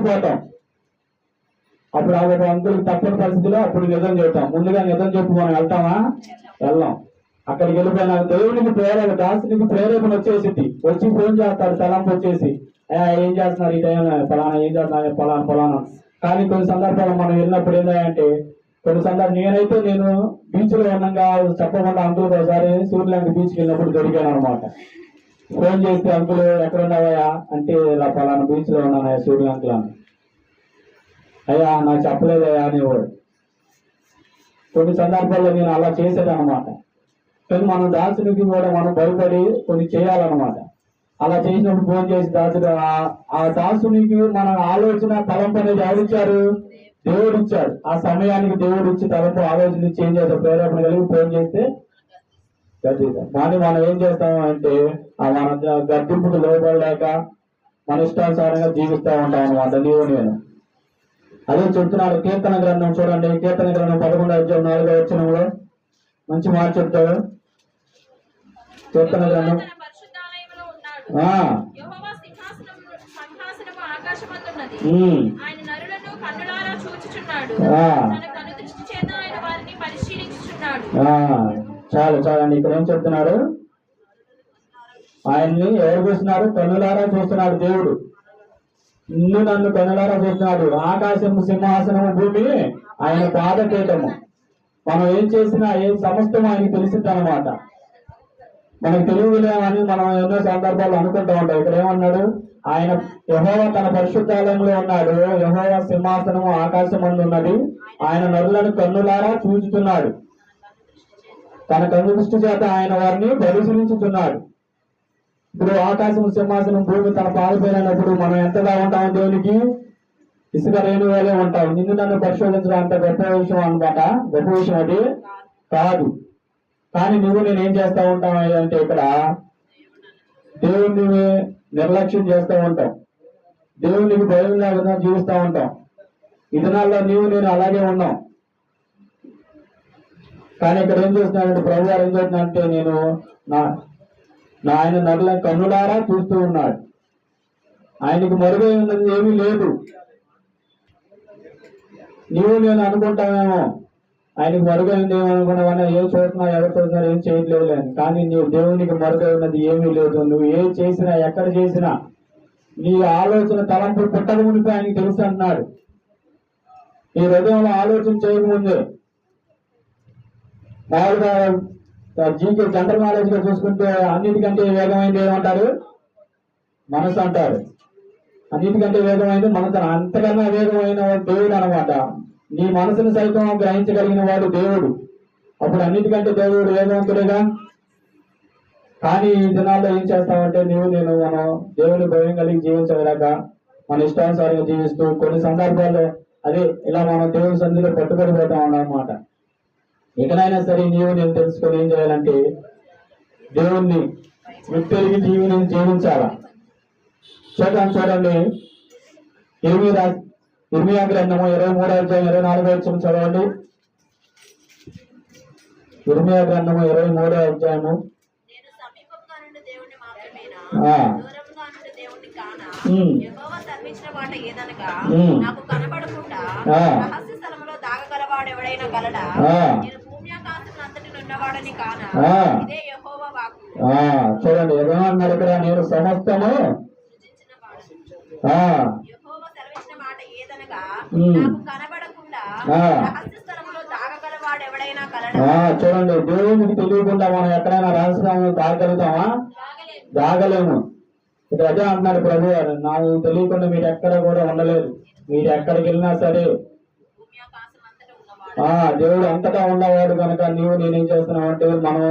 ఓడిపోతాం. అప్పుడు ఆ అంకుల్ తప్పని పరిస్థితిలో అప్పుడు నిజం చెబుతాం. ముందుగా నిజం చెప్పి మనం వెళ్తామా? వెళ్ళాం. అక్కడికి వెళ్ళిపోయినా దేవునికి దాసునికి ప్రేరేపణ వచ్చేసింది. వచ్చి ఫోన్ చేస్తాడు, తలంపు వచ్చేసి ఏం చేస్తున్నారు ఈ టైంలో, ఫలానా ఏం చేస్తున్నారు, ఫలానా. కానీ కొన్ని సందర్భాలు మనం వెళ్ళినప్పుడు ఏంటంటే కొన్ని సందర్భాలు నేను బీచ్ లో ఉన్నాగా చెప్పకుండా అంకుల్ ఒకసారి సూర్యలంక బీచ్కి వెళ్ళినప్పుడు దొరికాను అనమాట. ఫోన్ చేస్తే అంకుల్ ఎక్కడ ఉన్నావా అంటే ఇలా ఫలానా బీచ్ లో ఉన్నానయ్యా సూర్యలంకలో. అయ్యా నాకు చెప్పలేదయ్యా అనేవాడు. కొన్ని సందర్భాల్లో నేను అలా చేసేదన్నమాట. కానీ మనం దాసునికి కూడా మనం భయపడి కొన్ని చేయాలన్నమాట. అలా చేసినప్పుడు ఫోన్ చేసి దాసుడు ఆ దాసునికి మన ఆలోచన తలంపు అనేది ఎవరిచ్చారు? దేవుడు ఇచ్చాడు. ఆ సమయానికి దేవుడు ఇచ్చి తలంపు ఆలోచన ఇచ్చి ఏం చేస్తాం? ప్రేరేపణ కలిగి ఫోన్ చేస్తే కానీ మనం ఏం చేస్తాం అంటే మన గడ్డింపుకు లోపడలేక మన ఇష్టానుసారంగా జీవిస్తూ ఉంటాం అనమాట. నేను అదే చెప్తున్నాడు. కీర్తన గ్రంథం చూడండి. కీర్తన గ్రంథం 11:4 మంచి మాట చెప్తాడు. కీర్తన గ్రంథం చాలు చాలండి. ఇక్కడ ఏం చెప్తున్నాడు? ఆయన్ని ఎవరు చూస్తున్నాడు? కన్నులారా చూస్తున్నాడు దేవుడు. నన్ను కన్నులారా చూస్తున్నాడు. ఆకాశము సింహాసనము, భూమి ఆయన పాదపీఠము. మనం ఏం చేసినా ఏం సమస్తము ఆయనకి తెలిసింది అనమాట. మనకు తెలియలేమని మనం ఎన్నో సందర్భాలు అనుకుంటూ ఉంటాం. ఇక్కడ ఏమన్నాడు? ఆయన యెహోవా తన పరిశుద్ధాలయంలో ఉన్నాడు. యెహోవా సింహాసనము ఆకాశమందు ఉన్నది. ఆయన నరులను కన్నులారా చూచుతున్నాడు. తన కన్ను దృష్టి చేత ఆయన వారిని పరిశీలించుతున్నాడు. ఇప్పుడు ఆకాశం సింహాసనం భూమి తన పాల్పోయినప్పుడు మనం ఎంతగా ఉంటాం? దేవునికి ఇసుక రేణు వేలే ఉంటాం. నిన్ను నన్ను పరిశోధించడం అంత గొప్ప విషయం అనమాట. గొప్ప విషయం అది కాదు. కానీ నువ్వు నేనేం చేస్తా ఉంటాం అంటే ఇక్కడ దేవుణ్ణి నిర్లక్ష్యం చేస్తూ ఉంటాం. దేవునికి భయం లేకుండా జీవిస్తూ ఉంటాం. ఈ దినాల్లో నేను అలాగే ఉన్నాం. కానీ ఇక్కడ ఏం చేస్తున్నానంటే ప్రభు గారు ఏం చేస్తున్నానంటే ఆయన నరుల కన్నులారా చూస్తూ ఉన్నాడు. ఆయనకు మరుగై ఉన్నది ఏమీ లేదు. నేను అనుకుంటామేమో ఆయనకు మరుగైంది ఏమనుకున్నావన్నా, ఏం చూస్తున్నా ఎవరు చూస్తున్నారు ఏం చేయట్లేదు అని. కానీ నీవు దేవునికి మరుగై ఉన్నది ఏమీ లేదు. నువ్వు ఏం చేసినా ఎక్కడ చేసినా నీ ఆలోచన తలంపు పుట్టక మునిపి ఆయనకి తెలుసు అన్నాడు. ఈ హృదయంలో ఆలోచన చేయకముందే మామూలుగా జీకే జనరల్ నాలెడ్జ్ గా చూసుకుంటే అన్నిటికంటే వేగమైంది ఏమంటారు? మనసు అంటారు. అన్నిటికంటే వేగమైంది మనసు. అంతకన్నా వేగమైన దేవుడు అనమాట. నీ మనసును సైతం గ్రహించగలిగిన వాడు దేవుడు. అప్పుడు అన్నిటికంటే దేవుడు వేగవంతుడేగా. కానీ ఈ దినాల్లో ఏం చేస్తామంటే మనం దేవుని భయం కలిగి జీవించగలక మన ఇష్టానుసారంగా జీవిస్తూ కొన్ని సందర్భాల్లో ఇలా మనం దేవుని సన్నిధిలో పట్టుబడిపోతా ఉన్నామన్నమాట. ఇకనైనా సరే నేను తెలుసుకొని ఏం చేయాలంటే దేవుణ్ణి వ్యక్తికి జీవించాలా. చూడండి ఇర్మియా గ్రంథము 23:24 చదవండి. ఇర్మియా గ్రంథము 23 చూడండి ఏమన్నారు ఇక్కడ? నేను సమస్తము చూడండి దేవునికి తెలియకుండా మనం ఎక్కడైనా రహస్యంగా దాగలుగుతామా? దాగలేము. ఇక్కడ అదే అంటున్నాడు ప్రభు గారు, నాకు తెలియకుండా మీరు ఎక్కడ కూడా ఉండలేదు. మీరు ఎక్కడికి వెళ్ళినా సరే దేవుడు అంతటా ఉన్నవాడు కనుక నేనేం చేస్తున్నావు అంటే మనం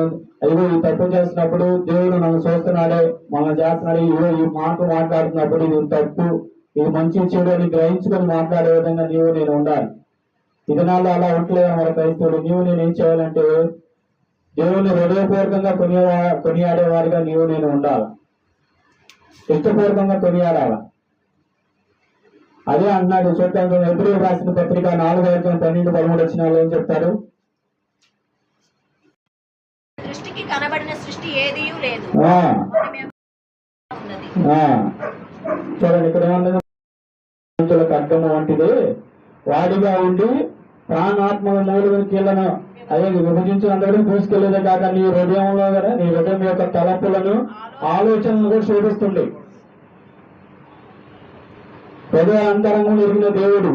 ఈ తప్పు చేస్తున్నప్పుడు దేవుడు నన్ను చూస్తున్నాడే, మనం చేస్తున్నాడు. ఈ మాట మాట్లాడుతున్నప్పుడు ఇది తప్పు, ఇది మంచి చెడు అని గ్రహించుకొని మాట్లాడే విధంగా నేను ఉండాలి. ఈ దినాల్లో అలా ఉండలేదు మన క్రైస్తవుడు. నేనేం చేయాలంటే దేవుని హృదయపూర్వకంగా కొనియాడేవారిగా నేను ఉండాలి. ఇష్టపూర్వకంగా కొనియాడాల. అదే అన్నాడు. చూద్దాం హెబ్రీయులకు రాసిన పత్రిక 4:12-13 ఏం చెప్తారు? సృష్టికి కనబడిన సృష్టి ఏదియూ లేదు. చూడండి ఇక్కడ ఏమన్నది? చేతుల ఖడ్గము వంటిది, వాడిగా ఉండి ప్రాణాత్మ మూలుగుని కీళ్ళను అదే విభజించిన అందరినీ తీసుకెళ్లేదే కాక నీ హృదయంలో కదా నీ హృదయం యొక్క తలపులను ఆలోచనలు కూడా శోధిస్తుంది. హృదయ అంతరంగం ఎరిగిన దేవుడు,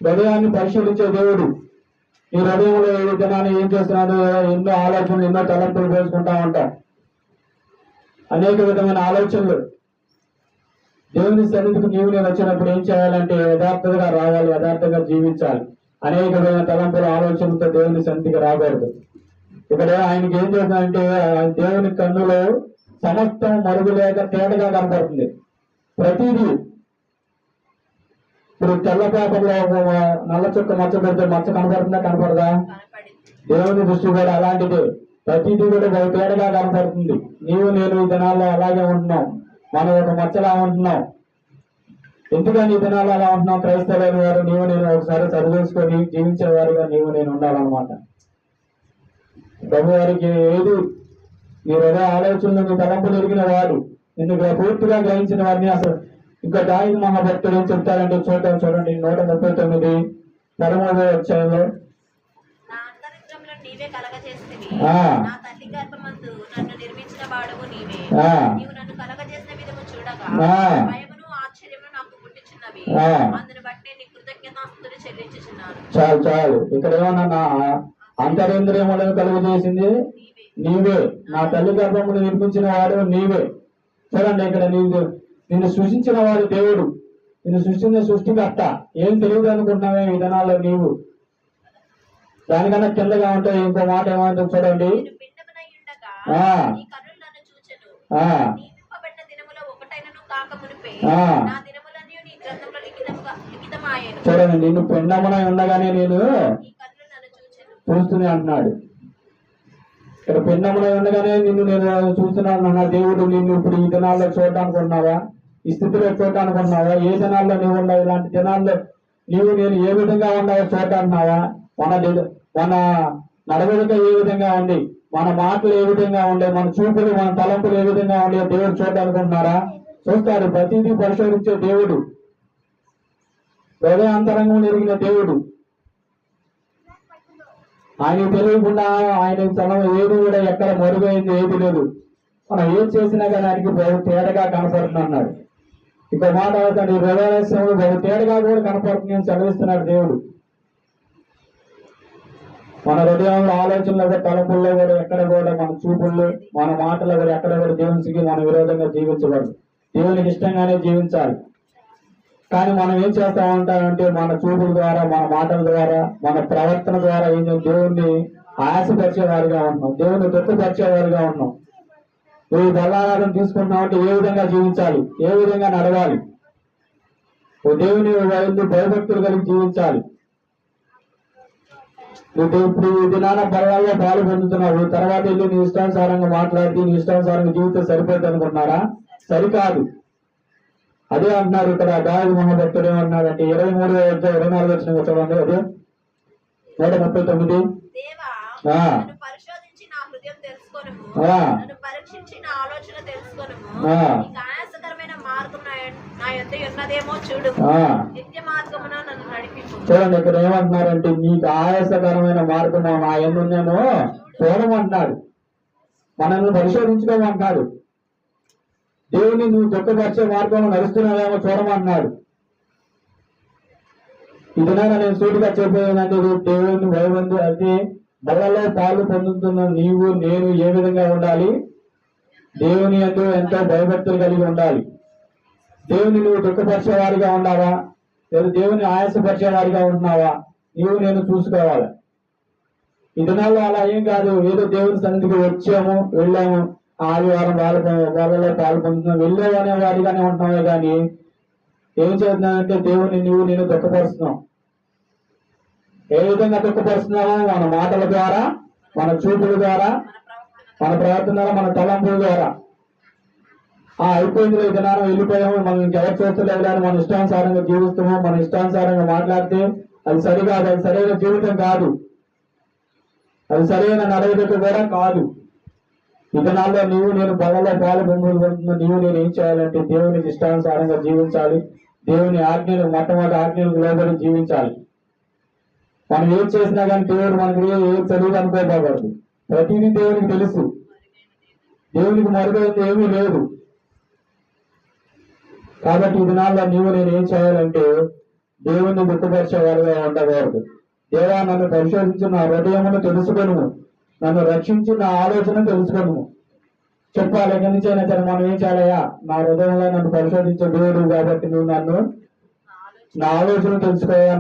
హృదయాన్ని పరిశీలించే దేవుడు. ఈ హృదయంలో ఏ విధానాన్ని ఏం చేస్తున్నాడు, ఎన్నో ఆలోచనలు ఎన్నో తలంపులు పోసుకుంటా ఉంటాం, అనేక విధమైన ఆలోచనలు. దేవుని సన్నిధికి నీవు నేను వచ్చినప్పుడు ఏం చేయాలంటే యథార్థంగా రావాలి, యథార్థంగా జీవించాలి. అనేక విధమైన తలంపుల ఆలోచనలతో దేవుని సన్నిధికి రాకూడదు. ఇక్కడ ఆయనకి ఏం చేస్తున్నాడంటే దేవుని కన్నులో సమస్తం మరుగులేక తేటగా కనపడుతుంది ప్రతిదీ. ఇప్పుడు తెల్ల పేపర్లో నల్ల చుక్క మచ్చ పెడితే మచ్చ కనపడుతుందా కనపడదా? దేవుని దృష్టి కూడా అలాంటిది, ప్రతిదీ కూడా ఒక తేటగా కనపడుతుంది. నీవు నేను ఈ దినాల్లో అలాగే ఉంటున్నాం, మనం ఒక మచ్చలా ఉంటున్నాం. ఎందుకని ఈ దినాల్లో అలా ఉంటున్నాం? క్రైస్తవులైన వారు నీవు నేను ఒకసారి చదివేసుకొని జీవించేవారుగా నీవు నేను ఉండాలన్నమాట. ప్రభు వారికి ఏది నీ హృదయ ఆలోచనలు నీ తలంపులు ఎరిగిన వాడు, నిన్ను పూర్తిగా గ్రహించిన వారిని. అసలు ఇంకా దావీదు మహాభక్తుడు ఏం చెప్తారంటే చూడండి 139 13వ అధ్యాయంలో, నా అంతరంగంలో నీవే కలగజేసినవి, ఆ నా తల్లి గర్భమందు నన్ను నిర్మించిన వాడవు నీవే. నీవు నన్ను కలగజేసిన విధము చూడగా భయమును ఆశ్చర్యమును నాకు పుట్టించున్నవి, అందుని బట్టి నీ కృతజ్ఞతాస్తుతులు చెల్లించుచున్నాను. చాలు. ఇక్కడ ఏమన్నా నా అంతరేంద్రియములను కలుగజేసింది నీవే, నా తల్లి గర్భమును నిర్మించిన వాడు నీవే. చూడండి ఇక్కడ నిన్ను సృష్టించిన వాడు దేవుడు, నిన్ను సృష్టించిన సృష్టికర్త. ఏం తెలియదు అనుకుంటున్నావే ఈ దినాల్లో నీవు? దానికన్నా కిందగా ఉంటాయి. ఇంకో మాట ఏమంటే చూడండి, చూడండి నిన్ను పిండమునై ఉండగానే నేను చూస్తూనే అంటున్నాడు. ఇక్కడ పిండమునై ఉండగానే నిన్ను నేను చూస్తున్నాను అన్న దేవుడు. నిన్ను ఇప్పుడు ఈ దినాల్లో చూడడానికి ఉన్నావా? ఈ స్థితిలో చూడటానికి ఉన్నావా? ఏ దినాల్లో నీవు ఉన్నావు? ఇలాంటి దినాల్లో నీవు నేను ఏ విధంగా ఉన్నావో చూడటానున్నావా? మన నడవడిక ఏ విధంగా ఉంది, మన మాటలు ఏ విధంగా ఉండే, మన చూపులు మన తలంపులు ఏ విధంగా ఉండే దేవుడు చూడడానికి ఉన్నారా? చూస్తాడు. ప్రతిదీ పరిశోధించే దేవుడు, హృదయ అంతరంగం ఎరిగిన దేవుడు. ఆయన తెలియకుండా ఆయన తలం ఏది కూడా ఎక్కడ మరుగైంది ఏది లేదు. మనం ఏం చేసినా కానీ ఆయనకి బహు తేటగా కనపడుతుంది అన్నాడు. ఇక మాట అవుతాడు, ఈ హృదయరహస్యంలో బహు తేటగా కూడా కనపడుతుంది అని చదివిస్తున్నాడు దేవుడు. మన హృదయంలో ఆలోచనలో కూడా తలపుల్లో కూడా ఎక్కడ కూడా మన చూపుల్లో మన మాటల్లో కూడా ఎక్కడ కూడా దేవునికి మన విరోధంగా జీవించబడదు. దేవునికి ఇష్టంగానే జీవించాలి. కానీ మనం ఏం చేస్తా ఉంటామంటే మన చూపుల ద్వారా మన మాటల ద్వారా మన ప్రవర్తన ద్వారా ఏం దేవుణ్ణి ఆశపరిచేవారిగా ఉంటున్నాం, దేవుని దుఃఖపరిచేవారిగా ఉన్నాం. నువ్వు బలాహారం తీసుకుంటున్నావు అంటే ఏ విధంగా జీవించాలి, ఏ విధంగా నడవాలి, ఓ దేవుని భయభక్తులు కలిగి జీవించాలి. నువ్వు ఇప్పుడు ఈ దినాన బలాల్లో పాలు పొందుతున్నావు, తర్వాత వెళ్ళి నీ ఇష్టానుసారంగా మాట్లాడి నీ ఇష్టానుసారంగా జీవితం సరిపోతుంది అనుకుంటున్నారా? సరికాదు. అదే అంటున్నారు ఇక్కడ దావీదు మహాభక్తుడు ఏమన్నాడంటే 23-24 వచ్చిన చూడండి. అదే 139. చూడండి ఇక్కడ ఏమంటున్నారంటే నీకు ఆయాసకరమైన మార్గం నా ఎందునేమో చూడమంటున్నాడు, మనల్ని పరిశోధించుకోమంటున్నాడు. దేవుని నువ్వు దుఃఖపరిచే మార్గంలో నడుస్తున్నావేమో చూడమంటున్నాడు. ఇదినా నేను సూటిగా చెప్పేదంటే దేవుని భయబంధు అయితే బలలో పాలు పొందుతున్న నీవు నేను ఏ విధంగా ఉండాలి? దేవుని యందు ఎంతో భయభక్తులు కలిగి ఉండాలి. దేవుని నువ్వు దుఃఖపరిచేవారిగా ఉన్నావా లేదా దేవుని ఆయాసపరిచేవారిగా ఉంటున్నావా? నీవు నేను చూసుకోవాలి. ఈ దినాల్లో అలా ఏం కాదు, ఏదో దేవుని సన్నిధికి వచ్చాము వెళ్ళాము, ఆదివారం వాళ్ళలో పాల్పొందుతున్నాం వెళ్ళేవనే వారిగానే ఉంటున్నామే కానీ ఏం చేస్తున్నానంటే దేవుని నీవు నేను దుఃఖపరుస్తున్నాం. ఏ విధంగా దుఃఖపరుస్తున్నామో మన మాటల ద్వారా, మన చూపుల ద్వారా, మన ప్రవర్తన ద్వారా, మన తలంపుల ద్వారా. అయిపోయింది ఈ దినానం వెళ్ళిపోయాము, మనం ఇంకెవరు చూస్తలేదు కానీ మన ఇష్టానుసారంగా జీవిస్తాము, మన ఇష్టానుసారంగా మాట్లాడితే అది సరికాదు, అది సరైన జీవితం కాదు, అది సరైన నడవడిక కూడా కాదు. ఈ దినాల్లో నీవు నేను బలలో పాలు పొందుతున్నా నీవు నేను ఏం చేయాలంటే దేవునికి ఇష్టానుసారంగా జీవించాలి, దేవుని ఆజ్ఞలు మొట్టమొదటి ఆజ్ఞలకు లోబడి జీవించాలి. మనం ఏం చేసినా కానీ దేవుడు మనకి ఏం తెలియదు అనుకోకూడదు. ప్రతిదీ దేవునికి తెలుసు. దేవునికి మరుగైతే ఏమీ లేదు. కాబట్టి ఈ దినాల్లో నీవు నేను ఏం చేయాలంటే దేవుణ్ణి గుర్తుపరిచే వారిగా ఉండకూడదు. దేవా, నన్ను పరిశోధించి నా హృదయమును తెలుసుకొను, నన్ను రక్షించి నా ఆలోచన తెలుసుకొను చెప్పాలి. ఎక్కడి నుంచి అయినా సరే మనం ఏం చేయాలయ్యా, నా హృదయంలో నన్ను పరిశోధించే దేవుడు కాబట్టి నువ్వు నా ఆలోచన తెలుసుకోయా,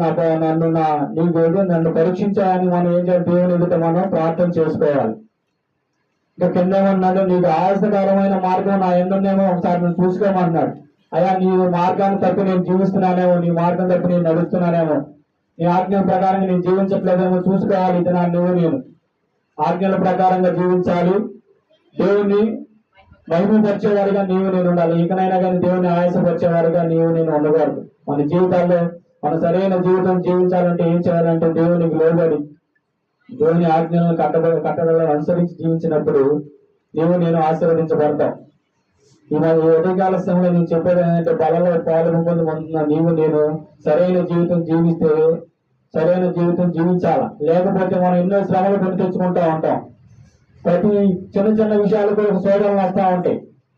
నన్ను పరీక్షించాయని మనం ఏం చేయాలి, దేవుని ఎదుట మనం ప్రార్థన చేసుకోవాలి. ఇంకా కింద ఏమన్నాడు, నీకు ఆయాసకరమైన మార్గం నా ఎందునేమో ఒకసారి నువ్వు చూసుకోమన్నాడు. అయ్యా, నీ మార్గాన్ని తప్పి నేను జీవిస్తున్నానేమో, నీ మార్గం తప్పి నేను నడుస్తున్నానేమో, నీ ఆజ్ఞల ప్రకారంగా నేను జీవించట్లేదేమో చూసుకోవాలి. ఇది నువ్వు నేను ఆజ్ఞల ప్రకారంగా జీవించాలి. దేవుణ్ణి మహిమపరిచేవారుగా నీవు నేను ఉండాలి. ఇకనైనా కానీ దేవుని ఆయాసపరిచేవారుగా నీవు నేను ఉండకూడదు. మన జీవితాల్లో మన సరైన జీవితం జీవించాలంటే ఏం చేయాలంటే దేవునికి లోబడి దేవుని ఆజ్ఞలను కట్టడలను అనుసరించి జీవించినప్పుడు నీవు నేను ఆశీర్వదించబడతాం. ఈ ఉదయకాల సమయంలో నేను చెప్పేది ఏంటంటే బలలో పాల్గొంటున్న నీవు నేను సరైన జీవితం జీవిస్తే సరైన జీవితం జీవించాలా. లేకపోతే మనం ఎన్నో శ్రమలు కొని తెచ్చుకుంటా ఉంటాం. ప్రతి చిన్న చిన్న విషయాలు కూడా శోధనలు వస్తూ ఉంటాయి.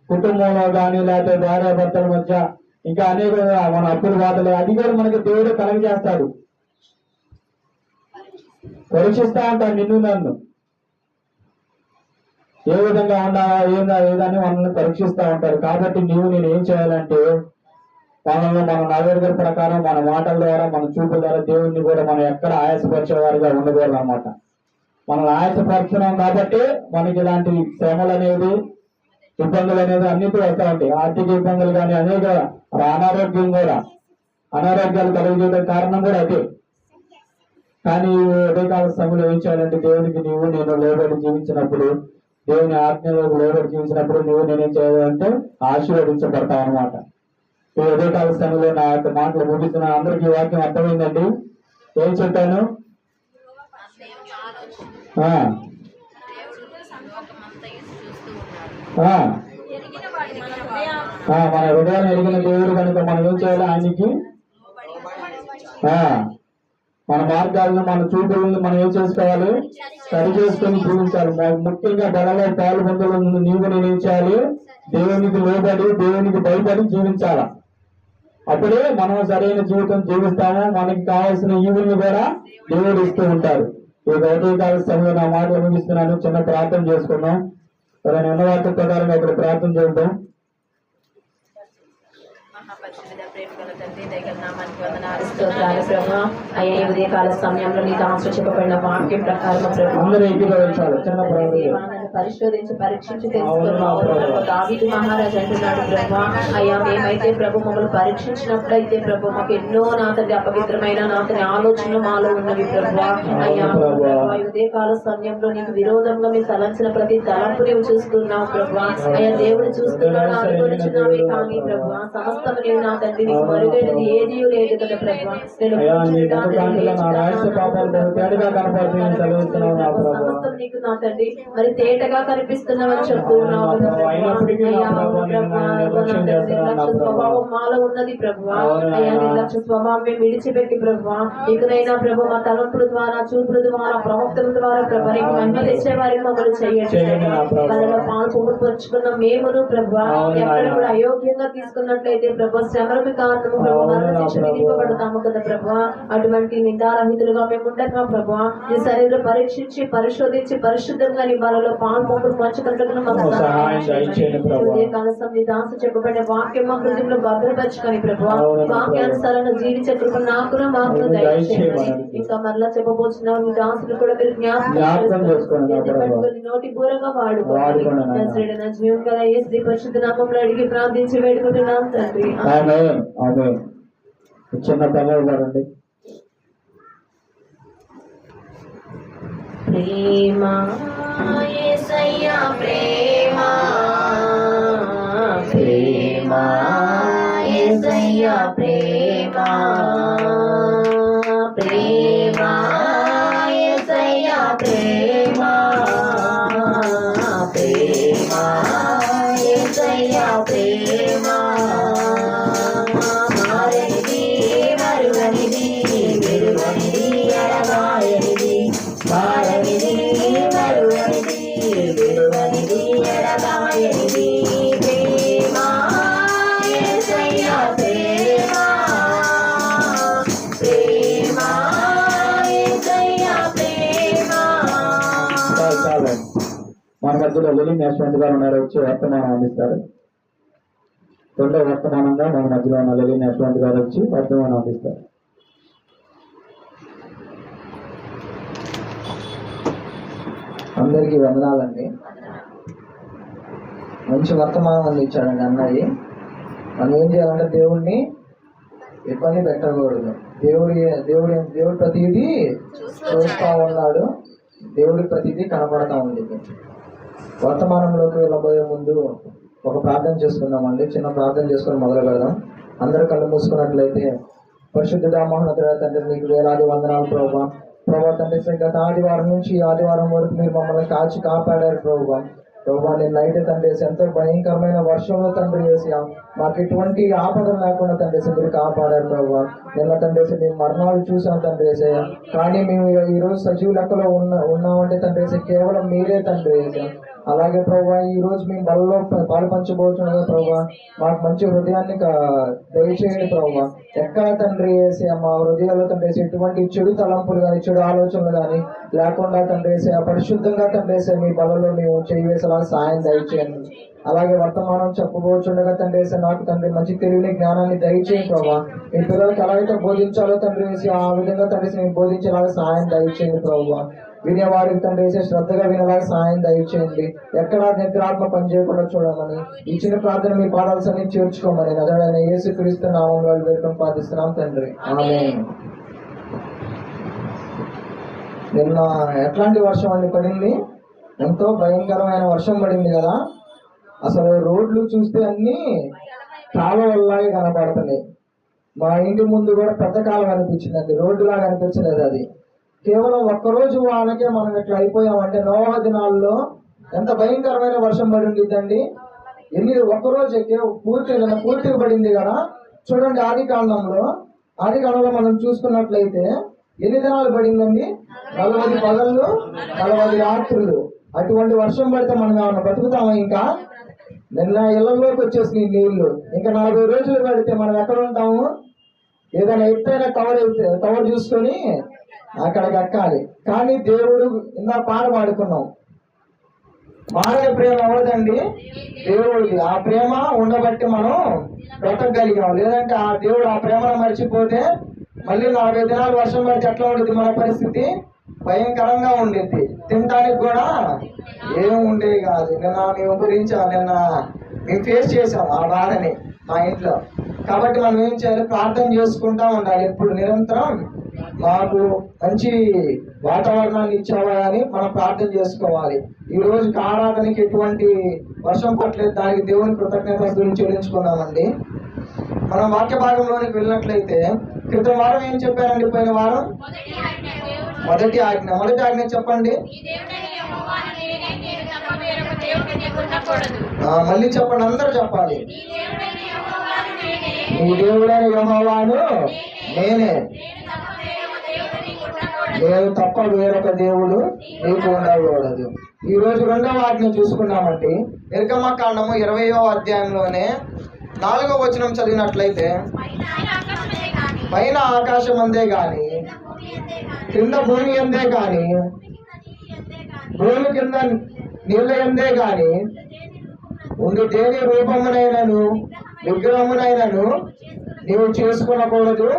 కుటుంబంలో కానీ లేకపోతే భార్యాభర్తల మధ్య ఇంకా అనేక మన అప్పుల బాధలు అది కూడా మనకి దేవుడు కలగజేస్తాడు, పరీక్షిస్తా ఉంటాడు నిన్ను నన్ను. ఏ విధంగా ఉన్నావా ఏదని మనల్ని పరీక్షిస్తా ఉంటారు. కాబట్టి నీవు నేను ఏం చేయాలంటే మనల్ని మన నైవేద్యం ప్రకారం మన మాటల ద్వారా మన చూపుల ద్వారా దేవుణ్ణి కూడా మనం ఎక్కడ ఆయాసపరిచేవారిగా ఉండకూడదు అన్నమాట. మనం ఆయాసపరుస్తున్నాం కాబట్టి మనకి ఇలాంటి శ్రమలు అనేది ఇబ్బందులు అనేది అన్నిటి వస్తూ ఉంటాయి. ఆర్థిక ఇబ్బందులు కానీ అనేక అనారోగ్యాలు కలిగేయడం కారణం కూడా అదే. కానీ ఉదయకాల సమయంలో ఏం చేయాలంటే దేవునికి నీవు నేను లోబడి జీవించినప్పుడు, దేవుని ఆజ్ఞలకు లోబడి జీవించినప్పుడు నువ్వు నేనేం చేయాలంటే ఆశీర్వదించబడతావు అనమాట. ఈ ఉదయకాల సమయంలో నా యొక్క మాటలు ముగిస్తున్న అందరికీ వాక్యం అర్థమైందండి. ఏం చెప్పాను? మన హృదయాన్ని ఎరిగిన దేవుడు కనుక మనం ఏం చేయాలి, ఆయనకి మన మార్గాలను మన చూపులను మనం ఏం చేసుకోవాలి, సరి చేసుకొని జీవించాలి. ముఖ్యంగా బలలో పాల్గొందుల నీవు నేనేం చేయాలి, దేవునికి లోబడి దేవునికి భయపడి జీవించాల. అప్పుడే మనం సరైన జీవితం జీవిస్తాము. మనకి కావాల్సిన ఈవుల్ని కూడా దేవుడు ఇస్తూ ఉంటారు. ఈ ఉదయకాల సమయంలో నా మాటలు ముగిస్తున్నాను. చిన్న ప్రార్థన చేసుకున్నాం. ఎవరైనా ఉన్న వాటి ప్రకారంగా ఇక్కడ ప్రార్థన చేద్దాం. ఉదయకాల సమయంలో నీకు ఆశ్రయించబడిన వాక్యం ప్రకారం అందరూ ఏకీభవించాలి. చిన్న పరిశోధించి పరీక్షించి తెలుసుకున్నావు. దావీదు మహారాజు అంటున్నాడు, ప్రభా అయ్యా మేమైతే ప్రభు మమ్మల్ని పరీక్షించినప్పుడైతే ప్రభు మాకు ఎన్నో నాతని అపవిత్రమైన నాతని ఆలోచనలు మాలో ఉన్నవి ప్రభా. అయ్యా ఉదయకాల సమయంలో నీకు విరోధంగా మేము తలంచిన ప్రతి తలంపు నీవు చూస్తున్నావు ప్రభా. అయ్యా దేవుడు చూస్తున్నాడు అనుభవించినావే కానీ ప్రభా సమస్తము నీవు నా తండ్రి నీకు మరుగైనది ఏదీ లేదు కదా ప్రభా. సమస్తం నీకు నా తండ్రి మరి తేటగా కనిపిస్తున్నామని చెప్తున్నావు. స్వభావం మాలో ఉన్నది ప్రభా. అయ్యా నిర్లక్ష్య స్వభావం మేము విడిచిపెట్టి ప్రభా ఇకనైనా ప్రభు మా తలంపుల ద్వారా చూపుల ద్వారా ప్రవక్తల ద్వారా ప్రభా నీకు మహిమ తెచ్చే వారికి మమ్మల్ని చేయండి. వాళ్ళలో పాలు పొందుపరుచుకున్న మేమును ప్రభా ఎక్కడ కూడా అయోగ్యంగా తీసుకున్నట్లయితే ప్రభా శ్రమలకు కారణము ప్రభా మరణ శిక్ష విధింపబడతాము కదా ప్రభా. అటువంటి నిందారహితులుగా మేము ఉండగా ప్రభా నీ శరీరం పరీక్షించి పరిశోధించి పరిశుద్ధంగా నీ వాళ్ళలో పాలు పొందుకు పంచుకున్నట్టుగా మాకు నీ దాసు చెప్పబడిన వాక్యం మా హృదయంలో భద్రపరచుకొని ప్రభా వాక్యానుసారంగా జీవించే కృప నాకును మాకు దయచేయండి. ఇంకా మరలా చెప్పబోతున్నా నీ దాసులు కూడా మీరు జ్ఞాపకం చేసుకోండి. నోటి బూరగా వాడుకోండి. జీవం గల యేసు పరిశుద్ధ నామములో అడిగి ప్రార్థించి వేడుకుంటున్నాం తండ్రి. చిన్న పర్వాలండి. ప్రేమ యేసయ్యా ప్రేమ ప్రేమ యేసయ్యా ప్రేమ ప్రేమ యేసయ్యా ప్రేమ ప్రేమ యేసయ్యా ప్రేమ మారే మధ్యలో లిలింగ్ యశ్వంత్ గారు ఉన్నారు, వచ్చి వర్తమానం అందిస్తారు. రెండో వర్తమానంగా మన మధ్యలో ఉన్న లిలింగ్ యశ్వంత్ గారు వచ్చి వర్తమానం అందిస్తారు. అందరికీ వందనాలండి. మంచి వర్తమానం అందించాడండి అన్నయ్య. మనం ఏం చేయాలంటే దేవుడిని ఇబ్బంది పెట్టకూడదు. దేవుడు ప్రతిదీ చూస్తూ ఉన్నాడు, దేవుడి ప్రతిదీ కనపడతా ఉంది. వర్తమానంలోకి వెళ్ళబోయే ముందు ఒక ప్రార్థన చేసుకుందామండి. చిన్న ప్రార్థన చేసుకొని మొదలు పెడదాం. అందరూ కళ్ళు మూసుకున్నట్లయితే, పరిశుద్ధుడా మహోన్నతుడా తండ్రి, మీకు వేలాది వందనాలు ప్రభువా. ప్రభా తండ్రి, గత ఆదివారం నుంచి ఈ ఆదివారం వరకు మీరు మమ్మల్ని కాచి కాపాడారు ప్రభువా. ప్రభా నేను నైట్ తండ్రి ఎంతో భయంకరమైన వర్షంలో తండ్రి వేసి మాకు ఎటువంటి ఆపదలు లేకుండా తండ్రి మీరు కాపాడారు ప్రభావ. నిన్న తండ్రి మేము మరణాలు చూసాం తండ్రి, కానీ మేము ఈ రోజు సజీవ లెక్కలో ఉన్నామంటే తండ్రి కేవలం మీరే తండ్రి. అలాగే ప్రభా ఈ రోజు మేము బలలో పాలు పంచబోతున్నాగా ప్రభా, మాకు మంచి హృదయాన్ని దయచేయండి ప్రభా. ఎక్కడ తండ్రి వేసి మా హృదయాల్లో తండ్రి వేసి ఎటువంటి చెడు తలంపులు కానీ చెడు ఆలోచనలు కానీ లేకుండా తండ్రి వేసి పరిశుద్ధంగా తండ్రి వేసి మీ బలలో మేము చేయవేసేలా సాయం దయచేయండి. అలాగే వర్తమానం చెప్పబోచుండగా తండ్రి వేసి నాకు తండ్రి మంచి తెలివిని జ్ఞానాన్ని దయచేయండి ప్రభా. మీ పిల్లలకి ఎలాగైతే బోధించాలో తండ్రి వేసి ఆ విధంగా తండ్రి మేము బోధించేలాగా సాయం దయచేయండి ప్రభా. వినేవారికి తండ్రి వేసే శ్రద్ధగా వినేలాగా సాయం దయచేయండి. ఎక్కడ నిద్రాత్మ పనిచేయకుండా చూడమని ఈ చిన్న ప్రార్థన మీ పాడాల్సిన చేర్చుకోమని నజరేయుడైన యేసుక్రీస్తు నామములో వేడుకొని ప్రార్థిస్తున్నాం తండ్రి, ఆమేన్. నిన్న ఎట్లాంటి వర్షం అండి పడింది? ఎంతో భయంకరమైన వర్షం పడింది కదా. అసలు రోడ్లు చూస్తే అన్ని కాలువల్లాగే కనపడుతున్నాయి. మా ఇంటి ముందు కూడా పెద్ద కాలం అనిపించిందండి, రోడ్డు లాగా అనిపించలేదు. అది కేవలం ఒక్కరోజు వానకే మనం ఇట్లా అయిపోయామంటే నోవహ దినాల్లో ఎంత భయంకరమైన వర్షం పడి ఉండిద్దండి. ఒక్కరోజు పూర్తిగా పడింది కదా. చూడండి ఆది కాలంలో మనం చూసుకున్నట్లయితే ఎన్ని దినాలు పడిందండి? 40 పగళ్ళు 40 రాత్రులు. అటువంటి వర్షం పడితే మనం ఏమన్నా బతుకుతామా? ఇంకా నిన్న ఇళ్లలోకి వచ్చేసి నీళ్లు. ఇంకా 40 రోజులు పడితే మనం ఎక్కడ ఉంటాము? ఏదైనా ఎత్తైన కవర్ చూసుకొని అక్కడికి ఎక్కాలి. కానీ దేవుడు ఇందాక పాట పాడుకున్నాం, మానవ ప్రేమ ఎవరిదండి? దేవుడిది. ఆ ప్రేమ ఉండబట్టి మనం బ్రతకగలిగాం. లేదంటే ఆ దేవుడు ఆ ప్రేమను మర్చిపోతే మళ్ళీ 40 దినాలు వర్షం పడితే ఎట్లా ఉండేది మన పరిస్థితి? భయంకరంగా ఉండేది. తినడానికి కూడా ఏం ఉండేది కాదు. నిన్న మేము ఫేస్ చేసాం ఆ బాధని మా ఇంట్లో. కాబట్టి మనం ఏం చేయాలి? ప్రార్థన చేసుకుంటా ఉండాలి ఎప్పుడు, నిరంతరం. మాకు మంచి వాతావరణాన్ని ఇచ్చావా అని మనం ప్రార్థన చేసుకోవాలి. ఈ రోజు ఆరాధనకి ఎటువంటి వర్షం పట్టలేదు, దానికి దేవుని కృతజ్ఞతలు చెల్లించుకున్నామండి. మనం వాక్య భాగంలోనికి వెళ్ళినట్లయితే క్రితం వారం ఏం చెప్పారండి? పోయిన వారం మొదటి ఆజ్ఞ చెప్పండి. మళ్ళీ చెప్పండి, అందరూ చెప్పాలి. నీ దేవుడైన యెహోవాను నేనే, నేను తప్ప వేరొక దేవుడు నీకు ఉండకూడదు. ఈ రోజు రెండవ ఆజ్ఞ చూసుకున్నామండి. నిర్గమకాండము 20వ అధ్యాయంలోనే 4వ వచనం చదివినట్లయితే, పైన ఆకాశం అందే గాని కింద భూమి అందే గాని భూమి కింద నీళ్ళ అందే గాని ఉండి దేని రూపమునైనను విగ్రహమునైనను నీవు చేసుకునకూడదు,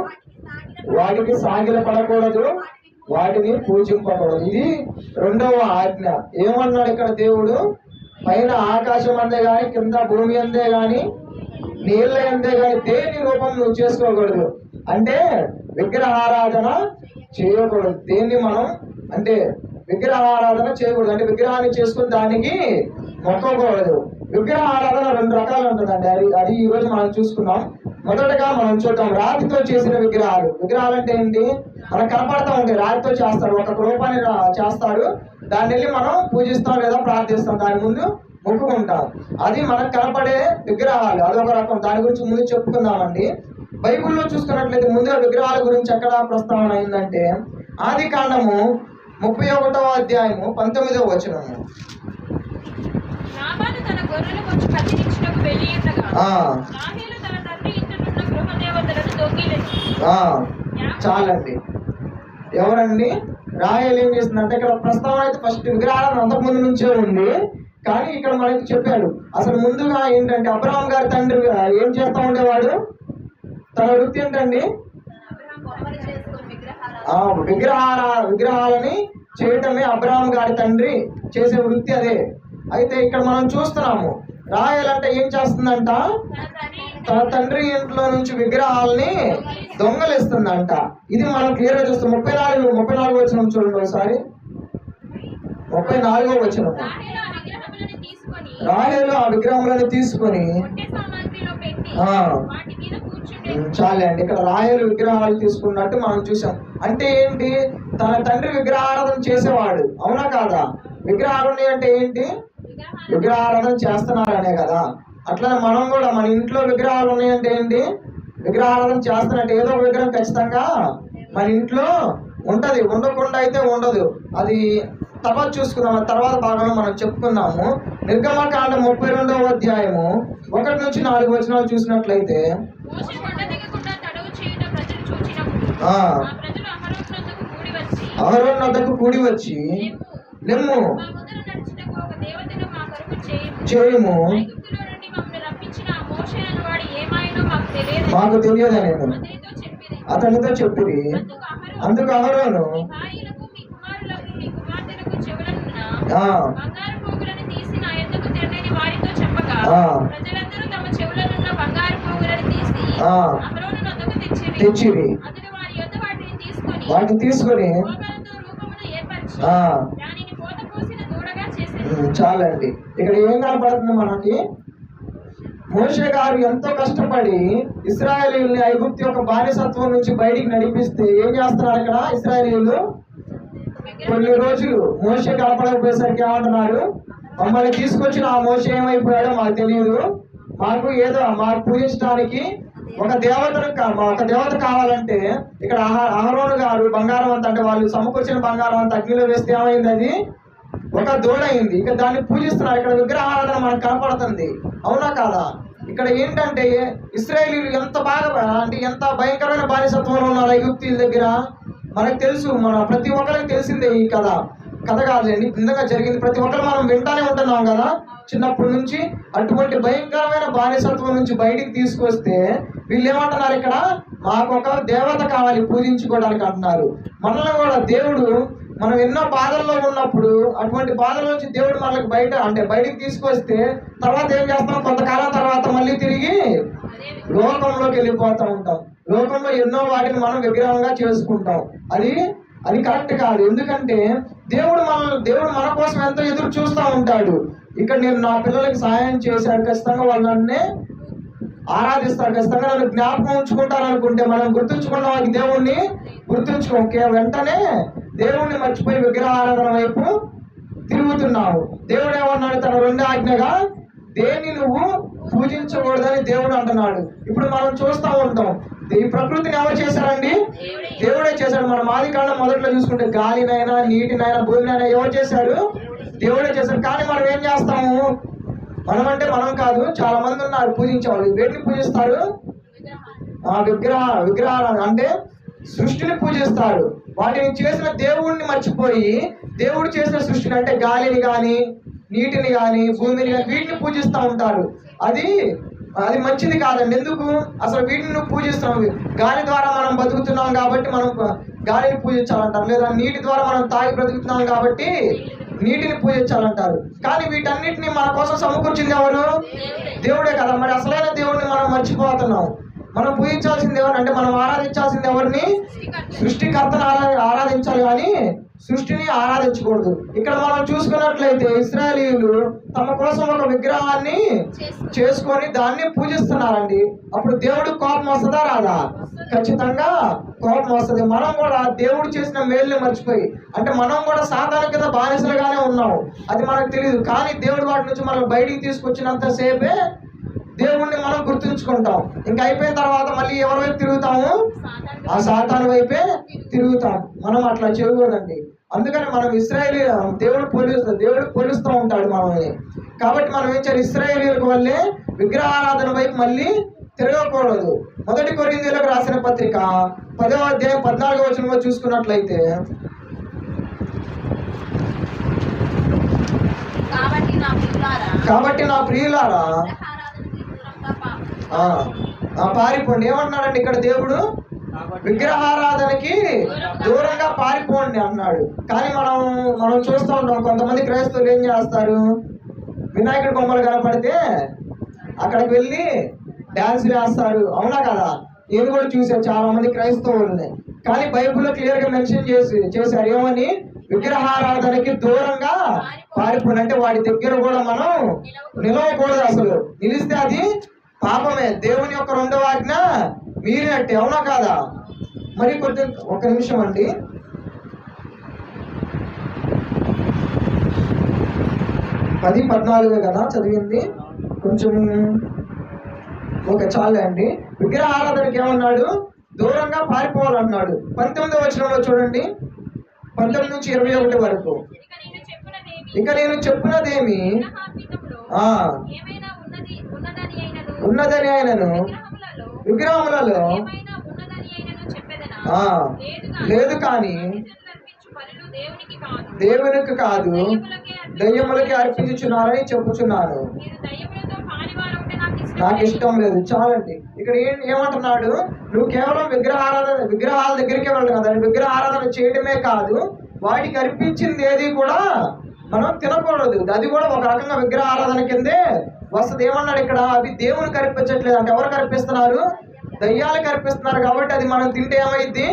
వాటికి సాగిల పడకూడదు, వాటిని పూజింపకూడదు. ఇది రెండవ ఆజ్ఞ. ఏమన్నాడు ఇక్కడ దేవుడు? పైన ఆకాశం అందే గాని కింద భూమి అందే గాని నీళ్ళ అందే గాని దేని రూపం నువ్వు చేసుకోకూడదు. అంటే విగ్రహారాధన చేయకూడదు. దేన్ని మనం అంటే విగ్రహారాధన చేయకూడదు. అంటే విగ్రహాన్ని చేసుకుని దానికి మొక్కకూడదు. విగ్రహ ఆరాధన 2 రకాలు ఉంటుందండి. అది ఈ రోజు మనం చూసుకున్నాం. మొదటగా మనం చూద్దాం రాతితో చేసిన విగ్రహాలు. విగ్రహాలు అంటే ఏంటి? మనకు కనపడతా ఉంటాయి. రాతితో చేస్తారు, ఒక రూపాన్ని చేస్తారు, దాన్ని వెళ్ళి మనం పూజిస్తాం లేదా ప్రార్థిస్తాం, దాని ముందు మొక్కుకుంటాం. అది మనకు కనపడే విగ్రహాలు, అదొక రకం. దాని గురించి ముందు చెప్పుకుందామండి. బైబిల్లో చూసుకున్నట్లయితే ముందుగా విగ్రహాల గురించి ఎక్కడ ప్రస్తావన అయిందంటే ఆది కాండము 31వ అధ్యాయము 19వ వచనము. చాలండి. ఎవరండి? రాహేలు ఏం చేసిందంటే ఇక్కడ ప్రస్తావన అయితే ఫస్ట్ విగ్రహాలను అంతకుముందు నుంచే ఉంది. కానీ ఇక్కడ మనకి చెప్పాడు అసలు ముందుగా ఏంటంటే అబ్రహాం గారి తండ్రి ఏం చేస్తా ఉండేవాడు, తన వృత్తి ఏంటండి, విగ్రహాలని చేయటమే అబ్రహాం గారి తండ్రి చేసే వృత్తి అదే. అయితే ఇక్కడ మనం చూస్తున్నాము రాహేల్ అంటే ఏం చేస్తుందంట, తన తండ్రి ఇంట్లో నుంచి విగ్రహాలని దొంగలిస్తుందంట. ఇది మనం క్లియర్ గా చూస్తాం. 34 వచనం చూడండి ఒకసారి. 34వ వచనం. రాహేలు ఆ విగ్రహములను తీసుకొని చాలే అండి. ఇక్కడ రాహేలు విగ్రహాలు తీసుకున్నట్టు మనం చూసాం. అంటే ఏంటి, తన తండ్రి విగ్రహారాధన చేసేవాడు, అవునా కాదా? విగ్రహారాధన అంటే ఏంటి, విగ్రహారాధన చేస్తున్నారనే కదా. అట్లా మనం కూడా మన ఇంట్లో విగ్రహాలు ఉన్నాయంటే ఏంటి, విగ్రహారాధన చేస్తున్నట్టు. ఏదో ఒక విగ్రహం ఖచ్చితంగా మన ఇంట్లో ఉంటది, ఉండకుండా అయితే ఉండదు. అది తర్వాత చూసుకుందాం, తర్వాత భాగంలో మనం చెప్పుకుందాము. నిర్గమకాండం 32వ అధ్యాయము 1 నుంచి 4 వచనాలు చూసినట్లయితే అహరోను వద్దకు కూడి వచ్చి లెమ్ము చేయము, మాకు తెలియదని అతనితో చెప్పిరి. అందుకు అహరోను తెచ్చిరి. వాటిని తీసుకొని చాలండి. ఇక్కడ ఏం కనపడుతుంది మనకి, మోషే గారు ఎంతో కష్టపడి ఇశ్రాయేలీయుల్ని ఐగుప్తు యొక్క బానిసత్వం నుంచి బయటికి నడిపిస్తే ఏం చేస్తున్నారు ఇక్కడ ఇశ్రాయేలీయులు? కొన్ని రోజులు మోషే కనపడకపోయేసరికి ఏమంటున్నారు, మమ్మల్ని తీసుకొచ్చిన ఆ మోషే ఏమైపోయాడో మాకు తెలియదు, మాకు ఏదో మాకు పూజించడానికి ఒక దేవత కావాలంటే ఇక్కడ అహరోను గారు బంగారం అంత, అంటే వాళ్ళు సమకూర్చిన బంగారం అంత అగ్నిలో వేస్తే ఏమైంది, అది ఒక దూడైంది. ఇక దాన్ని పూజిస్తున్నారు. ఇక్కడ విగ్రహారాధన మనకు కనపడుతుంది, అవునా కాదా? ఇక్కడ ఏంటంటే ఇశ్రాయేలీయులు ఎంత బాగా అంటే ఎంత భయంకరమైన బానిసత్వంలో ఉన్నారు ఐగుప్తీయుల దగ్గర. మనకు తెలుసు, మన ప్రతి ఒక్కరికి తెలిసిందే ఈ కథ కాదులేండి, నిజంగా జరిగింది. ప్రతి ఒక్కరు మనం వింటానే ఉంటున్నాం కదా చిన్నప్పటి నుంచి. అటువంటి భయంకరమైన బానిసత్వం నుంచి బయటికి తీసుకొస్తే వీళ్ళు ఏమంటున్నారు ఇక్కడ, మాకు ఒక దేవత కావాలి పూజించుకోవడానికి అంటున్నారు. మనల్ని కూడా దేవుడు, మనం ఎన్నో బాధల్లో ఉన్నప్పుడు అటువంటి బాధల నుంచి దేవుడు మనకి బయటికి తీసుకొస్తే తర్వాత ఏం చేస్తాం, కొంతకాలం తర్వాత మళ్ళీ తిరిగి లోకంలోకి వెళ్ళిపోతూ ఉంటాం. లోకంలో ఎన్నో వాటిని మనం విగ్రహంగా చేసుకుంటాం. అది కరెక్ట్ కాదు. ఎందుకంటే దేవుడు మన కోసం ఎంతో ఎదురు చూస్తూ ఉంటాడు. ఇక్కడ నేను నా పిల్లలకి సహాయం చేశాను, ఖచ్చితంగా వాళ్ళు నన్నే ఆరాధిస్తారు, ఖచ్చితంగా నన్ను జ్ఞాపకం ఉంచుకుంటారు అనుకుంటే మనం గుర్తుంచుకున్న దేవుణ్ణి గుర్తుంచుకో, వెంటనే దేవుణ్ణి మర్చిపోయి విగ్రహారాధన వైపు తిరుగుతున్నావు. దేవుడు ఏమన్నాడు, తన 2వ ఆజ్ఞగా దేన్ని నువ్వు పూజించకూడదని దేవుడు అంటున్నాడు. ఇప్పుడు మనం చూస్తూ ఉంటాం, ఈ ప్రకృతిని ఎవరు చేశారండి, దేవుడే చేశాడు. మనం ఆదికాండం మొదట్లో చూసుకుంటే గాలినైనా నీటినైనా భూమినైనా ఎవరు చేశాడు, దేవుడే చేశాడు. కానీ మనం ఏం చేస్తాము, మనం కాదు, చాలా మంది ఉన్నారు పూజించేవాళ్ళు. వేటిని పూజిస్తారు, విగ్రహాలు అంటే సృష్టిని పూజిస్తారు. వాటిని చేసిన దేవుణ్ణి మర్చిపోయి దేవుడు చేసిన సృష్టిని అంటే గాలిని కానీ నీటిని కానీ భూమిని కానీ వీటిని పూజిస్తూ ఉంటారు. అది మంచిది కాదండి. ఎందుకు అసలు వీటిని నువ్వు పూజిస్తున్నావు? గాలి ద్వారా మనం బతుకుతున్నాం కాబట్టి మనం గాలిని పూజించాలంటారు, లేదా నీటి ద్వారా మనం తాగి బ్రతుకుతున్నాం కాబట్టి నీటిని పూజించాలంటారు. కానీ వీటన్నిటిని మన కోసం సమకూర్చింది ఎవరు? దేవుడే కదా. మరి అసలైన దేవుడిని మనం మర్చిపోతున్నాం. మనం పూజించాల్సింది ఎవరు అంటే మనం ఆరాధించాల్సింది ఎవరిని? సృష్టికర్తను ఆరాధించాలి కానీ సృష్టిని ఆరాధించకూడదు. ఇక్కడ మనం చూసుకున్నట్లయితే ఇశ్రాయేలీయులు తమ కోసం ఒక విగ్రహాన్ని చేసుకొని దాన్ని పూజిస్తున్నారండి. అప్పుడు దేవుడు కోపం వస్తుందా రాదా? ఖచ్చితంగా కోపం వస్తుంది. మనం కూడా దేవుడు చేసిన మేలుని మర్చిపోయి, అంటే మనం కూడా సాధారణ కింద బానిసలుగానే ఉన్నాము, అది మనకు తెలియదు. కానీ దేవుడు వాటి నుంచి మనం బయటికి తీసుకొచ్చినంత సేపే దేవుణ్ణి మనం గుర్తుంచుకుంటాం. ఇంకా అయిపోయిన తర్వాత మళ్ళీ ఎవరి వైపు తిరుగుతాము? ఆ సాతాను వైపే తిరుగుతాం. మనం అట్లా చేయకూడదండి. అందుకని మనం దేవుడు పోలుస్తూ ఉంటాడు మనల్ని. కాబట్టి మనం ఏం చేయాలి? ఇశ్రాయేలీయుల వల్లే విగ్రహారాధన వైపు మళ్ళీ తిరగకూడదు. 1 కొరింథీయులకు రాసిన పత్రిక 10వ అధ్యాయం 14వ వచనంలో చూసుకున్నట్లయితే కాబట్టి నా ప్రియులారా పారిపోండి. ఏమంటున్నాడండి ఇక్కడ దేవుడు? విగ్రహారాధనకి దూరంగా పారిపోండి అన్నాడు. కానీ మనం చూస్తూ ఉంటాం, కొంతమంది క్రైస్తవులు ఏం చేస్తారు, వినాయకుడి బొమ్మలు కనపడితే అక్కడికి వెళ్ళి డాన్స్ వేస్తారు. అవునా కదా? నేను కూడా చూసాను చాలా మంది క్రైస్తవుల్ని. కానీ బైబిల్లో క్లియర్ గా మెన్షన్ చేశారు ఏమని? విగ్రహారాధనకి దూరంగా పారిపోండి. అంటే వాడి దగ్గర కూడా మనం నిలవకూడదు. అసలు నిలిస్తే అది పాపమే, దేవుని యొక్క రెండవ ఆజ్ఞ మీరినట్టే. అవునా కాదా? మరి కొంచెం ఒక నిమిషం అండి. పది 14 కదా చదివింది, కొంచెం ఓకే చాలే అండి. విగ్రహారాధనకి ఏమన్నాడు? దూరంగా పారిపోవాలన్నాడు. 19వ వచనంలో చూడండి, 19 నుంచి 21 వరకు. ఇక నేను చెప్పినదేమి ఉన్నదని ఆయనను విగ్రహములలో లేదు, కానీ దేవునికి కాదు దయ్యములకి అర్పించుచున్నారని చెప్పుచున్నాను. నాకు ఇష్టం లేదు. చాలండి. ఇక్కడ ఏమంటున్నాడు? నువ్వు కేవలం విగ్రహాల దగ్గరికి వెళ్ళదు కదా, విగ్రహారాధన చేయడమే కాదు, వాటికి అర్పించింది ఏది కూడా మనం తినకూడదు. అది కూడా ఒక రకంగా విగ్రహారాధన కిందే వస్తుంది. ఏమన్నాడు ఇక్కడ? అవి దేవునికి అర్పించట్లేదు అంటే ఎవరికి అర్పిస్తున్నారు? దయ్యాలకు అర్పిస్తున్నారు. కాబట్టి అది మనం తింటే ఏమైంది?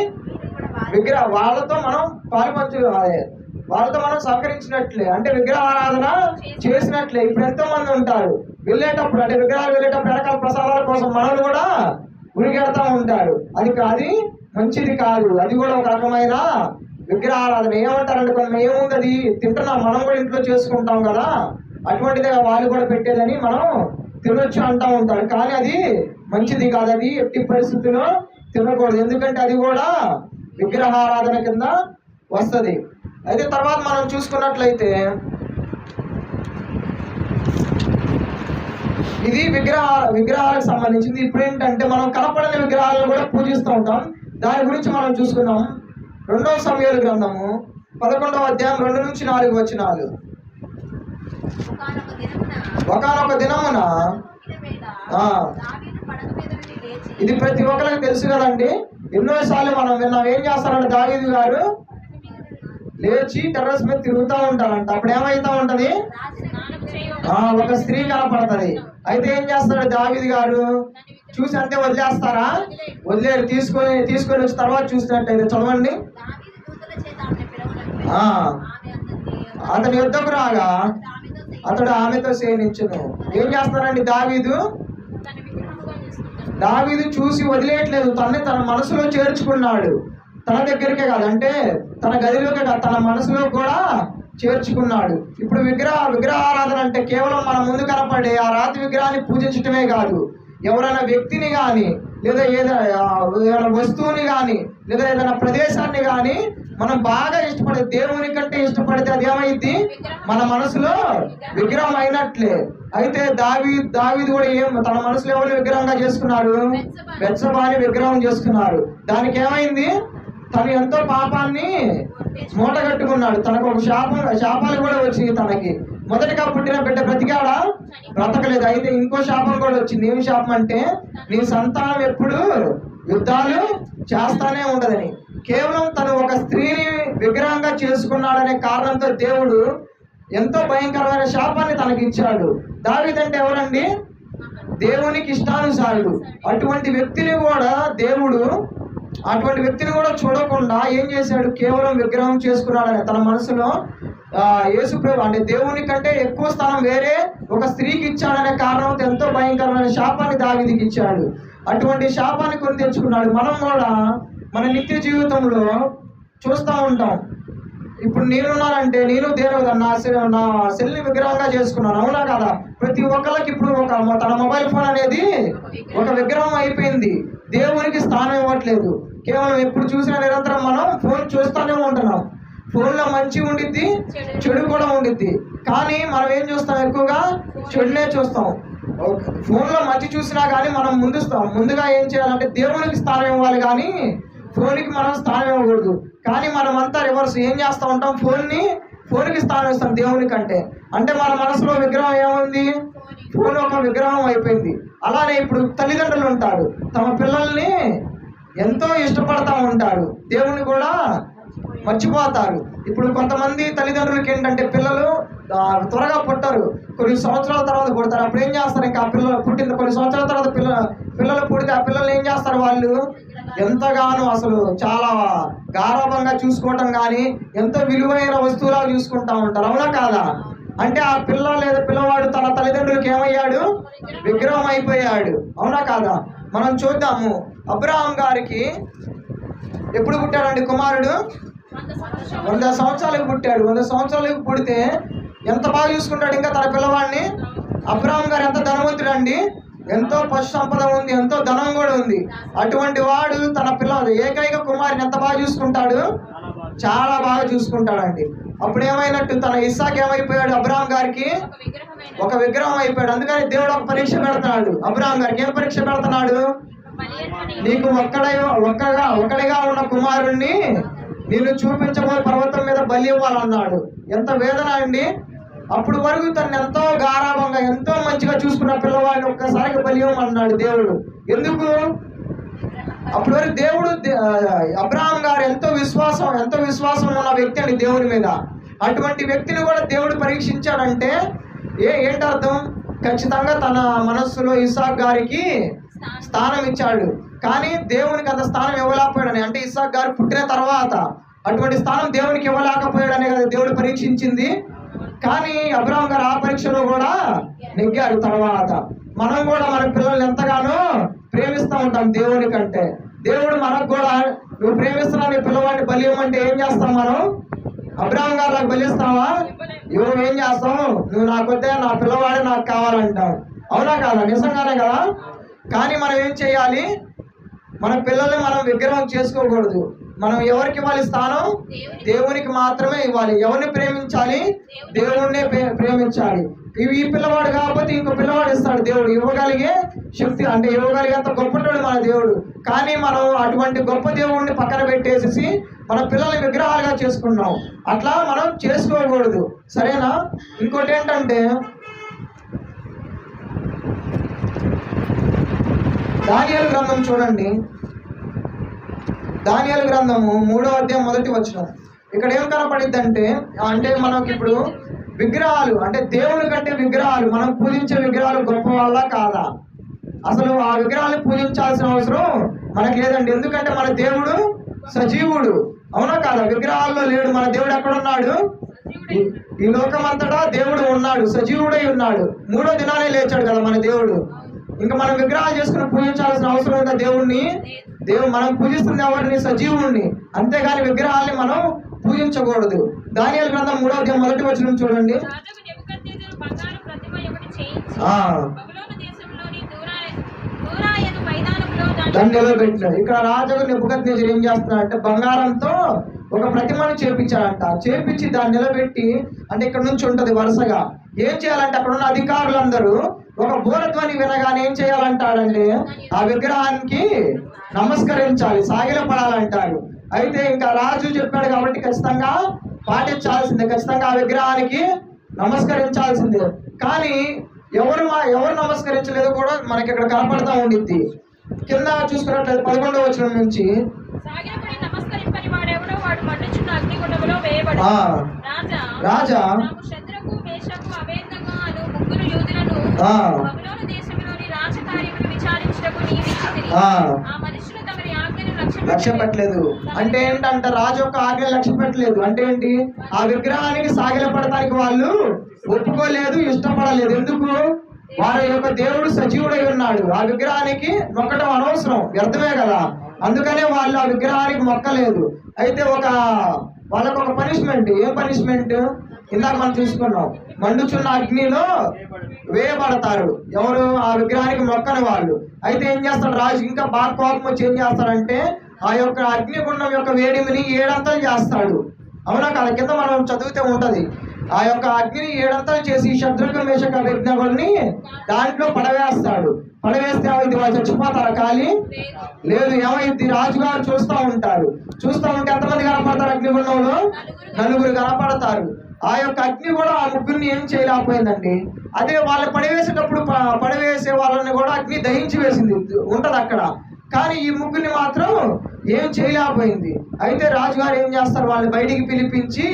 వాళ్ళతో మనం వాళ్ళతో మనం సహకరించినట్లే, అంటే విగ్రహారాధన చేసినట్లే. ఇప్పుడు ఎంతో మంది ఉంటారు వెళ్ళేటప్పుడు, అంటే విగ్రహాలు వెళ్ళేటప్పుడు రకాల ప్రసాదాల కోసం మనల్ని కూడా ఉరిగెడతా ఉంటారు. అది మంచిది కాదు. అది కూడా ఒక రకమైన విగ్రహారాధన. ఏమంటారంటే కొన్ని ఏముంది, అది తింటున్నాం, మనం కూడా ఇంట్లో చేసుకుంటాం కదా, అటువంటిదే వాళ్ళు కూడా పెట్టేదని మనం తినొచ్చు అంటూ ఉంటారు. కానీ అది మంచిది కాదు, అది ఎట్టి పరిస్థితుల్లో తినకూడదు. ఎందుకంటే అది కూడా విగ్రహారాధన కింద వస్తుంది. అయితే తర్వాత మనం చూసుకున్నట్లయితే ఇది విగ్రహాలకు సంబంధించింది. ఇప్పుడు ఏంటంటే మనం కనపడని విగ్రహాలను కూడా పూజిస్తూ ఉంటాం. దాని గురించి మనం చూసుకున్నాం. 2వ సమూయేలు గ్రంథము 11వ అధ్యాయం 2 నుంచి 4 వచనాలు. ఒకానొక దినమున ఇది ప్రతి ఒక్కరికి తెలుసు కదండి, ఎన్నోసార్లు మనం విన్నాం. ఏం చేస్తారంటే దావీదు గారు లేచి టెర్రస్ మీద తిరుగుతూ ఉంటారంట. అప్పుడు ఏమైతా ఉంటది? ఒక స్త్రీ కనపడుతుంది. అయితే ఏం చేస్తాడు దావీదు గారు? చూసి అంతే వదిలేస్తారా? వదిలేరు. తీసుకొని వచ్చిన తర్వాత చూసినట్టయితే చదవండి. అతని యుద్ధకు రాగా అతడు ఆమెతో సేనించును. ఏం చేస్తారండి? దావీదు చూసి వదిలేయట్లేదు, తన మనసులో చేర్చుకున్నాడు. తన దగ్గరికే కాదు, అంటే తన గదిలోకే కాదు, తన మనసులో కూడా చేర్చుకున్నాడు. ఇప్పుడు విగ్రహారాధన అంటే కేవలం మన ముందు కనపడే ఆ రాతి విగ్రహాన్ని పూజించటమే కాదు, ఎవరైనా వ్యక్తిని కానీ, లేదా ఏదైనా వస్తువుని కానీ, లేదా ఏదైనా ప్రదేశాన్ని కానీ మనం బాగా ఇష్టపడే, దేవుని కంటే ఇష్టపడితే అది ఏమైంది? మన మనసులో విగ్రహం అయినట్లే. అయితే దావీదు కూడా తన మనసులో ఎవరు విగ్రహంగా చేసుకున్నారు? బెత్షెబాని విగ్రహం చేసుకున్నారు. దానికి ఏమైంది? తను ఎంతో పాపాన్ని మూటగట్టుకున్నాడు. తనకు ఒక శాపాలు కూడా వచ్చింది. తనకి మొదటిగా పుట్టిన బిడ్డ బ్రతికాడా? బ్రతకలేదు. అయితే ఇంకో శాపం కూడా వచ్చింది. ఏం శాపం అంటే నీ సంతానం ఎప్పుడు యుద్ధాలు చేస్తానే ఉండదని. కేవలం తను ఒక స్త్రీని విగ్రహంగా చేసుకున్నాడనే కారణంతో దేవుడు ఎంతో భయంకరమైన శాపాన్ని తనకి ఇచ్చాడు. దావీదు అంటే ఎవరండి? దేవునికి ఇష్టానుసారుడు. అటువంటి వ్యక్తిని కూడా చూడకుండా ఏం చేశాడు? కేవలం విగ్రహం చేసుకున్నాడని తన మనసులో యేసుప్రభు అంటే దేవుని కంటే ఎక్కువ స్థానం వేరే ఒక స్త్రీకి ఇచ్చాడనే కారణంతో ఎంతో భయంకరమైన శాపాన్ని దావీదుకి ఇచ్చాడు. అటువంటి శాపాన్ని కొని తెచ్చుకున్నాడు. మనం కూడా మన నిత్య జీవితంలో చూస్తూ ఉంటాం. ఇప్పుడు నేనున్నానంటే నేను దేవుడు నా సెల్ని విగ్రహంగా చేసుకున్నాను. అవునా కదా? ప్రతి ఒక్కరికి ఇప్పుడు తన మొబైల్ ఫోన్ అనేది ఒక విగ్రహం అయిపోయింది. దేవునికి స్థానం ఇవ్వట్లేదు. కేవలం ఎప్పుడు చూసినా నిరంతరం మనం ఫోన్ చూస్తూనే ఉంటున్నాం. ఫోన్లో మంచి ఉండిద్ది, చెడు కూడా ఉండిద్ది. కానీ మనం ఏం చూస్తాం? ఎక్కువగా చెడునే చూస్తాం. ఫోన్లో మంచి చూసినా కానీ మనం ముందుగా ఏం చేయాలంటే దేవునికి స్థానం ఇవ్వాలి, కానీ ఫోన్కి మనం స్థానం ఇవ్వకూడదు. కానీ మనం అంతా రివర్స్ ఏం చేస్తూ ఉంటాం? ఫోన్ని ఫోన్కి స్థానం ఇస్తాం దేవుని కంటే. అంటే మన మనసులో విగ్రహం ఏముంది? ఫోన్ ఒక విగ్రహం అయిపోయింది. అలానే ఇప్పుడు తల్లిదండ్రులు ఉంటారు, తమ పిల్లల్ని ఎంతో ఇష్టపడతా ఉంటారు, దేవుని కూడా మర్చిపోతారు. ఇప్పుడు కొంతమంది తల్లిదండ్రులకి ఏంటంటే పిల్లలు త్వరగా పుట్టరు, కొన్ని సంవత్సరాల తర్వాత పుడతారు. అప్పుడు ఏం చేస్తారు? ఇంకా ఆ పిల్లలు పుట్టిన కొన్ని సంవత్సరాల తర్వాత పిల్లలు పుడితే ఆ పిల్లలు ఏం చేస్తారు? వాళ్ళు ఎంతగానో అసలు చాలా గారాభంగా చూసుకోవటం కానీ ఎంతో విలువైన వస్తువులా చూసుకుంటా ఉంటారు. అవునా కాదా? అంటే ఆ పిల్ల లేదా పిల్లవాడు తన తల్లిదండ్రులకు ఏమయ్యాడు? విగ్రహం అయిపోయాడు. అవునా కాదా? మనం చూద్దాము, అబ్రహాం గారికి ఎప్పుడు పుట్టాడండి కుమారుడు? 100 సంవత్సరాలకు పుట్టాడు. 100 సంవత్సరాలకు పుడితే ఎంత బాగా చూసుకుంటాడు ఇంకా తన పిల్లవాడిని. అబ్రహాం గారు ఎంత ధనవంతుడు అండి, ఎంతో పశు సంపద ఉంది, ఎంతో ధనం కూడా ఉంది. అటువంటి వాడు తన ఏకైక కుమారుని ఎంత బాగా చూసుకుంటాడు? చాలా బాగా చూసుకుంటాడండి. అప్పుడు ఏమైనట్టు? తన ఇస్సాకు ఏమైపోయాడు? అబ్రహాం గారికి ఒక విగ్రహం అయిపోయాడు. అందుకని దేవుడు ఒక పరీక్ష పెడుతున్నాడు అబ్రహాం గారికి. ఏం పరీక్ష పెడుతున్నాడు? నీకు ఒక్కడిగా ఉన్న కుమారుణ్ణి నేను చూపించబోయే పర్వతం మీద బలి ఇవ్వాలన్నాడు. ఎంత వేదన అండి! అప్పుడు వరకు తను ఎంతో గారాభంగా ఎంతో మంచిగా చూసుకున్న పిల్లవాడిని ఒక్కసారిగా బలి ఇవ్వమన్నాడు దేవుడు. ఎందుకు? అప్పటి వరకు దేవుడు అబ్రహాం గారు ఎంతో విశ్వాసం ఉన్న వ్యక్తి అండి దేవుని మీద. అటువంటి వ్యక్తిని కూడా దేవుడు పరీక్షించాడంటే ఏంటి అర్థం? ఖచ్చితంగా తన మనస్సులో ఇస్సాకు గారికి స్థానం ఇచ్చాడు. కానీ దేవునికి అంత స్థానం ఇవ్వలేకపోయాడని, అంటే ఇస్సాకు గారు పుట్టిన తర్వాత అటువంటి స్థానం దేవునికి ఇవ్వలేకపోయాడనే కదా దేవుడు పరీక్షించింది. కానీ అబ్రహాం గారు ఆ పరీక్షలో కూడా నెగ్గారు. తర్వాత మనం కూడా మన పిల్లల్ని ఎంతగానో ప్రేమిస్తూ ఉంటాం దేవుని కంటే. దేవుడు మనకు కూడా నువ్వు ప్రేమిస్తున్నా నీ పిల్లవాడిని బలి ఇవ్వమంటే ఏం చేస్తాం మనం? అబ్రహాం గారు నాకు బలిస్తావా? ఏం చేస్తాం? నువ్వు నాకొద్దే, నా పిల్లవాడే నాకు కావాలంటావు. అవునా కాదా? నిజంగానే కదా? కానీ మనం ఏం చేయాలి? మన పిల్లల్ని మనం విగ్రహం చేసుకోకూడదు. మనం ఎవరికి ఇవ్వాలి స్థానం? దేవునికి మాత్రమే ఇవ్వాలి. ఎవరిని ప్రేమించాలి? దేవుణ్ణే ప్రేమించాలి. ఈ పిల్లవాడు కాకపోతే ఇంకో పిల్లవాడు ఇస్తాడు దేవుడు. ఇవ్వగలిగే శక్తి, అంటే ఇవ్వగలిగేంత గొప్పటోడు మన దేవుడు. కానీ మనం అటువంటి గొప్ప దేవుడిని పక్కన పెట్టేసి మన పిల్లల్ని విగ్రహాలుగా చేసుకున్నాం. అట్లా మనం చేసుకోకూడదు, సరేనా? ఇంకోటి ఏంటంటే దానియేలు గ్రంథం చూడండి. దానియేలు గ్రంథము 3వ అధ్యాయం 1వ వచనం. ఇక్కడ ఏం కనపడిద్ది అంటే మనకి ఇప్పుడు విగ్రహాలు, అంటే దేవుని కంటే విగ్రహాలు, మనం పూజించే విగ్రహాలు గొప్ప వాళ్ళ కాదా? అసలు ఆ విగ్రహాలను పూజించాల్సిన అవసరం మనకి లేదండి. ఎందుకంటే మన దేవుడు సజీవుడు. అవునా కాదా? విగ్రహాల్లో లేడు. మన దేవుడు ఎక్కడున్నాడు? ఈ లోకమంతటా దేవుడు ఉన్నాడు, సజీవుడై ఉన్నాడు. 3వ దినానే లేచాడు కదా మన దేవుడు. ఇంకా మనం విగ్రహాలు చేసుకుని పూజించాల్సిన అవసరం ఉందా దేవుణ్ణి? మనం పూజిస్తుంది ఎవరిని? సజీవుడిని. అంతేగాని విగ్రహాల్ని మనం పూజించకూడదు. దానియేలు గ్రంథం 3వ అధ్యాయం 1వ వచనం చూడండి. దాన్ని నిలబెట్టినాడు. ఇక్కడ రాజు నెబుకద్నెజరు ఏం చేస్తున్నాడు అంటే బంగారంతో ఒక ప్రతిమను చేపించాడంట. చేపించి దాన్ని నిలబెట్టి, అంటే ఇక్కడ నుంచి ఉంటది వరుసగా, ఏం చేయాలంటే అక్కడ ఉన్న అధికారులందరూ ఒక బూరధ్వని వినగానే ఏం చేయాలంటాడంటే ఆ విగ్రహానికి నమస్కరించాలి, సాగిలపడాలంటాడు. అయితే ఇంకా రాజు చెప్పాడు కాబట్టి ఖచ్చితంగా పాటించాల్సిందే, ఖచ్చితంగా ఆ విగ్రహానికి నమస్కరించాల్సిందే. కానీ ఎవరు నమస్కరించలేదు కూడా మనకి ఇక్కడ కనపడతా ఉండిద్ది. కింద చూసుకున్నట్లయితే 11వ వచనం నుంచి రాజా లక్ష్య పెట్టలేదు. అంటే ఏంటంటే రాజు యొక్క ఆజ్ఞ లక్ష్య పెట్టలేదు. అంటే ఏంటి? ఆ విగ్రహానికి సాగిలపడటానికి వాళ్ళు ఒప్పుకోలేదు, ఇష్టపడలేదు. ఎందుకు? వారి యొక్క దేవుడు సజీవుడై ఉన్నాడు. ఆ విగ్రహానికి మొక్కటం అనవసరం, వ్యర్థమే కదా. అందుకనే వాళ్ళు ఆ విగ్రహానికి మొక్కలేదు. అయితే వాళ్ళకు ఒక పనిష్మెంట్. ఏం పనిష్మెంట్? ఇందాక మనం చూసుకున్నాం, మండుచున్న అగ్నిలో వేయబడతారు ఎవరు? ఆ విగ్రహానికి మొక్కని వాళ్ళు. అయితే ఏం చేస్తాడు రాజు? ఇంకా బాగా కోపం వచ్చి ఏం చేస్తాడంటే ఆ యొక్క అగ్నిగుండం యొక్క వేడిమిని 7 అంతలు చేస్తాడు. అవునా కదా? కింద మనం చదివితే ఉంటది. ఆ యొక్క అగ్నిని 7 అంతలు చేసి శత్రుఘ్న మేషక అబేద్నెగోల్ని దాంట్లో పడవేస్తాడు. పడవేస్తే ఏమైంది? వాళ్ళు చచ్చిపోతారా? ఖాళీ లేదు. ఏమైంది? రాజుగారు చూస్తూ ఉంటారు. చూస్తూ ఉంటే ఎంతమంది కనపడతారు? అగ్నిగుండంలో 4 కనపడతారు. ఆ యొక్క అగ్ని కూడా ఆ ముగ్గురిని ఏం చేయలేకపోయిందండి. అదే వాళ్ళు పడవేసేటప్పుడు పడవేసే వాళ్ళని కూడా అగ్ని దహించి వేసింది ఉంటది అక్కడ. కానీ ఈ ముగ్గురిని మాత్రం ఏం చేయలేకపోయింది. అయితే రాజుగారు ఏం చేస్తారు, వాళ్ళని బయటికి పిలిపించి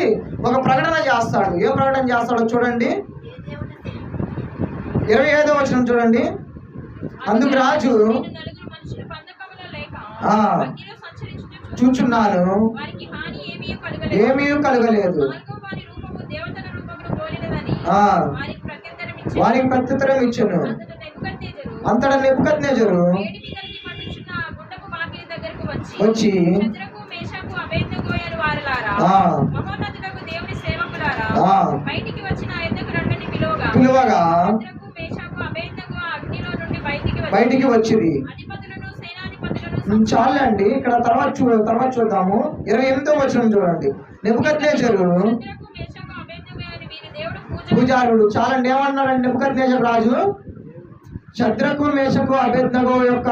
ఒక ప్రకటన చేస్తాడు. ఏం ప్రకటన చేస్తాడో చూడండి, 25వ వచనం చూడండి. అందుకు రాజు చూచున్నాను, ఏమీ కలగలేదు. వారికి ప్రత్యుత్తరం ఇచ్చెను. అంతటా నెబుకద్నెజరు వచ్చి పిలువగా బయటికి వచ్చింది. చాలండి, ఇక్కడ తర్వాత చూద్దాము. 28వ వచనం చూడండి. నెబుకద్నెజరు పూజారుడు, చాలండి, ఏమన్నాడండి నెబుకద్నెజరు రాజు? శద్రకు మేషకు అబేద్నగో యొక్క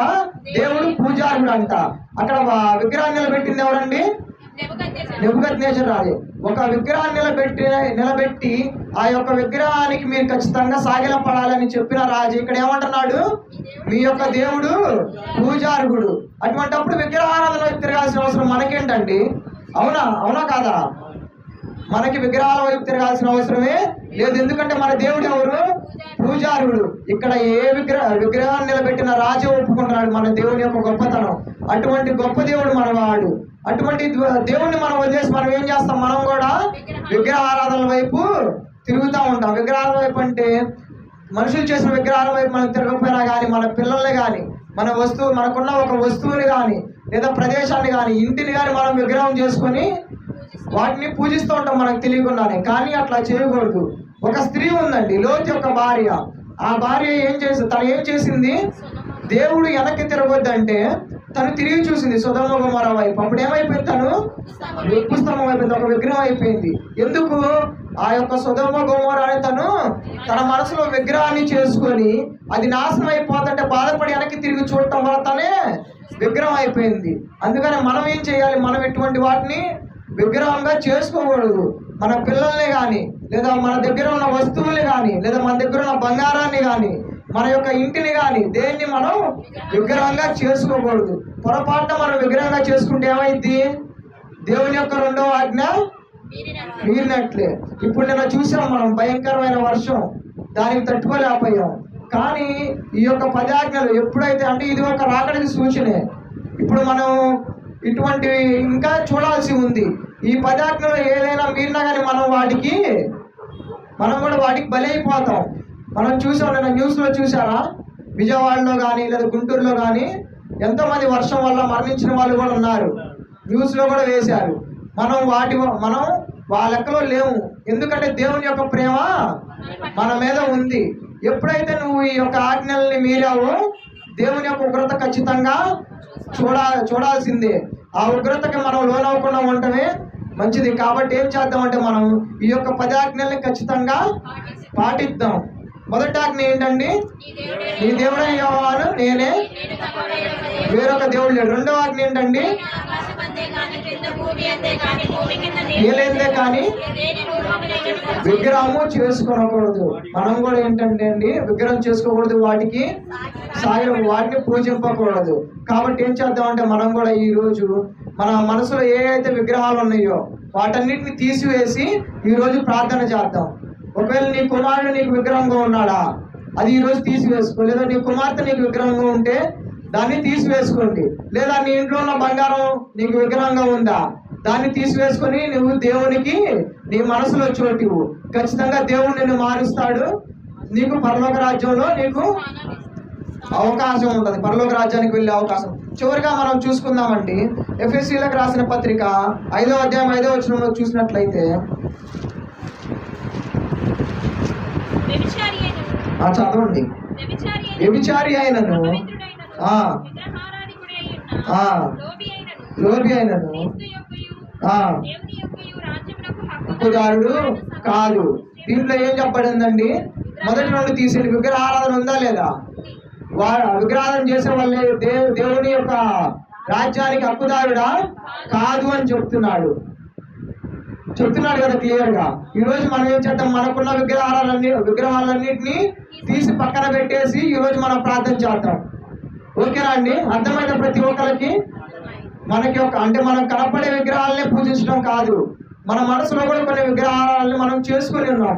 దేవుడు పూజారుడు అంట. అక్కడ విగ్రహాన్ని నిలబెట్టింది ఎవరండి? నెబుకద్నెజరు రాజు. ఒక విగ్రహాన్ని నిలబెట్టి ఆ యొక్క విగ్రహానికి మీరు ఖచ్చితంగా సాగిలపడాలని చెప్పిన రాజు ఇక్కడ ఏమంటున్నాడు? మీ యొక్క దేవుడు పూజారుడు. అటువంటిప్పుడు విగ్రహారాధన వైపు తిరగాల్సిన అవసరం మనకేంటండి? అవునా కాదా? మనకి విగ్రహాల వైపు తిరగాల్సిన అవసరమే లేదు. ఎందుకంటే మన దేవుడు ఎవరు? పూజారుడు. ఇక్కడ ఏ విగ్రహాన్ని నిలబెట్టిన రాజు ఒప్పుకుంటున్నాడు మన దేవుని యొక్క గొప్పతనం. అటువంటి గొప్ప దేవుడు మనవాడు. అటువంటి దేవుణ్ణి మనం వదిలేసి మనం ఏం చేస్తాం? మనం కూడా విగ్రహారాధన వైపు తిరుగుతూ ఉంటాం. విగ్రహాల వైపు అంటే మనుషులు చేసిన విగ్రహాల వైపు మనం తిరగకపోయినా కానీ, మన పిల్లల్ని కానీ, మనకున్న ఒక వస్తువుని కానీ, లేదా ప్రదేశాన్ని కానీ, ఇంటిని కానీ మనం విగ్రహం చేసుకొని వాటిని పూజిస్తూ ఉంటాం మనకు తెలియకుండానే. కానీ అట్లా చేయకూడదు. ఒక స్త్రీ ఉందండి, లోతు యొక్క భార్య. ఆ భార్య తను ఏం చేసింది? దేవుడు వెనక్కి తిరగొద్దంటే తను తిరిగి చూసింది సొదొమ గొమొర్రా వైపు. అప్పుడు ఏమైపోయింది? తను ఉప్పు స్తంభం అయిపోయింది, ఒక విగ్రహం అయిపోయింది. ఎందుకు? ఆ యొక్క సొదొమ గొమొర్రాని తన మనసులో విగ్రహాన్ని చేసుకొని అది నాశనం అయిపోతుంటే బాధపడి వెనక్కి తిరిగి చూడటం వల్ల తనే విగ్రహం అయిపోయింది. అందుకని మనం ఏం చేయాలి? మనం ఎటువంటి వాటిని విగ్రహంగా చేసుకోకూడదు. మన పిల్లల్ని కానీ, లేదా మన దగ్గర ఉన్న వస్తువుల్ని కానీ, లేదా మన దగ్గర ఉన్న బంగారాన్ని కానీ, మన యొక్క ఇంటిని కానీ, దేన్ని మనం విగ్రహంగా చేసుకోకూడదు. పొరపాటున మనం విగ్రహంగా చేసుకుంటే ఏమైంది? దేవుని యొక్క 2వ ఆజ్ఞ మీరినట్లే. ఇప్పుడు నిన్న చూసాం మనం, భయంకరమైన వర్షం, దానికి తట్టుకోలేకపోయాం. కానీ ఈ యొక్క 10 ఆజ్ఞలు ఎప్పుడైతే, అంటే ఇది ఒక రాకడికి సూచనే. ఇప్పుడు మనం ఇటువంటివి ఇంకా చూడాల్సి ఉంది. ఈ 10 ఆజ్ఞలు ఏదైనా మీరినా కానీ మనం కూడా వాటికి బలైపోతాం. మనం చూసాం, నిన్న న్యూస్లో చూసారా? విజయవాడలో కానీ లేదా గుంటూరులో కానీ ఎంతోమంది వర్షం వల్ల మరణించిన వాళ్ళు కూడా ఉన్నారు. న్యూస్లో కూడా వేశారు. మనం వాళ్ళ లెక్కలో లేవు. ఎందుకంటే దేవుని యొక్క ప్రేమ మన మీద ఉంది. ఎప్పుడైతే నువ్వు ఈ యొక్క ఆజ్ఞల్ని మీరావో దేవుని యొక్క ఉగ్రత ఖచ్చితంగా చూడాల్సిందే. ఆ ఉగ్రతకి మనం లోనవ్వకుండా ఉండటమే మంచిది. కాబట్టి ఏం చేద్దామంటే మనం ఈ యొక్క 10 ఆజ్ఞల్ని ఖచ్చితంగా పాటిద్దాం. మొదటి ఆజ్ఞ ఏంటండి? నీ దేవుడైన యెహోవాను నేనే, వేరొక దేవుడు లేడు. 2వ ఆజ్ఞ ఏంటండి? ఏలేందే కానీ విగ్రహము చేసుకోకూడదు. మనం కూడా ఏంటంటే అండి, విగ్రహం చేసుకోకూడదు, వాటిని పూజింపకూడదు. కాబట్టి ఏం చేద్దామంటే మనం కూడా ఈ రోజు మన మనసులో ఏ అయితే విగ్రహాలు ఉన్నాయో వాటన్నిటిని తీసివేసి ఈ రోజు ప్రార్థన చేద్దాం. ఒకవేళ నీ కుమారుడు నీకు విగ్రహంగా ఉన్నాడా, అది ఈ రోజు తీసివేసుకో. లేదా నీ కుమార్తె నీకు విగ్రహంగా ఉంటే దాన్ని తీసివేసుకోండి. లేదా నీ ఇంట్లో ఉన్న బంగారం నీకు విగ్రహంగా ఉందా, దాన్ని తీసివేసుకొని నువ్వు దేవునికి నీ మనసులో చోటు. ఖచ్చితంగా దేవుడు నిన్ను మారుస్తాడు. నీకు పరలోక రాజ్యంలో నీకు అవకాశం ఉంటుంది, పరలోక రాజ్యానికి వెళ్ళే అవకాశం. చివరిగా మనం చూసుకుందామండి, ఎఫెసీయులకు రాసిన పత్రిక 5వ అధ్యాయం 5వ వచనంలో చూసినట్లయితే, చదవండి. వ్యభిచారి అయినను లోబి అయినను హక్కుదారుడు కాదు. దీంట్లో ఏం చెప్పబడిందండి? మొదటి నుండి తీసేది విగ్రహారాధన ఉందా లేదా? విగ్రహారాధన చేసే వాళ్ళే దేవుని యొక్క రాజ్యానికి హక్కుదారుడా కాదు అని చెప్తున్నాడు. చెప్తున్నాడు కదా క్లియర్ గా. ఈ రోజు మనం ఏం చేద్దాం, మనకున్న విగ్రహాలన్నిటినీ తీసి పక్కన పెట్టేసి ఈ రోజు మనం ప్రార్థన చేద్దాం. ఓకేనా అండి? అర్థమైన ప్రతి ఒక్కరికి మనకి అంటే మనం కనపడే విగ్రహాలనే పూజించడం కాదు, మన మనసులో కూడా కొన్ని విగ్రహాలని మనం చేసుకొని ఉన్నాం.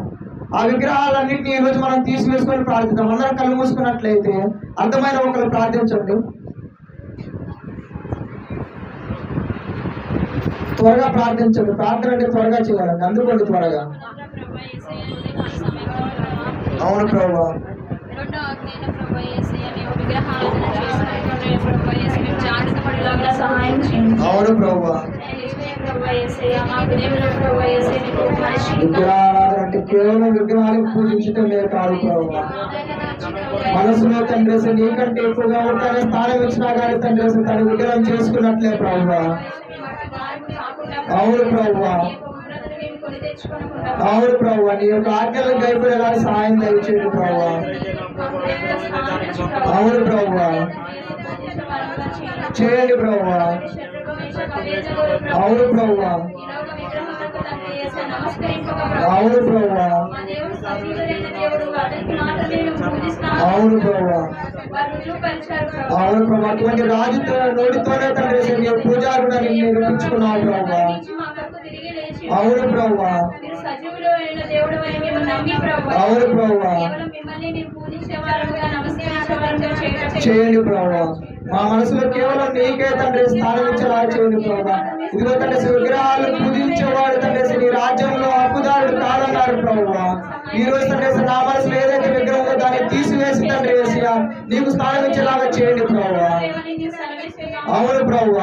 ఆ విగ్రహాలన్నింటినీ ఈ రోజు మనం తీసివేసుకొని ప్రార్థిద్దాం. అందరం కళ్ళు మూసుకున్నట్లయితే అర్థమైన ఒకరు ప్రార్థించండి. త్వరగా ప్రార్థించండి. ప్రార్థన అంటే త్వరగా చేయాలండి, అందుకోండి త్వరగా. అవును ప్రభు, సహాయం చేయండి. అవును ప్రభు. విగ్రహారాధన అంటే కేవలం విగ్రహాలకు పూజించటమే కాదు ప్రభు, మనసులో తండ్రి నీకంటే ఎక్కువగా ఉంటానే స్థానం ఇచ్చినా కానీ తండ్రి తన విగ్రహం చేసుకున్నట్లే ప్రభు. అవును ప్రభు, అవును ప్రభు, నీ యొక్క ఆజ్ఞలకు భయపడేలా సహాయం దయచేయండి ప్రభు. అవును ప్రభు, చేయండి ప్రభు. అవును ప్రభు, అవును ప్రభు, అవును ప్రభు, అవును ప్రభు. అటువంటి రాజుతో నోటితోనే తండ్రి పూజారుడు నిరూపించుకున్నావు ప్రభు. అవును ప్రభు, అవును ప్రభు, చేయండి ప్రభు. మా మనసులో కేవలం నీకే తండ్రి స్థానం ఇచ్చేలా చేయండి ప్రభు. ఇదిగో తండ్రి విగ్రహాలు పూజించేవాడు తండ్రి నీ రాజ్యంలో హక్కుదారుడు కాదన్నారు ప్రభు. ఈ రోజు తండ్రి నా మనసులో ఏదైతే విగ్రహంలో దాన్ని తీసివేసి తండ్రి నీకు స్థానం ఇచ్చేలాగా చేయండి ప్రభు. అవును ప్రభు,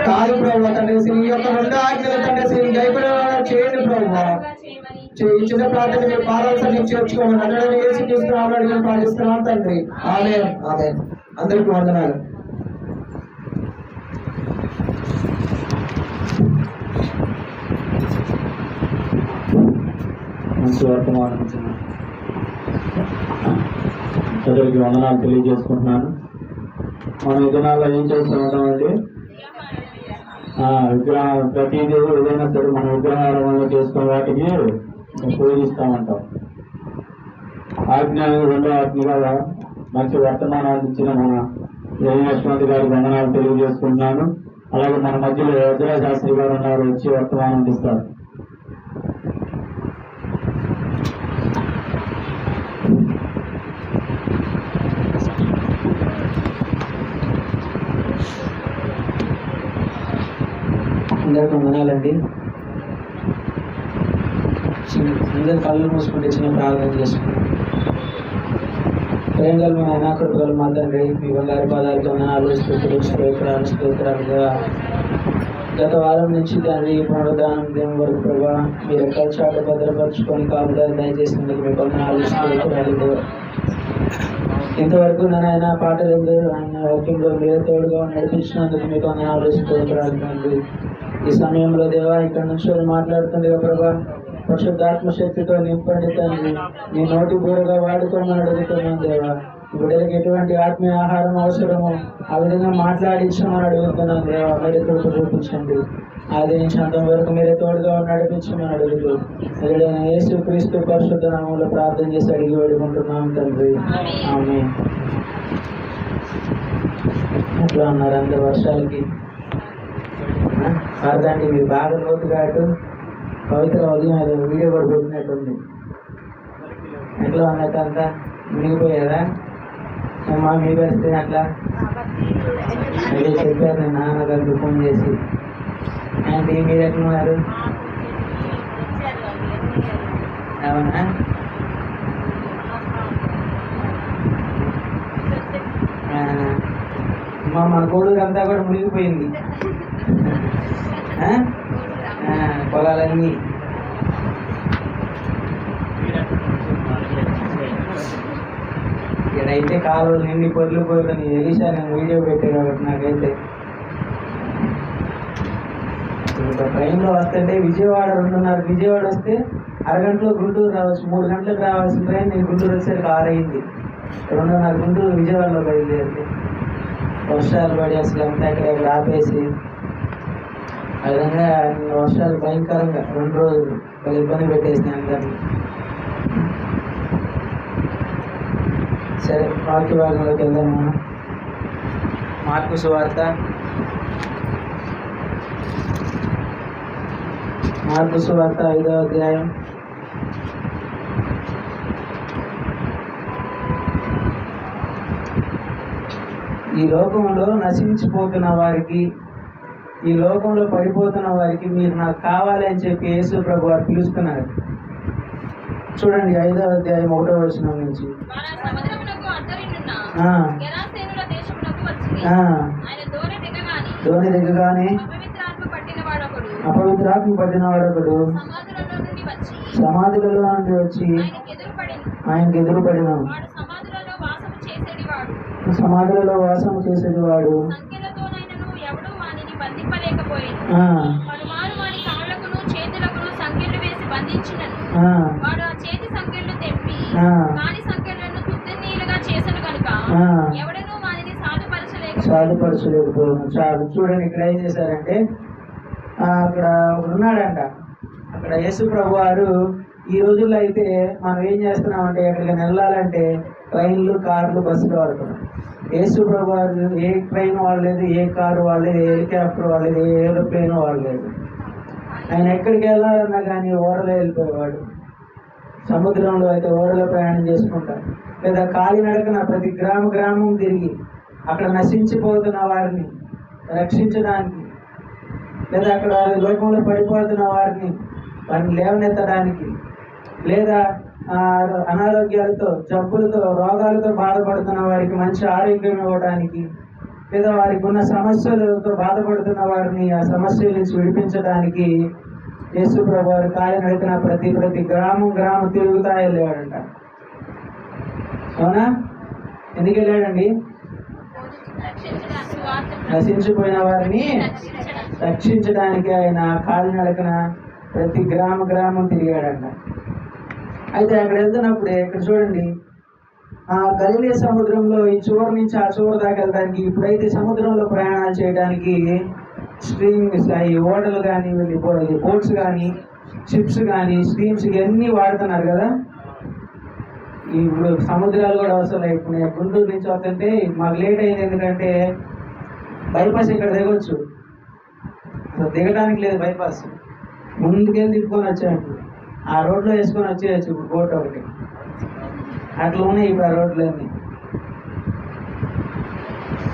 కాదు ప్రభు తండ్రి నీ యొక్క రెండు ఆజ్ఞలు తండ్రి గైపడేలాగా చేయండి ప్రభు. చిన్న ప్రార్థన మీరు పాదాలు చేర్చుకోమని అందరూ వేసి తీసుకురావాలని ప్రార్థిస్తున్నాం తండ్రి. ఆమేన్, ఆమేన్. అందరికీ వందనాలు. మంచి వర్తమానం అందరికి వందనాలు తెలియజేసుకుంటున్నాను. మనం ఈ దినాల్లో ఏం చేస్తూ ఉంటామండి, విగ్రహం ప్రతిదీ ఏదైనా సరే మన విగ్రహారాధన చేసుకున్న వాటికి పూజిస్తామంటాం. ఆజ్ఞ రెండో ఆజ్ఞగా మంచి వర్తమానాన్ని ఇచ్చిన మన యశ్వంత్ గారికి వందనాలు తెలియజేసుకుంటున్నాను. అలాగే మన మధ్యలో వజ్రా శాస్త్రి గారు ఉన్నారు, వచ్చి వర్తమానం అందిస్తారు. అందరికీ వందనాలండి. అందరు కళ్ళు మూసుకుంటే చిన్న ప్రార్థన చేసుకుంటాం. ప్రేమగల మా అనాకృతులు మా తండ్రి, మీ బంగారు పాదాలతో వందనాలు, స్తోత్రాలుగా గత వారం నుంచి తండ్రి పునరుద్ధానం దేని వరకు ప్రభా మీరు ఎక్కడ చాట భద్రపరుచుకొని కాపుదారి దయచేసినందుకు మీకు వందనాలు, స్తోత్రాలు. ఇంతవరకు నాయన పాటలు వాక్యంలో మీరు తోడుగా నడిపించినందుకు మీకు వందనాలు, స్తోత్రాలు తండ్రి. ఈ సమయంలో దేవా ఇక్కడ నుంచి మాట్లాడుతుంది ప్రభా, పరిశుద్ధాత్మ శక్తితో నింపండి తండ్రి. మీ నోటి బూరగా వాడుకోమని అడుగుతున్నాం దేవా. బిడ్డలకు ఎటువంటి ఆత్మీయ ఆహారం అవసరమో ఆ విధంగా మాట్లాడించమని అడుగుతున్నాం దేవా. మీరే తోడు చూపించండి. ఆది నుంచి అంతం వరకు మీరే తోడుగా నడిపించమని అడుగుతూ యేసు క్రీస్తు పరిశుద్ధ నామంలో ప్రార్థన చేసి అడిగి వేడుకుంటున్నాం తండ్రి. ఆమేన్. ఎట్లా ఉన్నారు అందరు వర్షాలకి? అర్థండి మీరు బాగా లోతుగా అటు పవిత్ర ఉదయం ఏదో వీడియో కూడా పెట్టినట్టుంది. ఎట్లా ఉన్నట్టు అంతా మునిగిపోయారా? మా మీ పరిస్థితి అట్లా అదే చెప్పారు నేను నాన్నగారికి ఫోన్ చేసి. అంటే మీరు ఎట్లున్నారు? అవునా? మా గోడూరు అంతా కూడా మునిగిపోయింది. పొలాలన్నీ ఇక్కడైతే కాలువలు నిండి పొర్లు పోతుంది. ఎలిసా నేను వీడియో పెట్టాను కాబట్టి నాకైతే ట్రైన్లో వస్తుంటే విజయవాడ 2:30 విజయవాడ వస్తే అరగంటలో గుంటూరు రావచ్చు. 3 గంటలకు రావాల్సిన ట్రైన్ నేను గుంటూరు వచ్చేసరికి 6 అయింది. 2:30 గుంటూరు విజయవాడలో బయలుదేరితే వర్షాలు పడి అసలు అంతా ఇక్కడ ఆపేసి ఆ విధంగా వర్షాలు భయంకరంగా 2 రోజులు వాళ్ళు ఇబ్బంది పెట్టేసినాయి అందరినీ. సరే వాక్య భాగంలోకి వెళ్దాం మనం. మార్కు సువార్త 5వ అధ్యాయం. ఈ లోకంలో నశించిపోతున్న వారికి, ఈ లోకంలో పడిపోతున్న వారికి మీరు నాకు కావాలి అని చెప్పి యేసు ప్రభు వారు పిలుస్తున్నారు. చూడండి 5వ అధ్యాయం 1వ వచనం నుంచి. దోణి దిగగానే అపవిత్రాత్మ పట్టిన వాడొకడు సమాధులలో నుండి వచ్చి ఆయనకు ఎదురుపడిన. సమాధులలో వాసం చేసేది వాడు సాధుపరచలేకపోయాను. చాలు. చూడండి ఇక్కడ ఏం చేశారంటే అక్కడ ఉన్నాడంట. అక్కడ యేసు ప్రభు వారు ఈ రోజుల్లో అయితే మనం ఏం చేస్తున్నామంటే ఎక్కడికి వెళ్ళాలంటే ట్రైన్లు, కార్లు, బస్సులు వాడుతున్నాం. యేసు ప్రభు వారు ఏ ట్రైన్ వాడలేదు, ఏ కారు వాడలేదు, ఏ హెలికాప్టర్ వాడలేదు, ఏ ఏరోప్లేన్ వాడలేదు. ఆయన ఎక్కడికి వెళ్ళాలన్నా కానీ ఓడలో వెళ్ళిపోయేవాడు. సముద్రంలో అయితే ఓడలో ప్రయాణం చేసుకుంటారు, లేదా కాలినడకన ప్రతి గ్రామం తిరిగి అక్కడ నశించిపోతున్న వారిని రక్షించడానికి, లేదా అక్కడ లోకంలో పడిపోతున్న వారిని లేవనెత్తడానికి, లేదా అనారోగ్యాలతో, జబ్బులతో, రోగాలతో బాధపడుతున్న వారికి మంచి ఆరోగ్యం ఇవ్వడానికి, లేదా వారికి ఉన్న సమస్యలతో బాధపడుతున్న వారిని ఆ సమస్యల నుంచి విడిపించడానికి యేసు ప్రభు వారు కాలినడకన ప్రతి గ్రామం తిరుగుతా వెళ్ళాడంట. అవునా? ఎందుకు వెళ్ళాడండి? నశించిపోయిన వారిని రక్షించడానికి ఆయన కాలినడకన ప్రతి గ్రామం తిరిగాడంట. అయితే అక్కడ వెళ్తున్నప్పుడే ఇక్కడ చూడండి, ఆ గలిలే సముద్రంలో ఈ చివరి నుంచి ఆ చివరి దాకా వెళ్ళడానికి, ఇప్పుడైతే సముద్రంలో ప్రయాణాలు చేయడానికి స్ట్రీమ్స్, ఈ ఓడలు కానీ, బోట్స్ కానీ, షిప్స్ కానీ, స్ట్రీమ్స్ ఇవన్నీ వాడుతున్నారు కదా. ఇప్పుడు సముద్రాలు కూడా అవసరం. ఇప్పుడు నేను గుంటూరు నుంచి వస్తుంటే మాకు లేట్ అయింది, ఎందుకంటే బైపాస్ ఇక్కడ దిగొచ్చు, దిగడానికి లేదు బైపాస్, ముందుకెళ్ళి తిప్పుకొని వచ్చాను. ఆ రోడ్లో వేసుకొని వచ్చేయచ్చు ఇప్పుడు బోట్ ఒకటి. అట్లా ఉన్నాయి ఇప్పుడు ఆ రోడ్లన్నీ.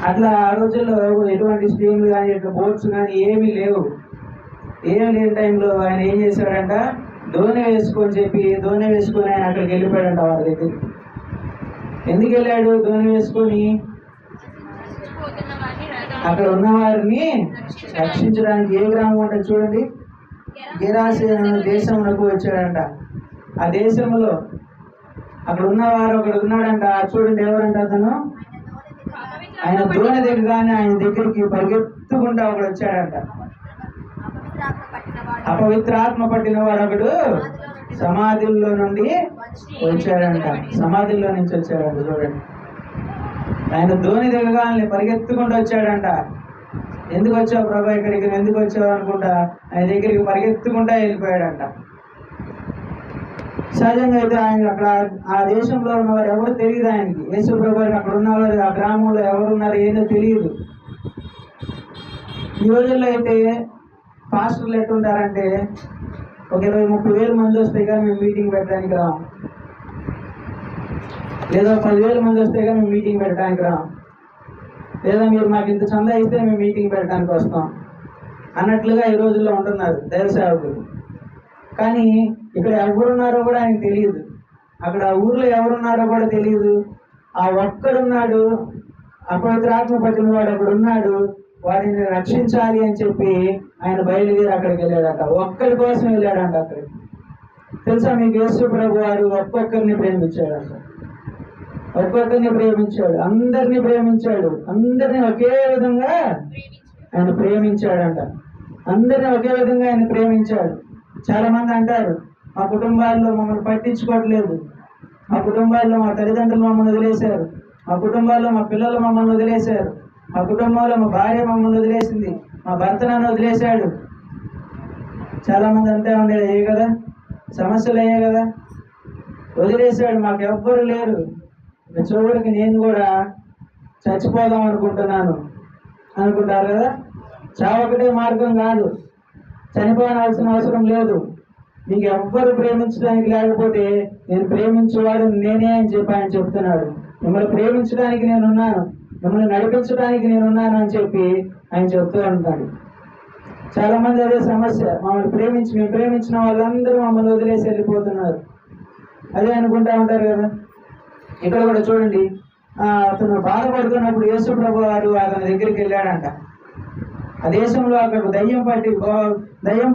అట్లా ఆ రోజుల్లో ఎటువంటి స్ట్రీమ్లు కానీ, బోట్స్ కానీ ఏమీ లేవు. ఏమి లేని టైంలో ఆయన ఏం చేశాడంట, దోణి వేసుకొని ఆయన అక్కడికి వెళ్ళిపోయాడంట వారి దగ్గరికి. ఎందుకు వెళ్ళాడు దోణి వేసుకొని? అక్కడ ఉన్న వారిని రక్షించడానికి. ఏ గ్రామం అంటే చూడండి, గెరాసేను దేశంలోకి వచ్చాడంట. ఆ దేశంలో అక్కడ ఉన్నవారు ఒకడు ఉన్నాడంట. చూడండి ఎవరంట అతను? ఆయన దోణి దిగగానే ఆయన దగ్గరికి పరిగెత్తుకుంటా ఒకడు వచ్చాడంట. అపవిత్రాత్మ పట్టిన వాడు ఒకడు సమాధుల్లో నుండి వచ్చాడంట. సమాధుల్లో నుంచి వచ్చాడంట. చూడండి, ఆయన దోణి దిగగానే పరిగెత్తుకుంటూ వచ్చాడంట. ఎందుకు వచ్చావు ప్రభా ఇక్కడికి, ఎందుకు వచ్చావు అనుకుంటా ఆయన దగ్గరికి పరిగెత్తుకుంటా వెళ్ళిపోయాడంట. సహజంగా అయితే ఆయన అక్కడ ఆ దేశంలో ఉన్నవారు ఎవరు తెలియదు ఆయనకి. యేసు ప్రభు అక్కడ ఉన్నవారు ఆ గ్రామంలో ఎవరున్నారు ఏందో తెలియదు. ఈ రోజుల్లో అయితే పాస్టర్లు ఎట్టుంటారంటే ఒక 20-30 వేల మంది వస్తే కానీ మేము మీటింగ్ పెట్టడానికి రాం, లేదా 10,000 మంది వస్తే కానీ మేము మీటింగ్ పెట్టడానికి రాం, లేదా మీరు మాకు ఇంత చందా ఇస్తే మేము మీటింగ్ పెట్టడానికి వస్తాం అన్నట్లుగా ఈ రోజుల్లో ఉంటున్నారు దైవ సేవకులు. కానీ ఇక్కడ ఎవరున్నారో కూడా ఆయనకు తెలియదు, అక్కడ ఊర్లో ఎవరున్నారో కూడా తెలియదు. ఆ ఒక్కడున్నాడు, అపవిత్రాత్మ పట్టిన వాడు అక్కడ ఉన్నాడు, వాడిని రక్షించాలి అని చెప్పి ఆయన బయలుదేరి అక్కడికి వెళ్ళాడంట. ఒక్కడి కోసం వెళ్ళాడంట అక్కడికి. తెలుసా మీకు, యేసు ప్రభు వారు ఒక్కొక్కరిని ప్రేమించాడంట. ఒక్కొక్కరిని ప్రేమించాడు, అందరినీ ప్రేమించాడు, అందరినీ ఒకే విధంగా ఆయన ప్రేమించాడంట. అందరినీ ఒకే విధంగా ఆయన ప్రేమించాడు. చాలా మంది అంటారు మా కుటుంబాల్లో మమ్మల్ని పట్టించుకోవట్లేదు, మా కుటుంబాల్లో మా తల్లిదండ్రులు మమ్మల్ని వదిలేశారు, మా కుటుంబాల్లో మా పిల్లలు మమ్మల్ని వదిలేశారు, మా కుటుంబంలో మా భార్య మమ్మల్ని వదిలేసింది, మా భర్త నన్ను వదిలేశాడు, చాలా మంది అంతే ఉండేది అయ్యే కదా, సమస్యలు అయ్యాయి కదా, వదిలేశాడు, మాకు ఎవ్వరు లేరు, చివరికి నేను కూడా చచ్చిపోదాం అనుకుంటున్నాను అనుకుంటారు కదా. చావొకటే మార్గం కాదు, చనిపోవాల్సిన అవసరం లేదు. మీకు ఎవ్వరు ప్రేమించడానికి లేకపోతే నేను ప్రేమించేవాడు నేనే అని చెప్పి ఆయన చెప్తున్నాడు. మిమ్మల్ని ప్రేమించడానికి నేనున్నాను, మిమ్మల్ని నడిపించడానికి నేనున్నాను అని చెప్పి ఆయన చెప్తూ ఉంటాడు. చాలా మంది అదే సమస్య, మేము ప్రేమించిన వాళ్ళందరూ మమ్మల్ని వదిలేసి వెళ్ళిపోతున్నారు, అదే అనుకుంటా ఉంటారు కదా. ఇక్కడ కూడా చూడండి, అతను బాధపడుతున్నప్పుడు యేసు ప్రభు వారు అతని దగ్గరికి వెళ్ళాడంట. ఆ దేశంలో అక్కడ దయ్యం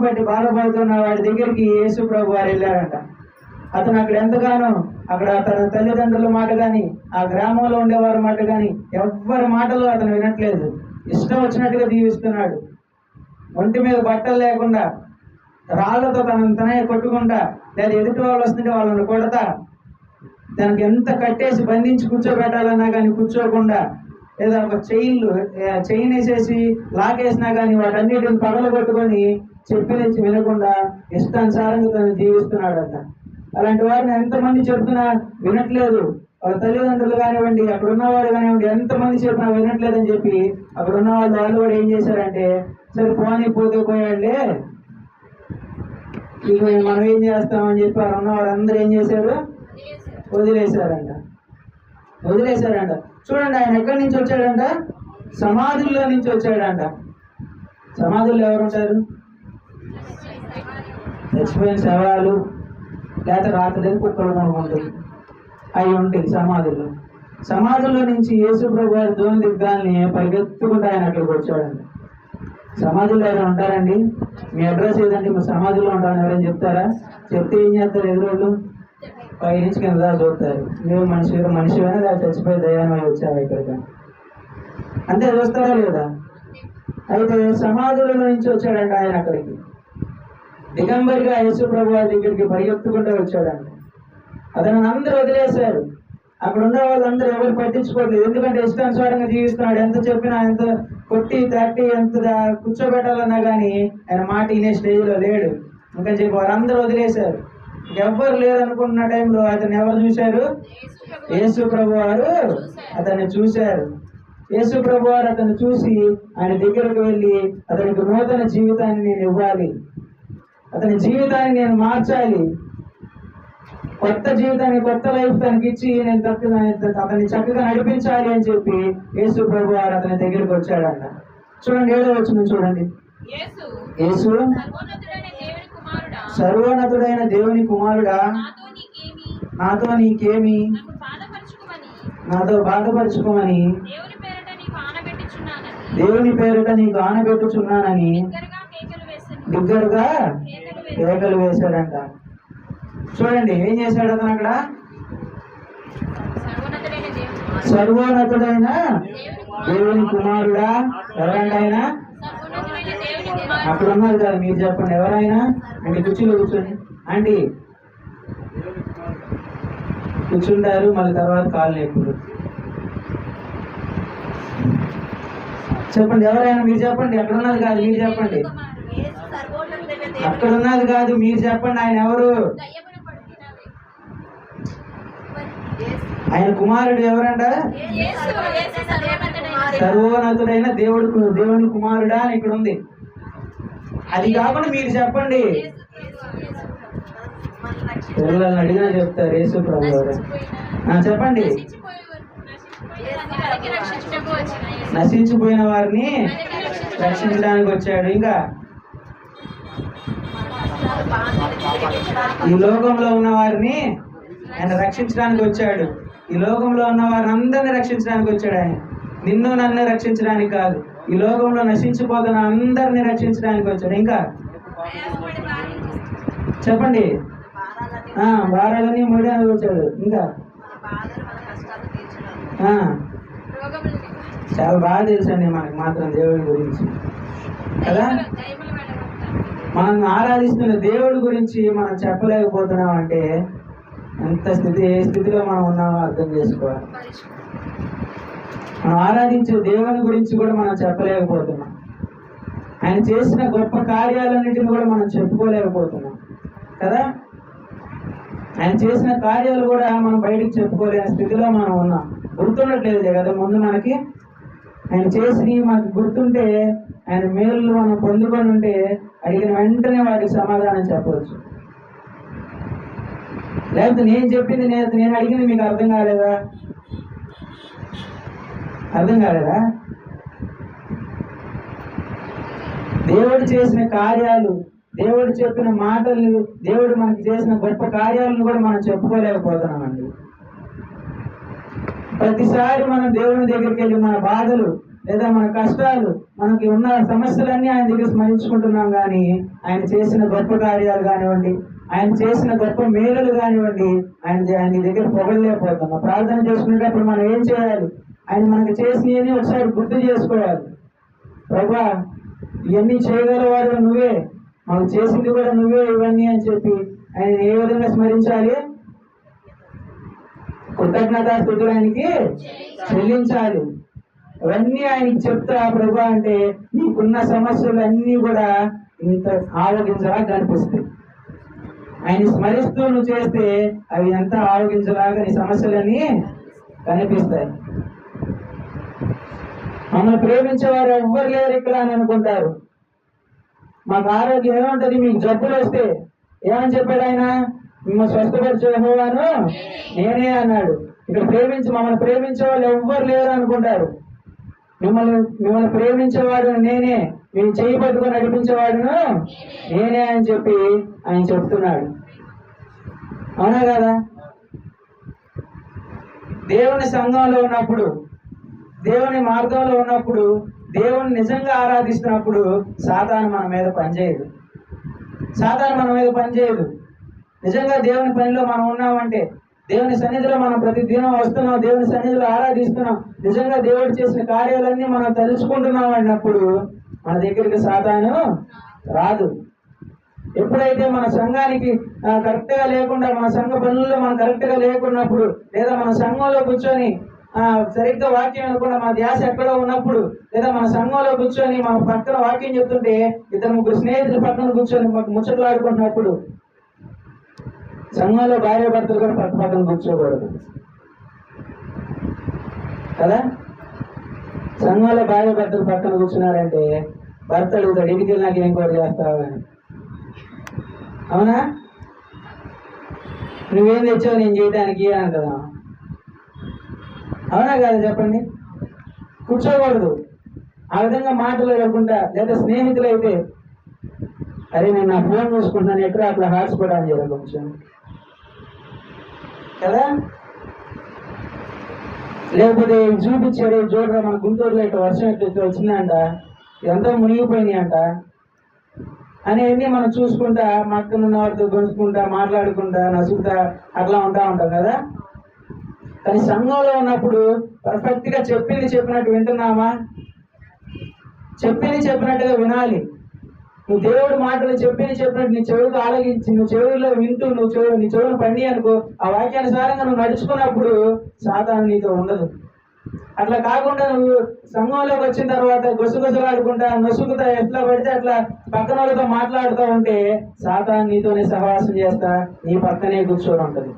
పట్టి బాధపడుతున్న వాడి దగ్గరికి యేసు ప్రభు వారు వెళ్ళాడంట. అతను అక్కడ ఎంతగానో అక్కడ తన తల్లిదండ్రుల మాట కానీ ఆ గ్రామంలో ఉండేవారి మాట కానీ ఎవ్వరి మాటలు అతను వినట్లేదు, ఇష్టం వచ్చినట్టుగా జీవిస్తున్నాడు. ఒంటి మీద బట్టలు లేకుండా రాళ్లతో తనే కొట్టుకుంటా, లేదా ఎదుటి వాళ్ళు వస్తుంటే వాళ్ళని కొడతా, దానికి ఎంత కట్టేసి బంధించి కూర్చోబెట్టాలన్నా కానీ కూర్చోకుండా, లేదా ఒక చైన్ వేసేసి లాకేసినా కానీ వాటన్నిటిని పగలగొట్టుకొని చెప్పినచ్చి వినకుండా ఇష్టానుసారంగా తను జీవిస్తున్నాడంట. అలాంటి వారిని ఎంతమంది చెప్తున్నా వినట్లేదు. వాళ్ళ తల్లిదండ్రులు కానివ్వండి, అక్కడ ఉన్నవాళ్ళు కానివ్వండి, ఎంతమంది చెప్పినా వినట్లేదని చెప్పి అక్కడ ఉన్న వాళ్ళు కూడా ఏం చేశారంటే, సరే పోతే పోయాడులే, ఇక మనం ఏం చేస్తామని చెప్పి అక్కడ ఉన్న వాళ్ళందరూ ఏం చేశారు, వదిలేశారంట. చూడండి, ఆయన ఎక్కడి నుంచి వచ్చాడంట, సమాధుల్లో నుంచి వచ్చాడంట. సమాధుల్లో ఎవరు ఉంటారు? చచ్చిపోయిన శవాలు, లేకపోతే రాత్రి కుక్కలు కొనుక్కుంటాయి, అవి ఉంటాయి సమాధుల్లో నుంచి యేసు ప్రభు వారి దోని దిగ్గాల్ని పరిగెత్తుకుంటూ ఆయన అక్కడికి వచ్చాడంట. సమాధుల్లో ఎవరైనా ఉంటారండి? మీ అడ్రస్ ఏదంటే మీ సమాధుల్లో ఉంటారని ఎవరైనా చెప్తారా? చెప్తే ఏం చేస్తారు? ఎదురోళ్ళు పై నుంచి కింద చూస్తారు, నువ్వు మనిషివైనా లేదా చచ్చిపోయి దయాన్ని వచ్చావా ఇక్కడికి, అంతే చూస్తారా లేదా? అయితే సమాధుల నుంచి వచ్చాడంట ఆయన అక్కడికి, దిగంబరిగా యేసు ప్రభు వారి దగ్గరికి పరిగెత్తుకుంటూ వచ్చాడంట. అతను అందరూ వదిలేశారు, అక్కడ ఉన్న వాళ్ళందరూ ఎవరు పట్టించుకోవట్లేదు, ఎందుకంటే ఇష్టానుసారంగా జీవిస్తున్నాడు. ఎంత చెప్పినా, ఎంత కొట్టి తట్టి, ఎంత కూర్చోబెట్టాలన్నా కానీ ఆయన మాట వినే స్టేజ్లో లేడు. ఇంకా చెప్పి వారందరూ వదిలేశారు. ఎవ్వరు లేరనుకున్న టైంలో అతను ఎవరు చూశారు? యేసు ప్రభు వారు అతన్ని చూశారు. యేసు ప్రభు వారు అతను చూసి ఆయన దగ్గరకు వెళ్ళి, అతనికి నూతన జీవితాన్ని నేను ఇవ్వాలి, అతని జీవితాన్ని నేను మార్చాలి, కొత్త జీవితాన్ని, కొత్త లైఫ్ తనకి ఇచ్చి నేను అతన్ని చక్కగా నడిపించాలి అని చెప్పి యేసు ప్రభు వారు అతని దగ్గరికి వచ్చాడంట. చూడండి 7వ వచనం చూడండి. యేసు సర్వోన్నతుడైన దేవుని కుమారుడా, నాతో నీకేమి, నాతో బాధపరచుకోమని దేవుని పేరిట నీకు ఆనబెట్టుచున్నానని బిగ్గరగా కేకలు వేశాడంట. చూడండి ఏం చేశాడు అతను అక్కడ? సర్వోన్నతుడైన దేవుని కుమారుడా, ఎవరండి ఆయన? అక్కడ ఉన్నారు కదా, మీరు చెప్పండి ఎవరైనా. అంటే కుర్చీలో కూర్చోండి, ఆంటీ కూర్చుంటారు, మళ్ళీ తర్వాత కాళ్ళు ఎక్కువ. చెప్పండి ఎవరైనా, మీరు చెప్పండి. అక్కడ ఉన్నది కాదు, మీరు చెప్పండి. అక్కడ ఉన్నది కాదు, మీరు చెప్పండి. ఆయన ఎవరు? ఆయన కుమారుడు ఎవరంట? సర్వోన్నతుడైన దేవుని కుమారుడా అని ఇక్కడ ఉంది. అది కాకుండా మీరు చెప్పండి. పిల్లల్ని అడిగినా చెప్తారు యేసు ప్రభు గారు. చెప్పండి. నశించిపోయిన వారిని రక్షించడానికి వచ్చాడు. ఇంకా ఈ లోకంలో ఉన్న వారిని ఆయన రక్షించడానికి వచ్చాడు. ఈ లోకంలో ఉన్న వారిని అందరినీ రక్షించడానికి వచ్చాడు ఆయన. నిన్ను నన్ను రక్షించడానికి కాదు, ఈ లోకంలో నశించిపోతున్న అందరినీ రక్షించడానికి వచ్చాడు. ఇంకా చెప్పండి. భారాలన్నీ మోయడానికి వచ్చాడు. ఇంకా చాలా బాగా తెలుసండి మనకి మాత్రం దేవుడి గురించి కదా. మనం ఆరాధిస్తున్న దేవుడి గురించి మనం చెప్పలేకపోతున్నాం అంటే ఏ స్థితిలో మనం ఉన్నామో అర్థం చేసుకోవాలి. మనం ఆరాధించే దేవుని గురించి కూడా మనం చెప్పలేకపోతున్నాం. ఆయన చేసిన గొప్ప కార్యాలన్నింటిని కూడా మనం చెప్పుకోలేకపోతున్నాం కదా. ఆయన చేసిన కార్యాలు కూడా మనం బయటికి చెప్పుకోలేని స్థితిలో మనం ఉన్నాం. గుర్తుండట్లేదు కదా ముందు మనకి. ఆయన చేసి మనకు గుర్తుంటే, ఆయన మేలు మనం పొందుకొని ఉంటే అడిగిన వెంటనే వాటికి సమాధానం చెప్పవచ్చు. లేకపోతే నేను చెప్పింది నేను అడిగింది మీకు అర్థం కాలేదా? అర్థం కాలేదా? దేవుడు చేసిన కార్యాలు, దేవుడు చెప్పిన మాటలు, దేవుడు మనకి చేసిన గొప్ప కార్యాలను కూడా మనం చెప్పుకోలేకపోతున్నామండి. ప్రతిసారి మనం దేవుని దగ్గరికి వెళ్ళి మన బాధలు లేదా మన కష్టాలు, మనకి ఉన్న సమస్యలన్నీ ఆయన దగ్గర స్మరించుకుంటున్నాం, కానీ ఆయన చేసిన గొప్ప కార్యాలు కానివ్వండి, ఆయన చేసిన గొప్ప మేలులు కానివ్వండి, ఆయన దగ్గర పొగలేకపోతున్నాం. ప్రార్థన చేసుకునేటప్పుడు మనం ఏం చేయాలి? ఆయన మనకి చేసినవన్నీ ఒకసారి గుర్తు చేసుకోవాలి. ప్రభువా, ఇవన్నీ చేయగలవాడు నువ్వే, మాకు చేసింది కూడా నువ్వే ఇవన్నీ అని చెప్పి ఆయన ఏ విధంగా స్మరించాలి? కృతజ్ఞతాస్తుతులు ఆయనకి చెల్లించాలి. అవన్నీ ఆయనకి చెప్తా ప్రభువా అంటే నీకున్న సమస్యలు అన్నీ కూడా ఇంత ఆవగించలాగా కనిపిస్తాయి. ఆయన స్మరిస్తూ నువ్వు చేస్తే అవి ఎంత ఆవగించలాగా నీ సమస్యలన్నీ కనిపిస్తాయి. మమ్మల్ని ప్రేమించేవారు ఎవ్వరు లేరు ఇక్కడ అని అనుకుంటారు. మాకు ఆరోగ్యం ఏముంటది, మీకు జబ్బులు వస్తే ఏమని చెప్పాడు ఆయన? మిమ్మల్ని స్వస్థపరిచే యెహోవాను నేనే అన్నాడు. ఇక్కడ మమ్మల్ని ప్రేమించే వాళ్ళు ఎవ్వరు లేరు అనుకుంటారు. మిమ్మల్ని ప్రేమించేవాడు నేనే, మీరు చేయి పట్టుకొని నడిపించేవాడును నేనే అని చెప్పి ఆయన చెప్తున్నాడు. అవునా కదా? దేవుని సంఘంలో ఉన్నప్పుడు, దేవుని మార్గంలో ఉన్నప్పుడు, దేవుని నిజంగా ఆరాధిస్తున్నప్పుడు సాతాను మన మీద పనిచేయదు. సాతాను మన మీద పనిచేయదు. నిజంగా దేవుని పనిలో మనం ఉన్నామంటే, దేవుని సన్నిధిలో మనం ప్రతి దినం వస్తున్నాం, దేవుని సన్నిధిలో ఆరాధిస్తున్నాం, నిజంగా దేవుడు చేసిన కార్యాలన్నీ మనం తలుచుకుంటున్నాం అన్నప్పుడు మన దగ్గరికి సాతాను రాదు. ఎప్పుడైతే మన సంఘానికి కరెక్ట్ గా లేకుండా, మన సంఘ పనుల్లో మనం కరెక్ట్ గా లేకున్నప్పుడు, లేదా మన సంఘంలో కూర్చొని సరిగ్గా వాక్యం అనుకున్న మన ధ్యాస ఎక్కడో ఉన్నప్పుడు, లేదా మన సంఘంలో కూర్చొని మన పక్కన వాక్యం చెప్తుంటే ఇద్దరు ముగ్గురు స్నేహితులు పక్కన కూర్చొని ముచ్చట్లు ఆడుకుంటున్నప్పుడు, సంఘంలో భార్య భర్తలు కూడా పక్కన కూర్చోకూడదు కదా. సంఘంలో భార్య భర్తలు పక్కన కూర్చున్నారంటే భర్త అడుగుతాడు, ఇంటికి నాకు ఏం కూడా చేస్తావు అని. అవునా? నువ్వేం తెచ్చావు నేను చేయడానికి అంటదా? అవునా కాదు చెప్పండి? కూర్చోకూడదు. ఆ విధంగా మాటలు లేకుండా, లేదా స్నేహితులు అయితే అరే నేను నా ఫోన్ చూసుకుంటున్నాను, ఎక్కడ అట్లా హాట్స్పాట్ అని చేయాలి కొంచెం కదా. లేకపోతే చూపించాడు, చూడరా మన గుంటూరులో ఇట్లా వర్షం ఎట్లా వచ్చిందంట, ఇదంతా మునిగిపోయినాయి అంట అనేవన్నీ మనం చూసుకుంటా, మక్కనున్న వాటితో గొలుసుకుంటా, మాట్లాడుకుంటా, నసుకుంటా అట్లా ఉంటాం కదా. కానీ సంఘంలో ఉన్నప్పుడు పర్ఫెక్ట్ గా చెప్పింది చెప్పినట్టు వింటున్నామా? చెప్పింది చెప్పినట్టుగా వినాలి. నువ్వు దేవుడి మాటలు చెప్పినట్టు నీ చెవులకు ఆలోచించి, నువ్వు చెవుల్లో వింటూ నీ చెవులను పండి అనుకో, ఆ వాక్యానుసారంగా నువ్వు నడుచుకున్నప్పుడు సాతాను నీతో ఉండదు. అట్లా కాకుండా నువ్వు సంఘంలోకి వచ్చిన తర్వాత గుసగుసలాడుకుంటా, నొసుగుతా, ఎట్లా పడితే అట్లా పక్కన వాళ్ళతో మాట్లాడుతూ ఉంటే సాతాను నీతోనే సహవాసం చేస్తా నీ పక్కనే కూర్చొని ఉంటది.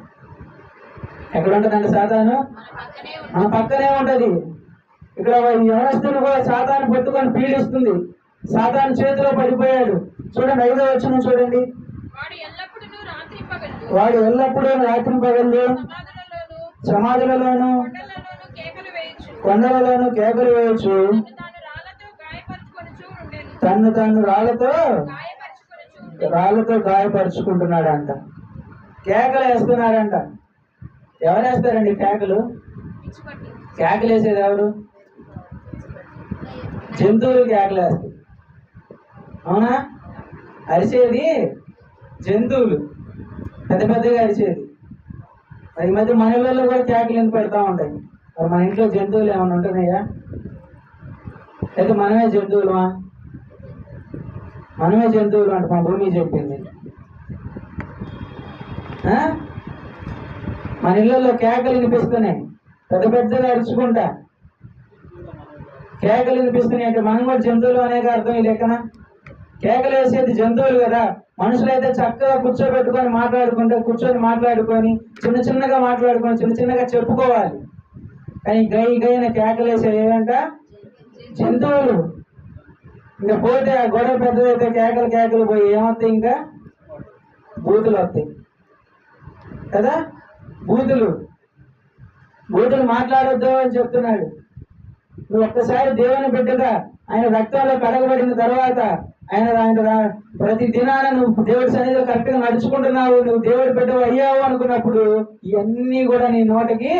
ఎక్కడ ఉంటదండి సాతాను? మన పక్కనే ఉంటది. ఇక్కడ యవనస్తుని కూడా సాతాను పట్టుకొని పీడిస్తుంది. సాతాను చేతిలో పడిపోయాడు. చూడండి 5వ వచనం చూడండి. వాడు ఎల్లప్పుడూ రాత్రి పగళ్ళు సమాధులలోను కొండలలోను కేకలు వేయచ్చు, తను తాను రాళ్లతో గాయపరుచుకుంటున్నాడంట. కేకలు వేస్తున్నాడంట. ఎవరు వేస్తారండి కేకలు? కేకలు వేసేది ఎవరు? జంతువులు కేకలు వేస్తాయి. అవునా? అరిచేది జంతువులు, పెద్ద పెద్దగా అరిచేది. ఈ మధ్య మన ఇళ్ళల్లో కూడా కేకలు ఎందుకు పెడతా ఉంటాయి. మరి మన ఇంట్లో జంతువులు ఏమైనా ఉంటున్నాయా? అయితే మనమే జంతువులమా? మనమే జంతువులు అంటే మా భూమి చెప్పింది. మన ఇళ్ళల్లో కేకలు వినిపిస్తున్నాయి, పెద్ద పెద్దగా అరుచుకుంటా కేకలు వినిపిస్తున్నాయి అంటే మనం కూడా జంతువులు అనేక అర్థం ఈ లెక్కన. కేకలు వేసేది జంతువులు కదా. మనుషులైతే చక్కగా కూర్చోని మాట్లాడుకొని చిన్న చిన్నగా మాట్లాడుకొని చిన్న చిన్నగా చెప్పుకోవాలి. కానీ గైన కేకలు వేసేది ఏదంట జంతువులు. ఇంకా పోతే ఆ గొడవ పెద్దదైతే కేకలు పోయి ఏమవుతాయి, ఇంకా బూతులు వస్తాయి కదా. బూతులు మాట్లాడొద్దు అని చెప్తున్నాడు. నువ్వు ఒక్కసారి దేవుని బిడ్డగా ఆయన రక్తంలో కడగబడిన తర్వాత ఆయన ప్రతి దినాన నువ్వు దేవుడి సన్నిధిలో కరెక్ట్ గా నడుచుకుంటున్నావు, నువ్వు దేవుడి బిడ్డవు అయ్యావు అనుకున్నప్పుడు ఇవన్నీ కూడా నీ నోటికి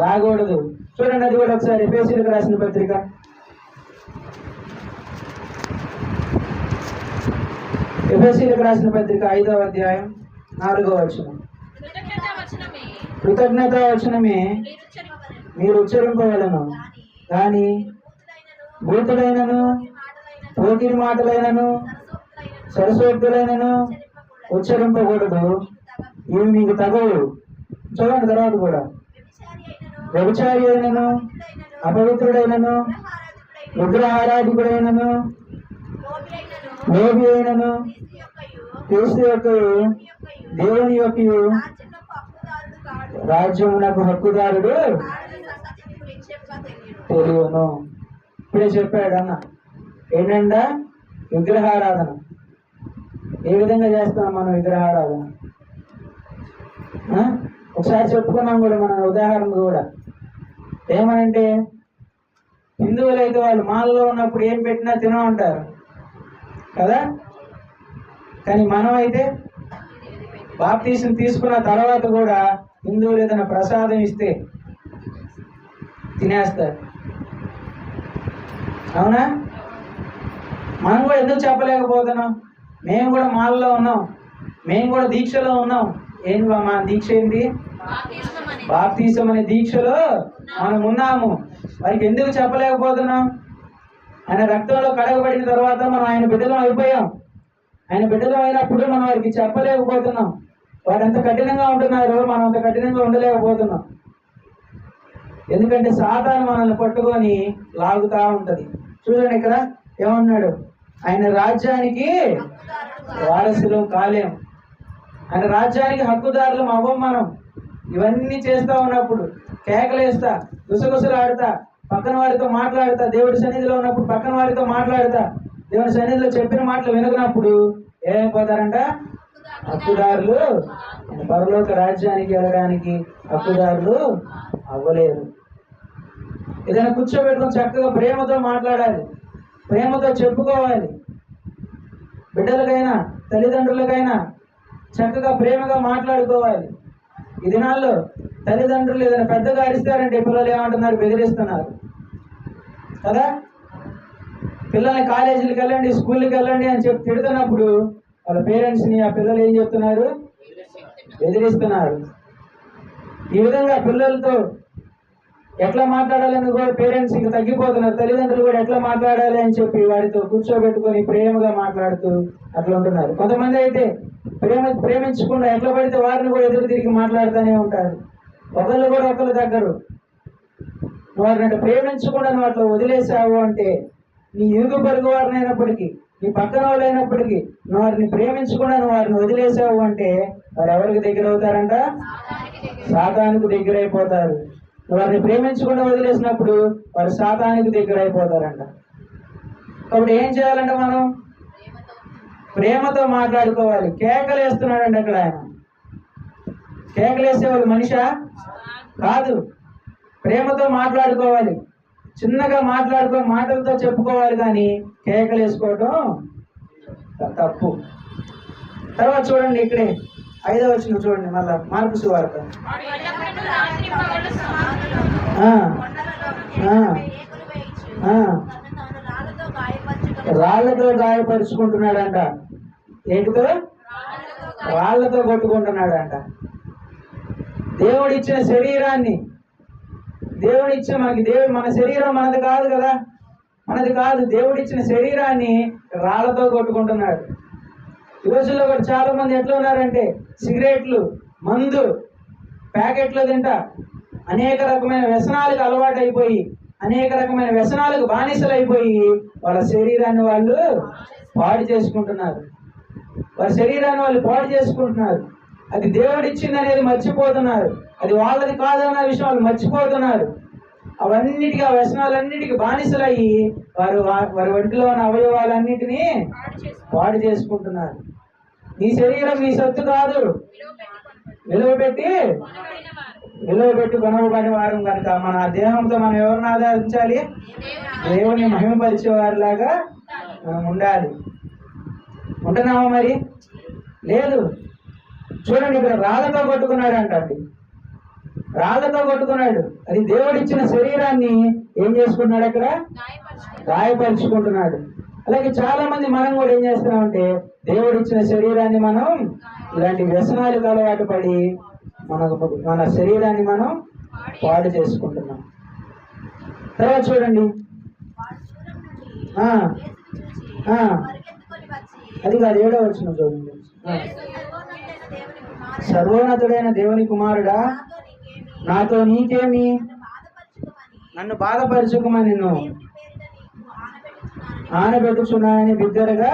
రాకూడదు. చూడండి, అది కూడా ఒకసారి ఎఫెసీయులకు రాసిన పత్రిక 5వ అధ్యాయం 4వ వచనం. కృతజ్ఞత వచనమే మీరు ఉచ్చరింపవలను, కానీ భూతులైనను పోకిరి మాటలైనను సరసోక్తులైనను ఉచ్చరింపకూడదు, ఇవి మీకు తగవు. చూడండి తర్వాత కూడా, వ్యభిచారి అయినను అపవిత్రుడైనను విగ్రహారాధికుడైనను లోబి అయినను క్రీస్తు యొక్క దేవుని యొక్క రాజ్యమునకు హక్కుదారుడు తెలియను. ఇప్పుడే చెప్పాడు అన్న ఏంటంట, విగ్రహారాధన. ఏ విధంగా చేస్తాం మనం విగ్రహారాధన? ఒకసారి చెప్పుకున్నాం కూడా మన ఉదాహరణ కూడా. ఏమనంటే హిందువులైతే వాళ్ళు మాలలో ఉన్నప్పుడు ఏం పెట్టినా తినమంటారు కదా. కానీ మనం అయితే బాప్తీసం తీసుకున్న తర్వాత కూడా హిందువులు ఏదైనా ప్రసాదం ఇస్తే తినేస్తారు. అవునా? మనం కూడా ఎందుకు చెప్పలేకపోతున్నాం? మేము కూడా మాలలో ఉన్నాం, మేము కూడా దీక్షలో ఉన్నాం. ఏంటి మా దీక్ష ఏంటి? బాప్తీసం అనే దీక్షలో మనం ఉన్నాము. వారికి ఎందుకు చెప్పలేకపోతున్నాం? ఆయన రక్తంలో కడగబడిన తర్వాత మనం ఆయన బిడ్డలం అయిపోయాం. ఆయన బిడ్డలం అయినప్పుడు మనం వారికి చెప్పలేకపోతున్నాం. వారు ఎంత కఠినంగా ఉంటున్నారో మనం అంత కఠినంగా ఉండలేకపోతున్నాం. ఎందుకంటే సాతాను మనల్ని పట్టుకొని లాగుతా ఉంటది. చూడండి ఇక్కడ ఏమన్నాడు, ఆయన రాజ్యానికి వారసులం కాలేం, ఆయన రాజ్యానికి హక్కుదారులం అవ్వం మనం. ఇవన్నీ చేస్తా ఉన్నప్పుడు కేకలేస్తా, గుసగుసలాడుతా, పక్కన వారితో మాట్లాడుతా, దేవుడి సన్నిధిలో ఉన్నప్పుడు పక్కన వారితో మాట్లాడుతా, దేవుడి సన్నిధిలో చెప్పిన మాటలు వినకున్నప్పుడు ఏమైపోతారంట, హక్కుదారులు పరలోక రాజ్యానికి వెళ్ళడానికి హక్కుదారులు అవ్వలేరు. ఏదైనా కూర్చోబెట్టుకొని చక్కగా ప్రేమతో మాట్లాడాలి, ప్రేమతో చెప్పుకోవాలి. బిడ్డలకైనా తల్లిదండ్రులకైనా చక్కగా ప్రేమగా మాట్లాడుకోవాలి. ఈ దినాల్లో తల్లిదండ్రులు ఏదైనా పెద్దగా అరిస్తారంటే పిల్లలు ఏమంటున్నారు, బెదిరిస్తున్నారు కదా. పిల్లల్ని కాలేజీలకు వెళ్ళండి, స్కూల్కి వెళ్ళండి అని చెప్పి తిడుతున్నప్పుడు వాళ్ళ పేరెంట్స్ని ఆ పిల్లలు ఏం చెప్తున్నారు, బెదిరిస్తున్నారు. ఈ విధంగా పిల్లలతో ఎట్లా మాట్లాడాలని కూడా పేరెంట్స్ ఇంకా తగ్గిపోతున్నారు. తల్లిదండ్రులు కూడా ఎట్లా మాట్లాడాలి అని చెప్పి వారితో కూర్చోబెట్టుకొని ప్రేమగా మాట్లాడుతూ అట్లా ఉంటున్నారు. కొంతమంది అయితే ప్రేమించకుండా ఎట్లా పడితే వారిని కూడా ఎదురు తిరిగి మాట్లాడుతూనే ఉంటారు. ఒకళ్ళు కూడా ఒకళ్ళు దగ్గరు. వారిని ప్రేమించకుండా నువ్వు అట్లా వదిలేసావు అంటే నీ ఇరుగు పొరుగు వారిని అయినప్పటికీ, నీ పక్కన వాళ్ళు అయినప్పటికీ నువ్వు వారిని ప్రేమించకుండా నువ్వు వారిని వదిలేసావు అంటే వారు ఎవరికి దగ్గర అవుతారంట, సాతానుకు దగ్గర అయిపోతారు. వారిని ప్రేమించకుండా వదిలేసినప్పుడు వారు సాతానికి దగ్గర అయిపోతారంట. కాబట్టి ఏం చేయాలంటే మనం ప్రేమతో మాట్లాడుకోవాలి. కేకలేస్తున్నాడండి అక్కడ ఆయన. కేకలేసేవాళ్ళు మనిషా కాదు, ప్రేమతో మాట్లాడుకోవాలి, చిన్నగా మాట్లాడుకో, మాటలతో చెప్పుకోవాలి. కానీ కేకలేసుకోవటం తప్పు. తర్వాత చూడండి, ఇక్కడే 5వ వచనం చూడండి, మళ్ళా మార్కు సువార్త. రాళ్లతో గాయపరుచుకుంటున్నాడంట. ఏంటితో? రాళ్లతో కొట్టుకుంటున్నాడంట. దేవుడిచ్చిన శరీరాన్ని, దేవుడిచ్చిన మన శరీరం మనది కాదు కదా, మనది కాదు. దేవుడిచ్చిన శరీరాన్ని రాళ్లతో కొట్టుకుంటున్నాడు. ఈ రోజుల్లో కూడా చాలా మంది ఎట్లా ఉన్నారంటే సిగరెట్లు, మందు ప్యాకెట్లు తింటా అనేక రకమైన వ్యసనాలకు అలవాటు అయిపోయి అనేక రకమైన వ్యసనాలకు బానిసలైపోయి వాళ్ళ శరీరాన్ని వాళ్ళు పాడు చేసుకుంటున్నారు. వారి శరీరాన్ని వాళ్ళు పాడు చేసుకుంటున్నారు. అది దేవుడు ఇచ్చింది అనేది మర్చిపోతున్నారు. అది వాళ్ళది కాదన్న విషయం వాళ్ళు మర్చిపోతున్నారు. అవన్నిటికీ, ఆ వ్యసనాలన్నిటికీ బానిసలయ్యి వారి ఒంటిలో ఉన్న అవయవాలన్నిటినీ పాడు చేసుకుంటున్నారు. నీ శరీరం నీ సొత్తు కాదు, విలువబెట్టి కొనవబడిన వారు కనుక మన దేహంతో మనం ఎవరిని ఆరాధించాలి? దేవుని మహిమపరిచే వారిలాగా మనం ఉండాలి. ఉంటున్నామా మరి? లేదు. చూడండి, ఇక్కడ రాళ్ళతో కొట్టుకున్నాడు అంటండి. రాళ్ళతో కొట్టుకున్నాడు. అది దేవుడిచ్చిన శరీరాన్ని ఏం చేసుకుంటున్నాడు? అక్కడ గాయపరుచుకుంటున్నాడు. అలాగే చాలా మంది మనం కూడా ఏం చేస్తున్నామంటే దేవుడిచ్చిన శరీరాన్ని మనం ఇలాంటి వ్యసనాలకు అలవాటు పడి మన శరీరాన్ని మనం పాడు చేసుకుంటున్నాం. తర్వాత చూడండి, అది కాదు, 7వ వచనం చూడండి. సర్వోన్నతుడైన దేవుని కుమారుడా, నాతో నీకేమి? నన్ను బాధపరచుకోమని నిన్ను ఆనబెట్టుచున్నానని బిగ్గరగా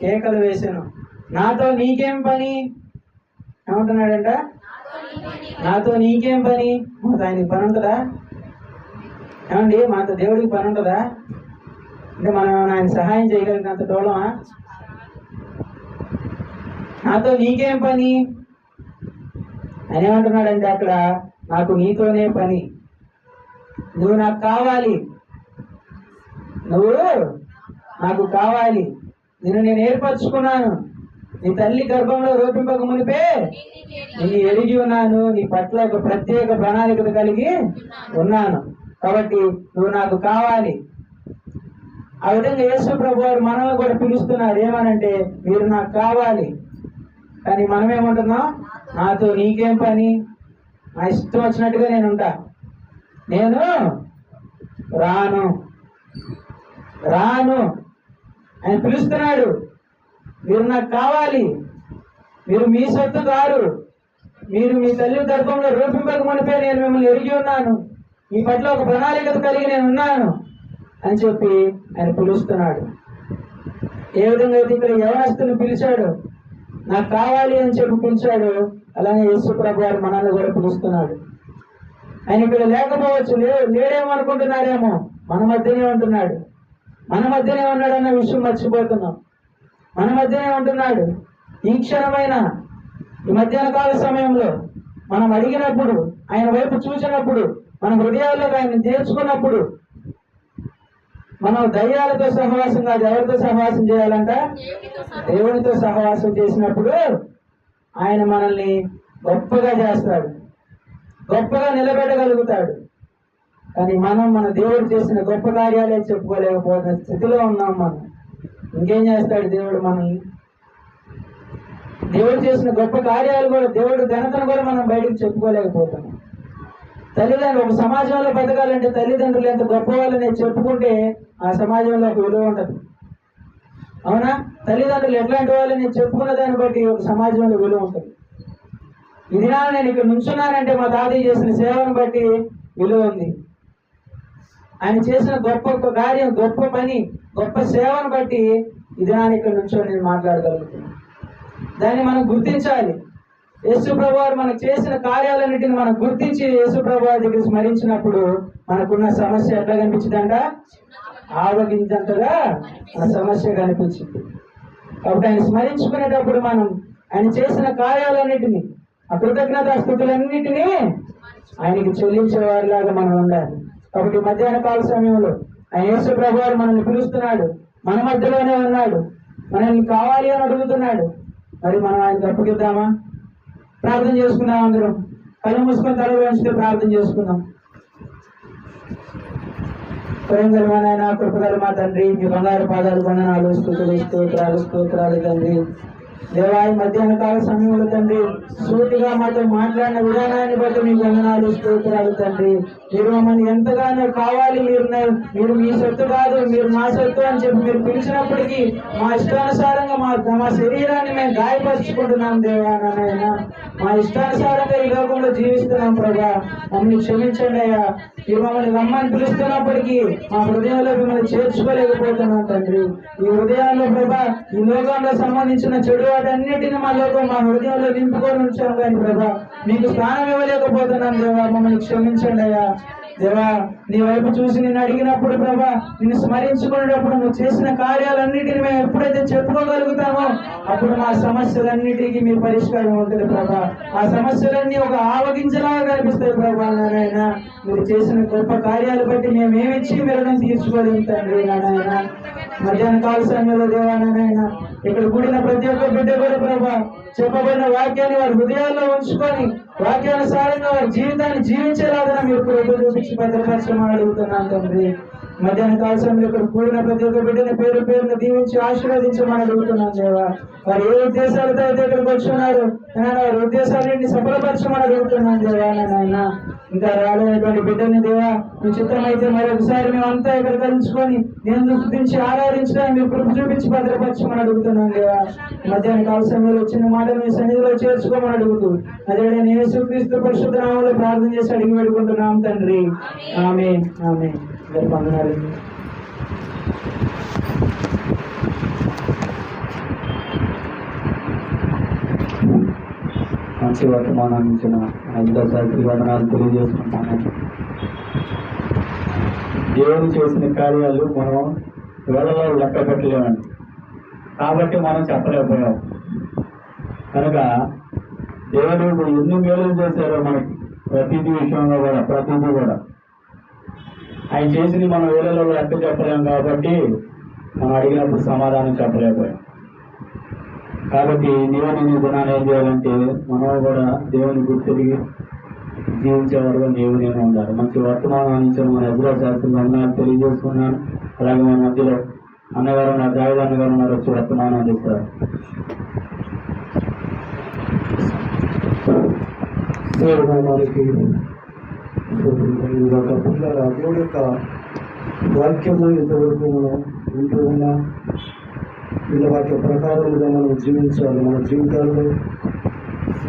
కేకలు వేశాను. నాతో నీకేం పని? ఏమంటున్నాడంట? నాతో నీకేం పని? మాతో ఆయనకి పని ఉంటుందా? ఏమండి, మాతో దేవుడికి పని ఉంటుందా? అంటే మనం ఆయన సహాయం చేయగలిగినంత తోళమా? నాతో నీకేం పని అని ఏమంటున్నాడంటే అక్కడ, నాకు నీతోనే పని. నువ్వు నాకు కావాలి, నువ్వు నాకు కావాలి. నేను ఏర్పరచుకున్నాను. నీ తల్లి గర్భంలో రూపింపక మునిపే నిన్ను ఎరిగి ఉన్నాను. నీ పట్ల ఒక ప్రత్యేక ప్రణాళికను కలిగి ఉన్నాను. కాబట్టి నువ్వు నాకు కావాలి. ఆ విధంగా యేసు ప్రభు వారు మనల్ని కూడా పిలుస్తున్నారు. ఏమనంటే, మీరు నాకు కావాలి. కానీ మనం ఏమంటున్నాం? నాతో నీకేం పని? నా ఇష్టం వచ్చినట్టుగా నేను ఉంటా, నేను రాను ఆయన పిలుస్తున్నాడు. మీరు నాకు కావాలి, మీరు మీ సొత్తు కారు, మీరు మీ తల్లి గర్భంలో రూపింపక మునిపే నేను మిమ్మల్ని ఎరిగి ఉన్నాను, మీ పట్ల ఒక ప్రణాళిక కలిగి నేను ఉన్నాను అని చెప్పి ఆయన పిలుస్తున్నాడు. ఏ విధంగా అయితే ఇక్కడ యవనస్తుని పిలిచాడు, నాకు కావాలి అని చెప్పి పిలిచాడు, అలానే యేసు ప్రభు వారు మనల్ని కూడా పిలుస్తున్నాడు. ఆయన ఇక్కడ లేకపోవచ్చు, లేడేమో అనుకుంటున్నారేమో, మన మధ్యనే ఉంటున్నాడు. మన మధ్యనే ఉన్నాడు అన్న విషయం మర్చిపోతున్నాం. మన మధ్యనే ఉంటున్నాడు. ఈ క్షణమైన ఈ మధ్యాహ్న కాల సమయంలో మనం అడిగినప్పుడు, ఆయన వైపు చూసినప్పుడు, మన హృదయాల్లో ఆయన చేర్చుకున్నప్పుడు, మనం దయ్యాలతో సహవాసం కాదు, ఎవరితో సహవాసం చేయాలంట? దేవునితో సహవాసం చేసినప్పుడు ఆయన మనల్ని గొప్పగా చేస్తాడు, గొప్పగా నిలబెట్టగలుగుతాడు. కానీ మనం మన దేవుడు చేసిన గొప్ప కార్యాలే చెప్పుకోలేకపోతున్న స్థితిలో ఉన్నాం. మనం ఇంకేం చేస్తాడు దేవుడు మనల్ని? దేవుడు చేసిన గొప్ప కార్యాలు కూడా, దేవుడు ఘనతను కూడా మనం బయటకు చెప్పుకోలేకపోతున్నాం. తల్లిదండ్రులు ఒక సమాజంలో బతకాలంటే తల్లిదండ్రులు ఎంత గొప్ప వాళ్ళని చెప్పుకుంటే ఆ సమాజంలో ఒక విలువ ఉంటుంది. అవునా? తల్లిదండ్రులు ఎట్లాంటి వాళ్ళని చెప్పుకున్న దాన్ని బట్టి ఒక సమాజంలో విలువ ఉంటుంది. ఇది నేను ఇక్కడ నుంచున్నానంటే మా తాతయ్య చేసిన సేవను బట్టి విలువ ఉంది. ఆయన చేసిన గొప్ప కార్యం, గొప్ప పని, గొప్ప సేవను బట్టి ఇది ఇక్కడ నుంచొని నేను మాట్లాడగలుగుతున్నాను. దాన్ని మనం గుర్తించాలి. యేసు ప్రభు వారు మనకు చేసిన కార్యాలన్నిటిని మనం గుర్తించి యేసు ప్రభు వారి దగ్గర స్మరించినప్పుడు మనకున్న సమస్య ఎట్లా కనిపించిందంట? ఆవగించంతగా మన సమస్య కనిపించింది. కాబట్టి ఆయన స్మరించుకునేటప్పుడు మనం ఆయన చేసిన కార్యాలన్నిటినీ, ఆ కృతజ్ఞతా స్థుతులన్నిటినీ ఆయనకి చెల్లించే వారిలాగా మనం ఉండాలి. కాబట్టి మధ్యాహ్న కాల సమయంలో ఆయన యేసు ప్రభు వారు మనల్ని పిలుస్తున్నాడు, మన మధ్యలోనే ఉన్నాడు, మనల్ని కావాలి అని అడుగుతున్నాడు. మరి మనం ఆయనకు అప్పగిద్దామా? ప్రార్థన చేసుకుందాం. అందరం కళ్ళు మూసుకొని తల వంచితే ప్రార్థన చేసుకుందాం. ప్రేమగలమైన కృపగల మా తండ్రి, మీ బంగారు పాదాలు వందనాలు, స్తోత్రాలు తండ్రి. దేవాయి మధ్యాహ్న కాల సమయంలో తండ్రి సూటిగా మాతో మాట్లాడిన విధానాన్ని బట్టి మీకు వందనాలు, స్తోత్రాలు తండ్రి. మీరు మమ్మల్ని ఎంతగానో కావాలి, మీరు మీ సొత్తు కాదు, మీరు మా సొత్తు అని చెప్పి మీరు పిలిచినప్పటికీ మా ఇష్టానుసారంగా మా శరీరాన్ని మేము గాయపరుచుకుంటున్నాం దేవా. నాయన మా ఇష్టానుసారంగా ఈ లోకంలో జీవిస్తున్నాం ప్రభా, మమ్మల్ని క్షమించండి అయ్యా. ఈ మమ్మల్ని రమ్మని పిలుస్తున్నప్పటికీ మా హృదయంలో మిమ్మల్ని చేర్చుకోలేకపోతున్నాం తండ్రి. ఈ హృదయాల్లో ప్రభా ఈ లోకంలో సంబంధించిన చెడు వాటన్నిటిని మా హృదయంలో నింపుకొని ఉంచాం కానీ ప్రభా మీకు స్థానం ఇవ్వలేకపోతున్నాం దేవా. మమ్మల్ని క్షమించండి అయ్యా. దేవా నీ వైపు చూసి నిన్ను అడిగినప్పుడు ప్రభా నిన్ను స్మరించుకునేటప్పుడు నువ్వు చేసిన కార్యాలన్నిటిని మేము ఎప్పుడైతే చెప్పుకోగలుగుతామో అప్పుడు మా సమస్యలన్నిటికీ మీ పరిష్కారం ఉంటుంది ప్రభా. ఆ సమస్యలన్నీ ఒక ఆవగించలాగా కనిపిస్తాయి ప్రభా. నారాయణ మీరు చేసిన గొప్ప కార్యాలు బట్టి మేమేమిచ్చి మీరు తీర్చుకోగలుగుతాండి నారాయణ. మధ్యాహ్న కాల సమయంలో దేవా నారాయణ ఇక్కడ కూడిన ప్రతి ఒక్క బిడ్డ కూడా ప్రభా చెప్పబడిన వాక్యాన్ని వారి హృదయాల్లో ఉంచుకొని వాక్యానుసారంగా వారి జీవితాన్ని జీవించేలాగా మీరు కృప చూపించి భద్రపరచమని అడుగుతున్నాను తండ్రి. మధ్యాహ్న కాల సమయంలో ఇక్కడ కూడిన ప్రతి ఒక్క బిడ్డని పేరు పేరును దీవించి ఆశీర్వదించమని అడుగుతున్నాను దేవా. వారు ఏ ఉద్దేశాలతో అయితే ఇక్కడికి వచ్చున్నారు వారి ఉద్దేశాలన్నీ సఫలపరచమని అడుగుతున్నాను దేవా. నాయన ఇంకా రాలేనటువంటి బిడ్డని దేవా మీ చిత్తం అయితే మరొకసారి మేమంతా ఇక్కడ కలుసుకొని నేను గుర్తించి ఆరాధించడానికి మీరు కృప చూపించి భద్రపరచమని అడుగుతున్నాను దేవా. మధ్యాహ్న కాల సమయంలో వచ్చిన మాటలు మీ సన్నిధిలో చేర్చుకోమని అడుగుతూ అదే నేను యేసుక్రీస్తు పరిశుద్ధ నామములో ప్రార్థన చేసి అడిగి పెట్టుకుంటున్నాం తండ్రి. ఆమేన్ ఆమేన్. వందనాలు. మంచి వర్తమానాన్ని ఇచ్చిన శాస్త్రి వందనాలు తెలియజేసుకుంటాను. దేవుడు చేసిన కార్యాలు మనం వేళలో లెక్క పెట్టలేమండి, కాబట్టి మనం చెప్పలేకపోయాం. కనుక దేవుడు ఎన్ని మేలు చేశారో మనకి ప్రతిదీ విషయంలో కూడా ప్రతిదీ కూడా ఆయన చేసింది మనం వేళలో లెక్క చెప్పలేము కాబట్టి మనం అడిగినప్పుడు సమాధానం చెప్పలేకపోయాం. కాబట్టి దేవుని గుణాలు ఏం చేయాలంటే మనం కూడా దేవుని గుర్తిరిగి జీవించే వరకు నీవు నేను ఉండాలి. మంచి వర్తమానం అందించిన మన ఎదురా శాస్త్రి వందనాలు తెలియజేసుకున్నాను. అలాగే మన మధ్యలో అన్నగారు ఉన్నారు, దావిద అన్నగారు ఉన్నారు, వచ్చి వర్తమానం అందిస్తారు. దేవుడి యొక్క వాక్యము ఇంతవరకు మనం వింటూ ఉన్నాం. వీళ్ళ వాక్య ప్రకారంగా మనం జీవించాలి. మన జీవితాల్లో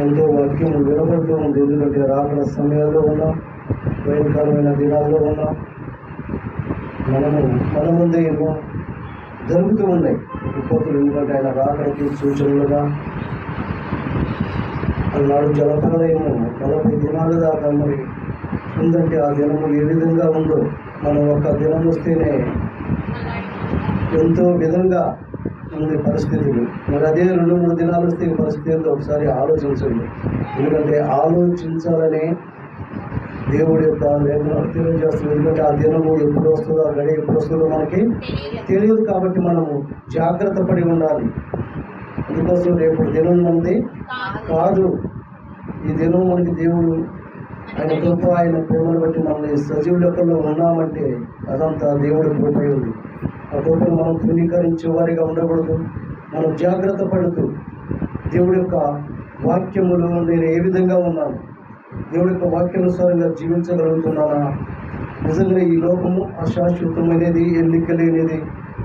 ఎంతో వాక్యం వినబడుతూ ఉంది. ఎందుకంటే రాకడ సమయాల్లో ఉన్నాం, భయంకరమైన దినాల్లో ఉన్నాం. మన ముందే ఏమో జరుగుతూ ఉన్నాయి విపత్తులు. ఎందుకంటే ఆయన రాకడికి సూచనలుగా అన్నాడు జలప్రలయము 40 దినాల దాకా మరి ఉందంటే ఆ దినము ఏ విధంగా ఉందో మనం ఒక దినం వస్తేనే ఎంతో విధంగా ఉంది పరిస్థితులు. మరి అదే 2-3 దినాలు వస్తే ఈ పరిస్థితి ఏంటో ఒకసారి ఆలోచించండి. ఎందుకంటే ఆలోచించాలని దేవుడి యొక్క లేఖనాలు తెలియజేస్తుంది. ఎందుకంటే ఆ దినము ఎప్పుడు వస్తుందో, ఆ గడి ఎప్పుడు వస్తుందో మనకి తెలియదు. కాబట్టి మనము జాగ్రత్త పడి ఉండాలి. అందుకోసం రేపు దినం మనది కాదు. ఈ దినం మనకి దేవుడు ఆయన కృప, ఆయన ప్రేమను బట్టి మనల్ని సజీవ లెక్కల్లో ఉన్నామంటే అదంతా దేవుడి కృప ఉంది. ఆ కృపను మనం తృణీకరించే వారిగా ఉండకూడదు. మనం జాగ్రత్త పడుతూ దేవుడి యొక్క వాక్యములు నేను ఏ విధంగా ఉన్నాను, దేవుడి యొక్క వాక్యానుసారంగా జీవించగలుగుతున్నానా? నిజంగా ఈ లోకము అశాశ్వతమైనది, ఎన్నికలేనిది.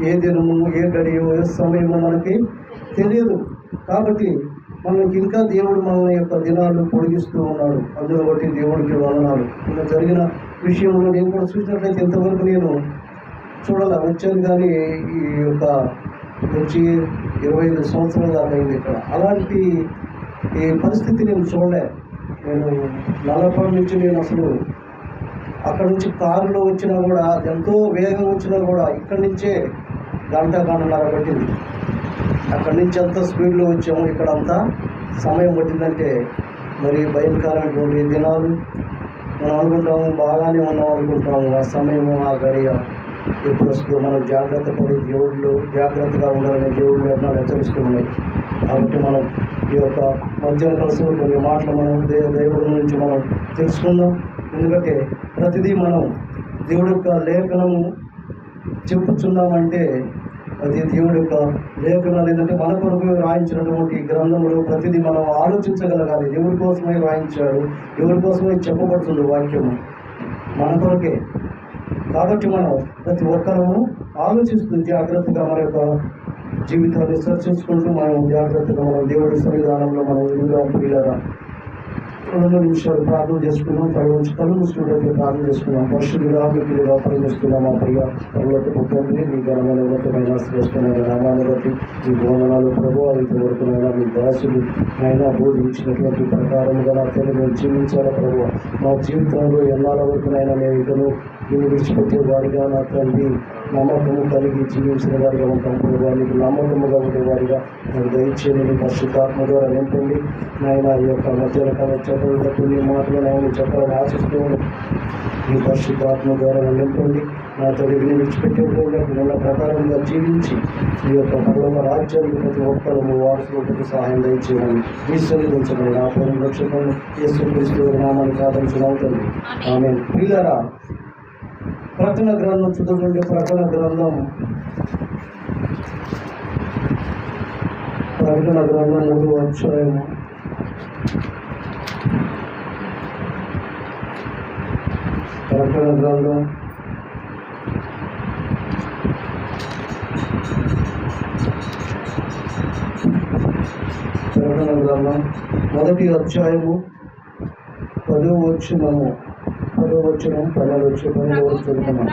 ఏ దినము, ఏ గడియో, ఏ సమయమో మనకి తెలియదు. కాబట్టి మనకి ఇంకా దేవుడు మన యొక్క దినాలు పొడిగిస్తూ ఉన్నాడు. అందులో బట్టి దేవుడికి వందనాలు. ఇలా జరిగిన విషయంలో నేను కూడా చూసినట్లయితే ఇంతవరకు నేను వచ్చాను కానీ ఈ యొక్క వచ్చి 25 సంవత్సరాల దాకా అయింది ఇక్కడ. అలాంటి ఈ పరిస్థితి నేను చూడలే. నేను నల్లపల్లి నుంచి నేను అసలు అక్కడ నుంచి కారులో వచ్చినా కూడా ఎంతో వేగం వచ్చినా కూడా ఇక్కడి నుంచే గంటన్నర పట్టింది. అక్కడి నుంచి అంత స్పీడ్లో వచ్చాము, ఇక్కడ అంతా సమయం పట్టిందంటే మరి భయంకరమైనటువంటి దినాలు. మనం అనుకుంటాము బాగానే ఉన్నాం అనుకుంటాము. ఆ సమయము, ఆ గడియ ఎప్పుడు వస్తుందో మనం జాగ్రత్త పడి దేవుళ్ళు జాగ్రత్తగా ఉండాలని దేవుడు లేఖనాలు హెచ్చరిస్తూ ఉన్నాయి. కాబట్టి మనం ఈ యొక్క మధ్యాహ్న కలిసి కొన్ని మాటలు మనం దేవుడి నుంచి మనం తెలుసుకుందాం. ఎందుకంటే ప్రతిదీ మనం దేవుడి యొక్క లేఖనము చెప్పుచున్నామంటే అది దేవుడి యొక్క లేఖనాలు. ఏంటంటే మన కొరకు రాయించినటువంటి గ్రంథములు ప్రతిదీ మనం ఆలోచించగలగాలి. దేవుడి కోసమే రాయించాడు, దేవుడి కోసమే చెప్పబడుతుంది వాక్యము మన కొరకే. కాబట్టి మనం ప్రతి ఒక్కరము ఆలోచిస్తూ జాగ్రత్తగా మన యొక్క జీవితాన్ని చర్చించుకుంటూ మనం జాగ్రత్తగా మనం దేవుడి సన్నిధానంలో మనం ఎదుగుదాం. పిల్లరా 2 నిమిషాలు ప్రార్థన చేసుకున్నాం. కళ్ళు మూసుకున్నట్టు ప్రార్థన చేసుకున్నాం. పరిశుద్ధుగా మిక్కులుగా ప్రేమిస్తున్నాం. మా ప్రియ పర్వతపు తండ్రి, మీ ఘనమైన ఉన్నతమైన శ్రేష్టమైన నామాన్ని బట్టి మీ బోధనాలు ప్రభావాలు ఇంతవరకునైనా మీ దాసులు అయినా బోధించినటువంటి ప్రకారముగా నా తల్లి మేము జీవించాలా ప్రభావ. మా జీవితంలో ఎన్నాళ్ళ వరకునైనా మేము ఇకను నేను విడిచిపెట్టే వారిగా నా తండ్రి నమ్మకము కలిగి జీవించిన వారిగా ఉంటాం ప్రభావ. నీకు నమ్మకముగా ఉండేవారిగా నాకు దయచేయండి. పరిశుద్ధాత్మ ద్వారా నింపండి నాయన. ఈ యొక్క మధ్యాహ్న చెప్పబట్టి నీ మాటలు నాయన చెప్పాలని ఆశిస్తూ ఈ పరిశుద్ధాత్మ ద్వారా నింపండి. నా తల్లిని విడిచిపెట్టేందుకు ఉన్న ప్రకారంగా జీవించి ఈ యొక్క పర్వత రాజ్యానికి ప్రతి ఒక్కరు వారసులకు సహాయం దయచేయాలని విశ్వసించమని నా ప్రేమ రక్షకుడు యేసుక్రీస్తు నామాన్ని ప్రార్థించుకుంటుంది. ఆమె ప్రియులారా, ప్రకటన గ్రంథం చదువుకుంటే ప్రకటన గ్రంథం 3వ అధ్యాయము ప్రకటన గ్రంథం 1వ అధ్యాయము 10వ వచనము 12వ చదువుతున్నాం.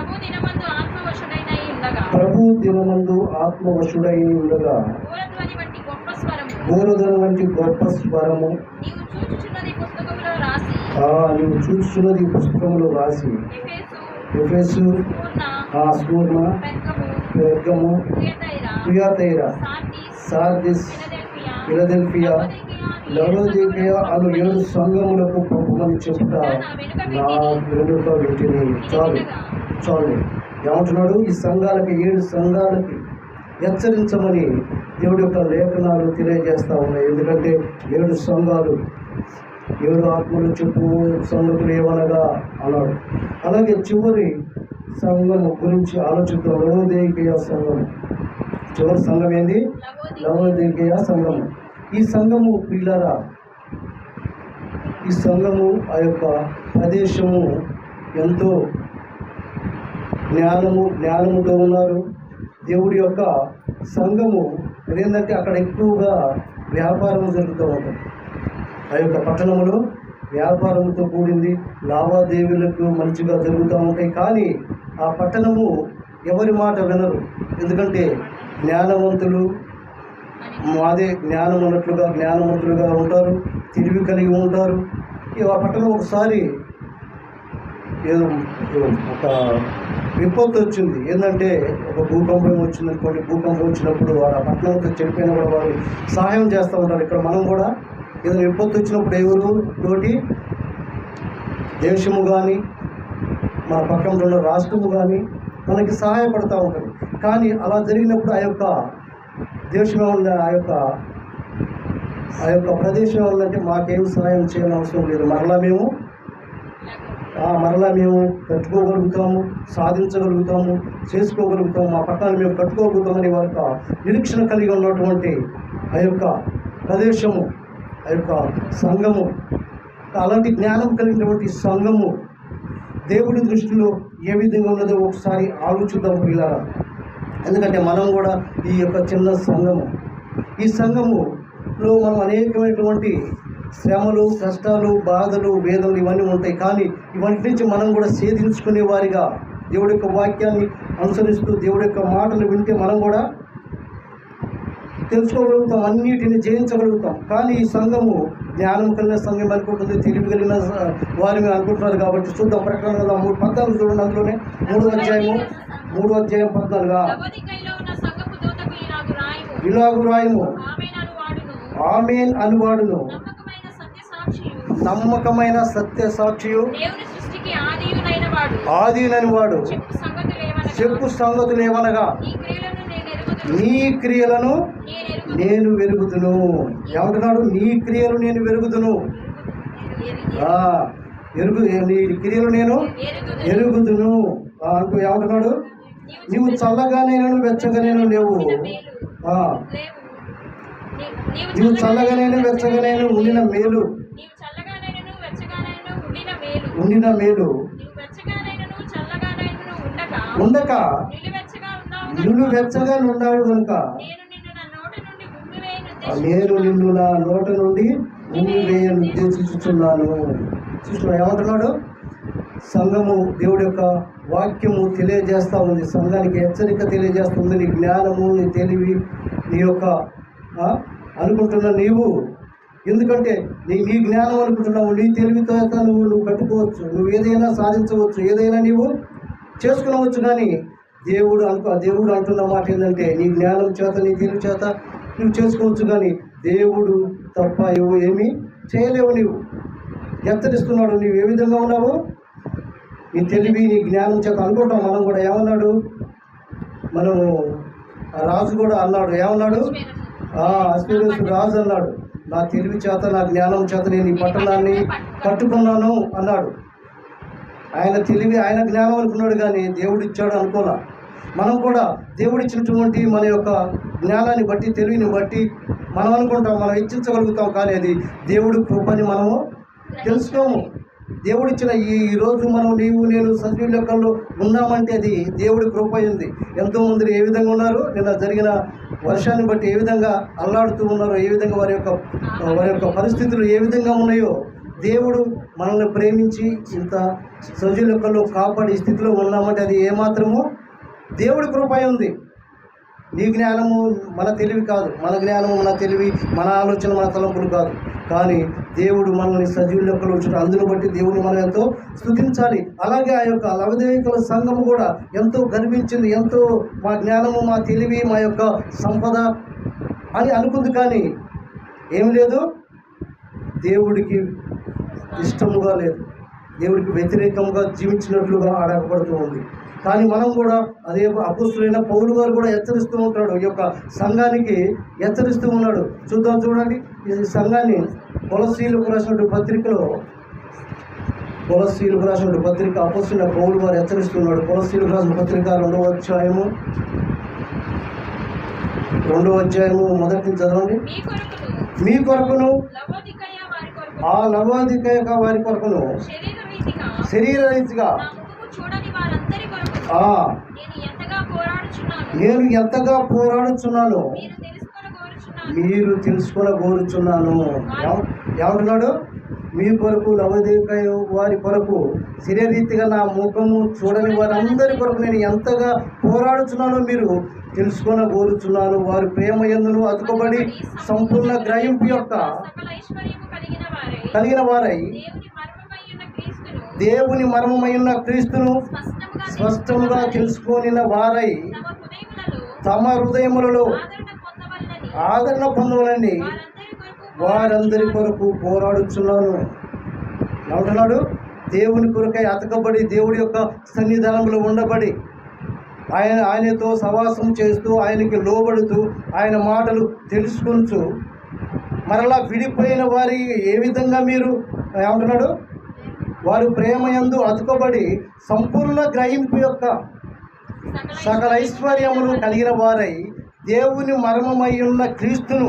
ప్రభు దినమందు ఆత్మవశుడై ఉండగా గోరధన వంటి గొప్ప స్వరము నీవు చూస్తున్నది పుస్తకంలో రాసి ఎఫెసు, స్మూర్ణ, పెర్గము, థియతైరా, సార్దిస్, ఫిలదెల్ఫియా, లవోదికయ అను 7 సంఘములకు పంపమని చెప్పుట నా వెనుక వీటిని చాలు ఏమంటున్నాడు? ఈ సంఘాలకి 7 సంఘాలకి హెచ్చరించమని దేవుడి యొక్క లేఖనాలు తెలియజేస్తా ఉన్నాయి. ఎందుకంటే 7 సంఘాలు, 7 ఆత్మలు చెప్పు సంగతులు ఏమనగా అన్నాడు. అలాగే చివరి సంఘం గురించి ఆలోచిద్దాం. లవోదికయ సంఘం. చివరి సంఘం ఏంది? లవోదికయ సంఘం. ఈ సంఘము పిల్లరా, ఈ సంఘము ఆ యొక్క ప్రదేశము ఎంతో జ్ఞానముతో ఉన్నారు. దేవుడి యొక్క సంఘము ఏంటంటే అక్కడ ఎక్కువగా వ్యాపారం జరుగుతూ ఉంటుంది. ఆ యొక్క పట్టణంలో వ్యాపారంతో కూడింది, లావాదేవీలకు మంచిగా జరుగుతూ ఉంటాయి. కానీ ఆ పట్టణము ఎవరి మాట వినరు. ఎందుకంటే జ్ఞానవంతులు అదే జ్ఞానవంతులుగా ఉంటారు, తెలివి కలిగి ఉంటారు. ఆ పట్టణం ఒకసారి ఏదో ఒక విపత్తు వచ్చింది. ఏంటంటే ఒక భూకంపం వచ్చిందనుకోండి. భూకంపం వచ్చినప్పుడు వాడు ఆ పట్టణంతో చనిపోయిన కూడా వారు సహాయం చేస్తూ ఉంటారు. ఇక్కడ మనం కూడా ఏదైనా విపత్తు వచ్చినప్పుడు ఎవరు తోటి దేశము కానీ మన పక్కన ఉన్న రాష్ట్రము కానీ మనకి సహాయపడుతూ ఉంటుంది. కానీ అలా జరిగినప్పుడు ఆ యొక్క దేశం ఏమన్నా, ఆ యొక్క ప్రదేశం ఏమన్నంటే మాకేం సహాయం చేయని అవసరం లేదు, మరలా మేము కట్టుకోగలుగుతాము, సాధించగలుగుతాము, చేసుకోగలుగుతాము, మా పట్టణాన్ని మేము కట్టుకోగలుగుతామని వారికి నిరీక్షణ కలిగి ఉన్నటువంటి ఆ యొక్క ప్రదేశము, ఆ యొక్క సంఘము, అలాంటి జ్ఞానం కలిగినటువంటి సంఘము దేవుడి దృష్టిలో ఏ విధంగా ఉన్నదో ఒకసారి ఆలోచిద్దాం పిల్లరా. ఎందుకంటే మనం కూడా ఈ యొక్క చిన్న సంఘము, ఈ సంఘములో మనం అనేకమైనటువంటి శ్రమలు, కష్టాలు, బాధలు, వేదనలు ఇవన్నీ ఉంటాయి. కానీ ఇవన్నీ నుంచి మనం కూడా సేధించుకునే వారిగా దేవుడి యొక్క వాక్యాన్ని అనుసరిస్తూ దేవుడి యొక్క మాటలు వింటే మనం కూడా తెలుసుకోగలుగుతాం, అన్నిటిని జయించగలుగుతాం. కానీ ఈ సంఘము జ్ఞానం కలిగిన సంఘం అనుకుంటుంది, తెలివి కలిగిన వారిని అనుకుంటున్నారు. కాబట్టి చూద్దాం. ప్రకటన 3:14 చూడండి. అందులోనే 3వ అధ్యాయం 14 ఇలాగు రాయము, ఆమేన్ అనువాడును, నమ్మకమైన సత్య సాక్షియు, ఆదినని వాడు చెప్పు సంగతులు ఏమనగా నీ క్రియలను నేను వెరుగుదును. ఏమంటున్నాడు? నీ క్రియలు నేను వెరుగుదును. నీ క్రియలు నేను ఎరుగుదును అంటూ ఏమంటున్నాడు? నీవు చల్లగానేను వెచ్చగానేను లేవు, నీవు చల్లగానేను వెచ్చగానేను ఉండిన మేలు ఉండక నిన్ను వెచ్చగా ఉన్నావు కనుక నేను నిన్ను నా నోట నుండి మూసివేయను ఉద్దేశించుచున్నాను. చూస్తున్నా ఏమంటున్నాడు? సంఘము దేవుడి యొక్క వాక్యము తెలియజేస్తూ ఉంది, సంఘానికి హెచ్చరిక తెలియజేస్తుంది. నీ జ్ఞానము, నీ తెలివి, నీ యొక్క అనుకుంటున్న నీవు, ఎందుకంటే నీ జ్ఞానం అనుకుంటున్నావు, నీ తెలివితో నువ్వు కట్టుకోవచ్చు, నువ్వు ఏదైనా సాధించవచ్చు, ఏదైనా నీవు చేసుకునవచ్చు. కానీ దేవుడు అంటున్న మాట ఏంటంటే నీ జ్ఞానం చేత, నీ తెలివి చేత నువ్వు చేసుకోవచ్చు, కానీ దేవుడు తప్ప ఏమీ చేయలేవు. నీవు హెచ్చరిస్తున్నాడు. నీవు ఏ విధంగా ఉన్నావు? నీ తెలివి, నీ జ్ఞానం చేత అనుకుంటాం. మనం కూడా ఏమన్నాడు? మనము రాజు కూడా అన్నాడు, ఏమన్నాడు? అశ్వేరోషుడు రాజు అన్నాడు, నా తెలివి చేత, నా జ్ఞానం చేత నేను ఈ పట్టణాన్ని కట్టుకున్నాను అన్నాడు. ఆయన తెలివి, ఆయన జ్ఞానం అనుకున్నాడు, కానీ దేవుడు ఇచ్చాడు అనుకోలే. మనం కూడా దేవుడు ఇచ్చినటువంటి మన యొక్క జ్ఞానాన్ని బట్టి, తెలివిని బట్టి మనం అనుకుంటాం, మనం హెచ్చించగలుగుతాం, కానీ అది దేవుడి కృపని మనము తెలుసుకోము. దేవుడిచ్చిన ఈరోజు మనం నేను సజీవ లెక్కల్లో ఉన్నామంటే అది దేవుడి కృప ఉంది. ఎంతోమంది ఏ విధంగా ఉన్నారు, నిన్న జరిగిన వర్షాన్ని బట్టి ఏ విధంగా అల్లాడుతూ ఉన్నారో, ఏ విధంగా వారి యొక్క పరిస్థితులు ఏ విధంగా ఉన్నాయో, దేవుడు మనల్ని ప్రేమించి ఇంత సజీవ లెక్కల్లో కాపాడి స్థితిలో ఉన్నామంటే అది ఏమాత్రము దేవుడి కృప ఉంది. నీ జ్ఞానము, మన తెలివి కాదు, మన జ్ఞానము, మన తెలివి, మన ఆలోచన, మన తలంపులు కాదు, కానీ దేవుడు మనల్ని సజీవ లెక్కలో ఉంచుతాడు. అందును బట్టి దేవుడిని మనం ఎంతో స్తుతించాలి. అలాగే ఆ యొక్క లవోదికయ సంఘము కూడా ఎంతో గర్వించింది, ఎంతో మా జ్ఞానము, మా తెలివి, మా యొక్క సంపద అని అనుకుంది, కానీ ఏం లేదు, దేవుడికి ఇష్టముగా లేదు, దేవుడికి వ్యతిరేకంగా జీవించినట్లుగా ఆడపడుతూ ఉంది. కానీ మనం కూడా అదే అపోస్తులైన పౌలు గారు కూడా హెచ్చరిస్తూ ఉంటాడు, ఈ యొక్క సంఘానికి హెచ్చరిస్తూ ఉన్నాడు. చూడండి ఈ సంఘాన్ని కొలస్సీలకు రాసినటువంటి పత్రికలో, కొలస్సీలకు రాసినటువంటి పత్రిక అపోస్తులైన పౌలు గారు హెచ్చరిస్తున్నాడు. కొలస్సీలకు రాసిన పత్రిక 2వ అధ్యాయము మొదటి నుంచి చదవండి. మీ కొరకును, ఆ లవోదికయ వారి కొరకును శరీర రీతిగా నేను ఎంతగా పోరాడుచున్నాను మీరు తెలుసుకొనగోరుచున్నాను. ఏమంటున్నాడు? మీ కొరకు, లవోదికయ వారి కొరకు శరీరరీతిగా నా ముఖము చూడని వారందరి కొరకు నేను ఎంతగా పోరాడుచున్నానో మీరు తెలుసుకొనగోరుచున్నాను. వారి ప్రేమ యందును అతుకబడి సంపూర్ణ గ్రహింపు యొక్క కలిగిన వారై దేవుని మర్మమైన క్రీస్తును స్పష్టంగా తెలుసుకొనిన వారై తమ హృదయములలో ఆదరణ పొందవలని వారందరి కొరకు పోరాడుచున్నాను. ఏమంటున్నాడు? దేవుని కొరకై అతకబడి, దేవుడి యొక్క సన్నిధానంలో ఉండబడి, ఆయనతో సవాసం చేస్తూ, ఆయనకి లోబడుతూ, ఆయన మాటలు తెలుసుకొనుచు మరలా విడిపోయిన వారి ఏ విధంగా మీరు ఏమంటున్నాడు? వారు ప్రేమ యందు అతుకబడి సంపూర్ణ గ్రహింపు యొక్క సకల ఐశ్వర్యములు కలిగిన వారై దేవుని మర్మమై ఉన్న క్రీస్తును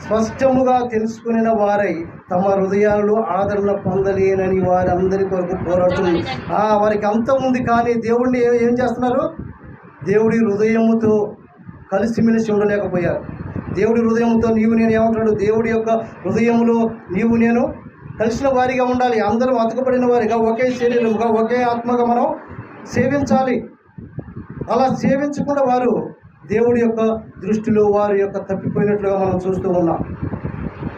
స్పష్టముగా తెలుసుకుని వారై తమ హృదయాల్లో ఆదరణ పొందలేనని వారందరి కొరకు పోరాడుతుంది. వారికి అంతం ఉంది, కానీ దేవుడిని ఏం చేస్తున్నారు? దేవుడి హృదయముతో కలిసిమెలిసి ఉండలేకపోయారు. దేవుడి హృదయంతో నీవు నేను ఏమంటాడు? దేవుడి యొక్క హృదయములో నీవు నేను కలిసిన వారిగా ఉండాలి. అందరూ అతకబడిన వారిగా, ఒకే శరీరముగా, ఒకే ఆత్మగా మనం సేవించాలి. అలా సేవించకుండా వారు దేవుడి యొక్క దృష్టిలో వారి యొక్క తప్పిపోయినట్లుగా మనం చూస్తూ ఉన్నాం.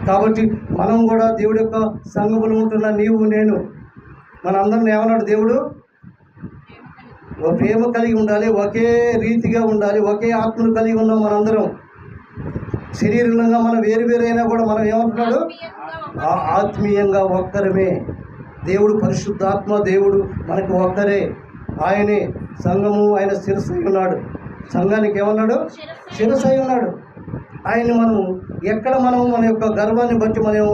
కాబట్టి మనం కూడా దేవుడి యొక్క సంఘములో ఉంటున్న నీవు నేను మనందరిని ఏమన్నాడు? దేవుడు ప్రేమ కలిగి ఉండాలి, ఒకే రీతిగా ఉండాలి, ఒకే ఆత్మను కలిగి ఉన్నాం మనందరం. శరీరంగా మనం వేరువేరైనా కూడా మనం ఏమంటున్నాడు? ఆత్మీయంగా ఒక్కరమే. దేవుడు పరిశుద్ధాత్మ, దేవుడు మనకు ఒక్కరే, ఆయనే సంఘము, ఆయన శిరస్సు ఉన్నాడు. సంఘానికి ఏమన్నాడు? శిరస్సు అయి ఉన్నాడు. ఆయన్ని మనం ఎక్కడ మన యొక్క గర్వాన్ని బట్టి మనం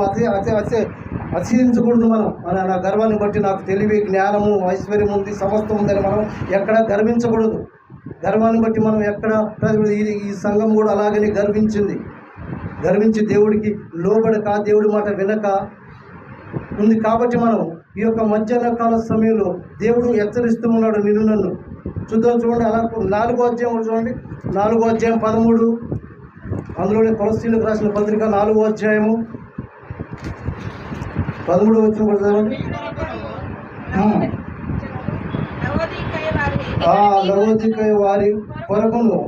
అతిశయించకూడదు. మన గర్వాన్ని బట్టి నాకు తెలివి, జ్ఞానము, ఐశ్వర్యం ఉంది, సమస్తం ఉందని మనం ఎక్కడ గర్వించకూడదు. గర్వాన్ని బట్టి మనం ఎక్కడ, ఈ సంఘం కూడా అలాగని గర్వించి దేవుడికి లోబడక, దేవుడి మాట వినక ఉంది. కాబట్టి మనం ఈ యొక్క మధ్యాహ్న కాల సమయంలో దేవుడు హెచ్చరిస్తూ ఉన్నాడు నిన్ను నన్ను. చూడండి, అలా 4వ అధ్యాయం చూడండి, 4వ అధ్యాయం 13, అందులోనే కొలస్సీలకు రాసిన పత్రిక 4వ అధ్యాయము 13వ వచనం కూడా చదవండి. లవోదికయ వారి కొరకును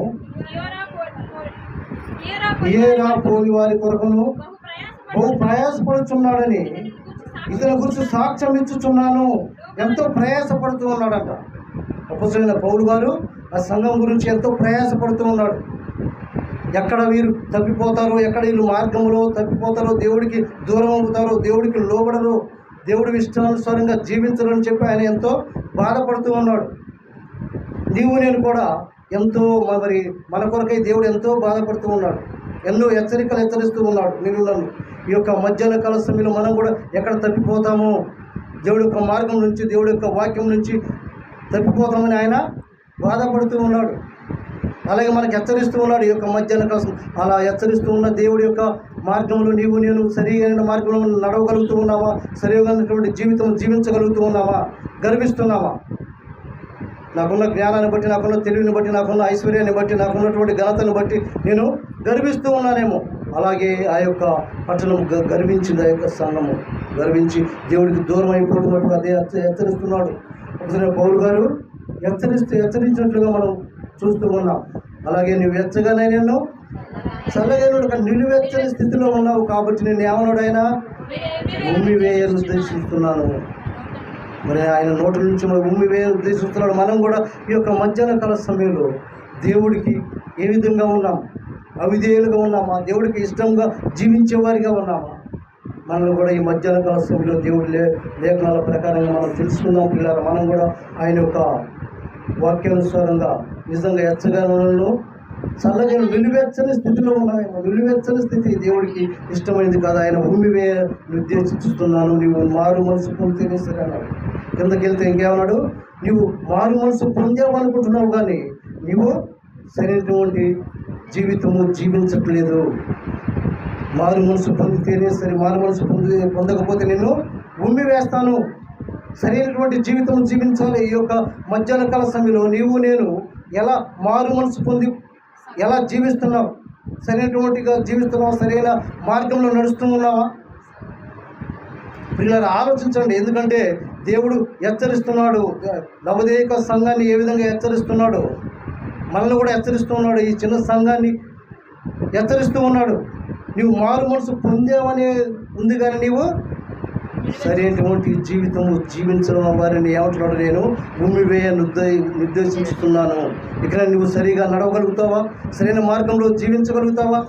హియరా పోలి వారి కొరకును బహు ప్రయాసపడుచున్నాడని ఇతని గురించి సాక్ష్యం ఇచ్చుచున్నాను. ఎంతో ప్రయాసపడుతూ ఉన్నాడంట అపొస్తలుడైన పౌలు గారు ఆ సంఘం గురించి ఎంతో ప్రయాసపడుతూ ఉన్నాడు. ఎక్కడ వీరు తప్పిపోతారో, ఎక్కడ వీళ్ళు మార్గంలో తప్పిపోతారో, దేవుడికి దూరం అవుతారో, దేవుడికి లోబడరు, దేవుడి ఇష్టానుసారంగా జీవించరు అని చెప్పి ఆయన ఎంతో బాధపడుతూ ఉన్నాడు. నీవు నేను కూడా ఎంతో మరి మన కొరకై దేవుడు ఎంతో బాధపడుతూ ఉన్నాడు. ఎన్నో హెచ్చరికలు హెచ్చరిస్తూ ఉన్నాడు. నేను ఈ యొక్క మధ్యాహ్న కాల సమయంలో మనం కూడా ఎక్కడ తప్పిపోతామో, దేవుడి యొక్క మార్గం నుంచి, దేవుడి యొక్క వాక్యం నుంచి తప్పిపోతామని ఆయన బాధపడుతూ ఉన్నాడు. అలాగే మనకు హెచ్చరిస్తూ ఉన్నాడు. ఈ యొక్క మధ్యాహ్న కాలం అలా హెచ్చరిస్తూ ఉన్న దేవుడి యొక్క మార్గంలో నీవు నేను సరైన మార్గంలో నడవగలుగుతూ ఉన్నావా? సరైనటువంటి జీవితం జీవించగలుగుతూ ఉన్నావా? గర్విస్తున్నావా? నాకున్న జ్ఞానాన్ని బట్టి, నాకున్న తెలివిని బట్టి, నాకున్న ఐశ్వర్యాన్ని బట్టి, నాకున్నటువంటి ఘనతను బట్టి నేను గర్విస్తూ ఉన్నానేమో. అలాగే ఆ యొక్క పట్టణం గర్వించింది. ఆ యొక్క సంఘము గర్వించి దేవుడికి దూరం అయిపోతున్నప్పుడు అదే హెచ్చరిస్తున్నాడు. ఒకసారి పౌలు గారు హెచ్చరించినట్లుగా మనం చూస్తూ ఉన్నాం. అలాగే నువ్వు వెచ్చగానే నేను చల్లగా నిలువెచ్చని స్థితిలో ఉన్నావు కాబట్టి నేను ఏమన్నాడైనా ఉమ్మి వేయాలని ఉద్దేశిస్తున్నాను. మరి ఆయన నోటి నుంచి మరి ఉమ్మి వేయాలని ఉద్దేశిస్తున్నాడు. మనం కూడా ఈ యొక్క మధ్యాహ్న కాల సమయంలో దేవుడికి ఏ విధంగా ఉన్నాం? అవిధేయులుగా ఉన్నామా? దేవుడికి ఇష్టంగా జీవించేవారిగా ఉన్నామా? మనల్ని కూడా ఈ మధ్యాహ్న కాల సమయంలో దేవుడి లేఖనాల ప్రకారంగా మనం తెలుసుకుందాం పిల్లలు. మనం కూడా ఆయన యొక్క వాక్యానుసారంగా నిజంగా హెచ్చగాను చల్లగా నిలువెచ్చని స్థితిలో ఉన్నామేమో. నిలువెచ్చని స్థితి దేవుడికి ఇష్టమైనది కాదు. ఆయన భూమి నిర్దేశిస్తున్నాను, నీవు మారు మనసు పొందితేనే సరే అన్నాడు. కిందకి వెళ్తే ఇంకేమన్నాడు? నీవు మారు మనసు పొందావనుకుంటున్నావు కానీ నీవు సరైనటువంటి జీవితము జీవించట్లేదు. మారు మనసు పొందితేనే సరే, మారు మనసు పొందకపోతే నిన్ను ఉమ్మి వేస్తాను. సరైనటువంటి జీవితం జీవించాలి. ఈ యొక్క మధ్యాహ్న కాల సమయంలో నీవు నేను ఎలా మారు మనసు పొంది ఎలా జీవిస్తున్నావు? సరైనటువంటిగా జీవిస్తున్నావా? సరైన మార్గంలో నడుస్తూ ఉన్నావా? పిల్లలు ఆలోచించండి. ఎందుకంటే దేవుడు హెచ్చరిస్తున్నాడు. లవోదికయ సంఘాన్ని ఏ విధంగా హెచ్చరిస్తున్నాడు, మనల్ని కూడా హెచ్చరిస్తూ ఉన్నాడు. ఈ చిన్న సంఘాన్ని హెచ్చరిస్తూ ఉన్నాడు. నీవు మారు మనసు పొందావని ఉంది కానీ నీవు సరైనటువంటి జీవితము జీవించడం వారిని ఏమంటున్నాడు? నేను భూమి వేయ నిర్దేశిస్తున్నాను. ఇక్కడ నువ్వు సరిగా నడవగలుగుతావా? సరైన మార్గంలో జీవించగలుగుతావా?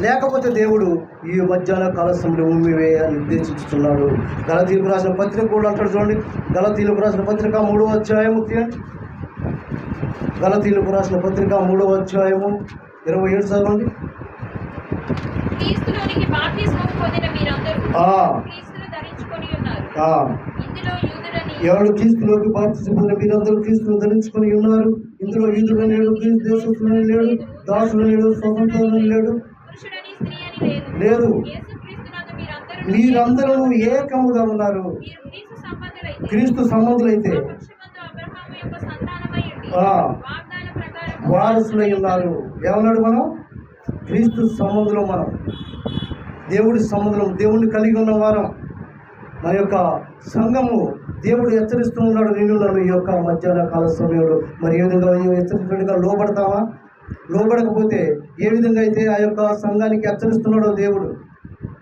లేకపోతే దేవుడు ఈ మధ్యాహ్న కాల సమయంలో భూమి వేయ నిర్దేశిస్తున్నాడు. గలతీయులకు రాసిన పత్రిక కూడా అంటాడు చూడండి. గలతీయులకు రాసిన పత్రిక 3వ అధ్యాయము, గలతీయులకు రాసిన పత్రిక 3వ అధ్యాయము 27 చదవండి. ఎవరు క్రీస్తులోకి బాప్తిసం పొందిన మీరందరూ క్రీస్తును ధరించుకొని ఉన్నారు. ఇందులో యూదుడు లేడు, గ్రీసు దేశస్తుడు లేడు, దాసుడు లేడు, స్వతంత్రుడు లేడు, లేదు, మీరందరూ ఏకముగా ఉన్నారు. క్రీస్తు సంబంధులైతే వారసులై ఉన్నారు. ఏమన్నాడు? మనం క్రీస్తు సంబంధంలో, మనం దేవుడి సంబంధం, దేవుడిని కలిగి ఉన్న వారం. మన యొక్క సంఘము దేవుడు హెచ్చరిస్తూ ఉన్నాడు. నేను నన్ను ఈ యొక్క మధ్యాహ్న కాల సమయంలో మరి ఏ విధంగా హెచ్చరిస్తున్నట్టుగా లోబడతావా? లోబడకపోతే ఏ విధంగా అయితే ఆ యొక్క సంఘానికి హెచ్చరిస్తున్నాడో దేవుడు,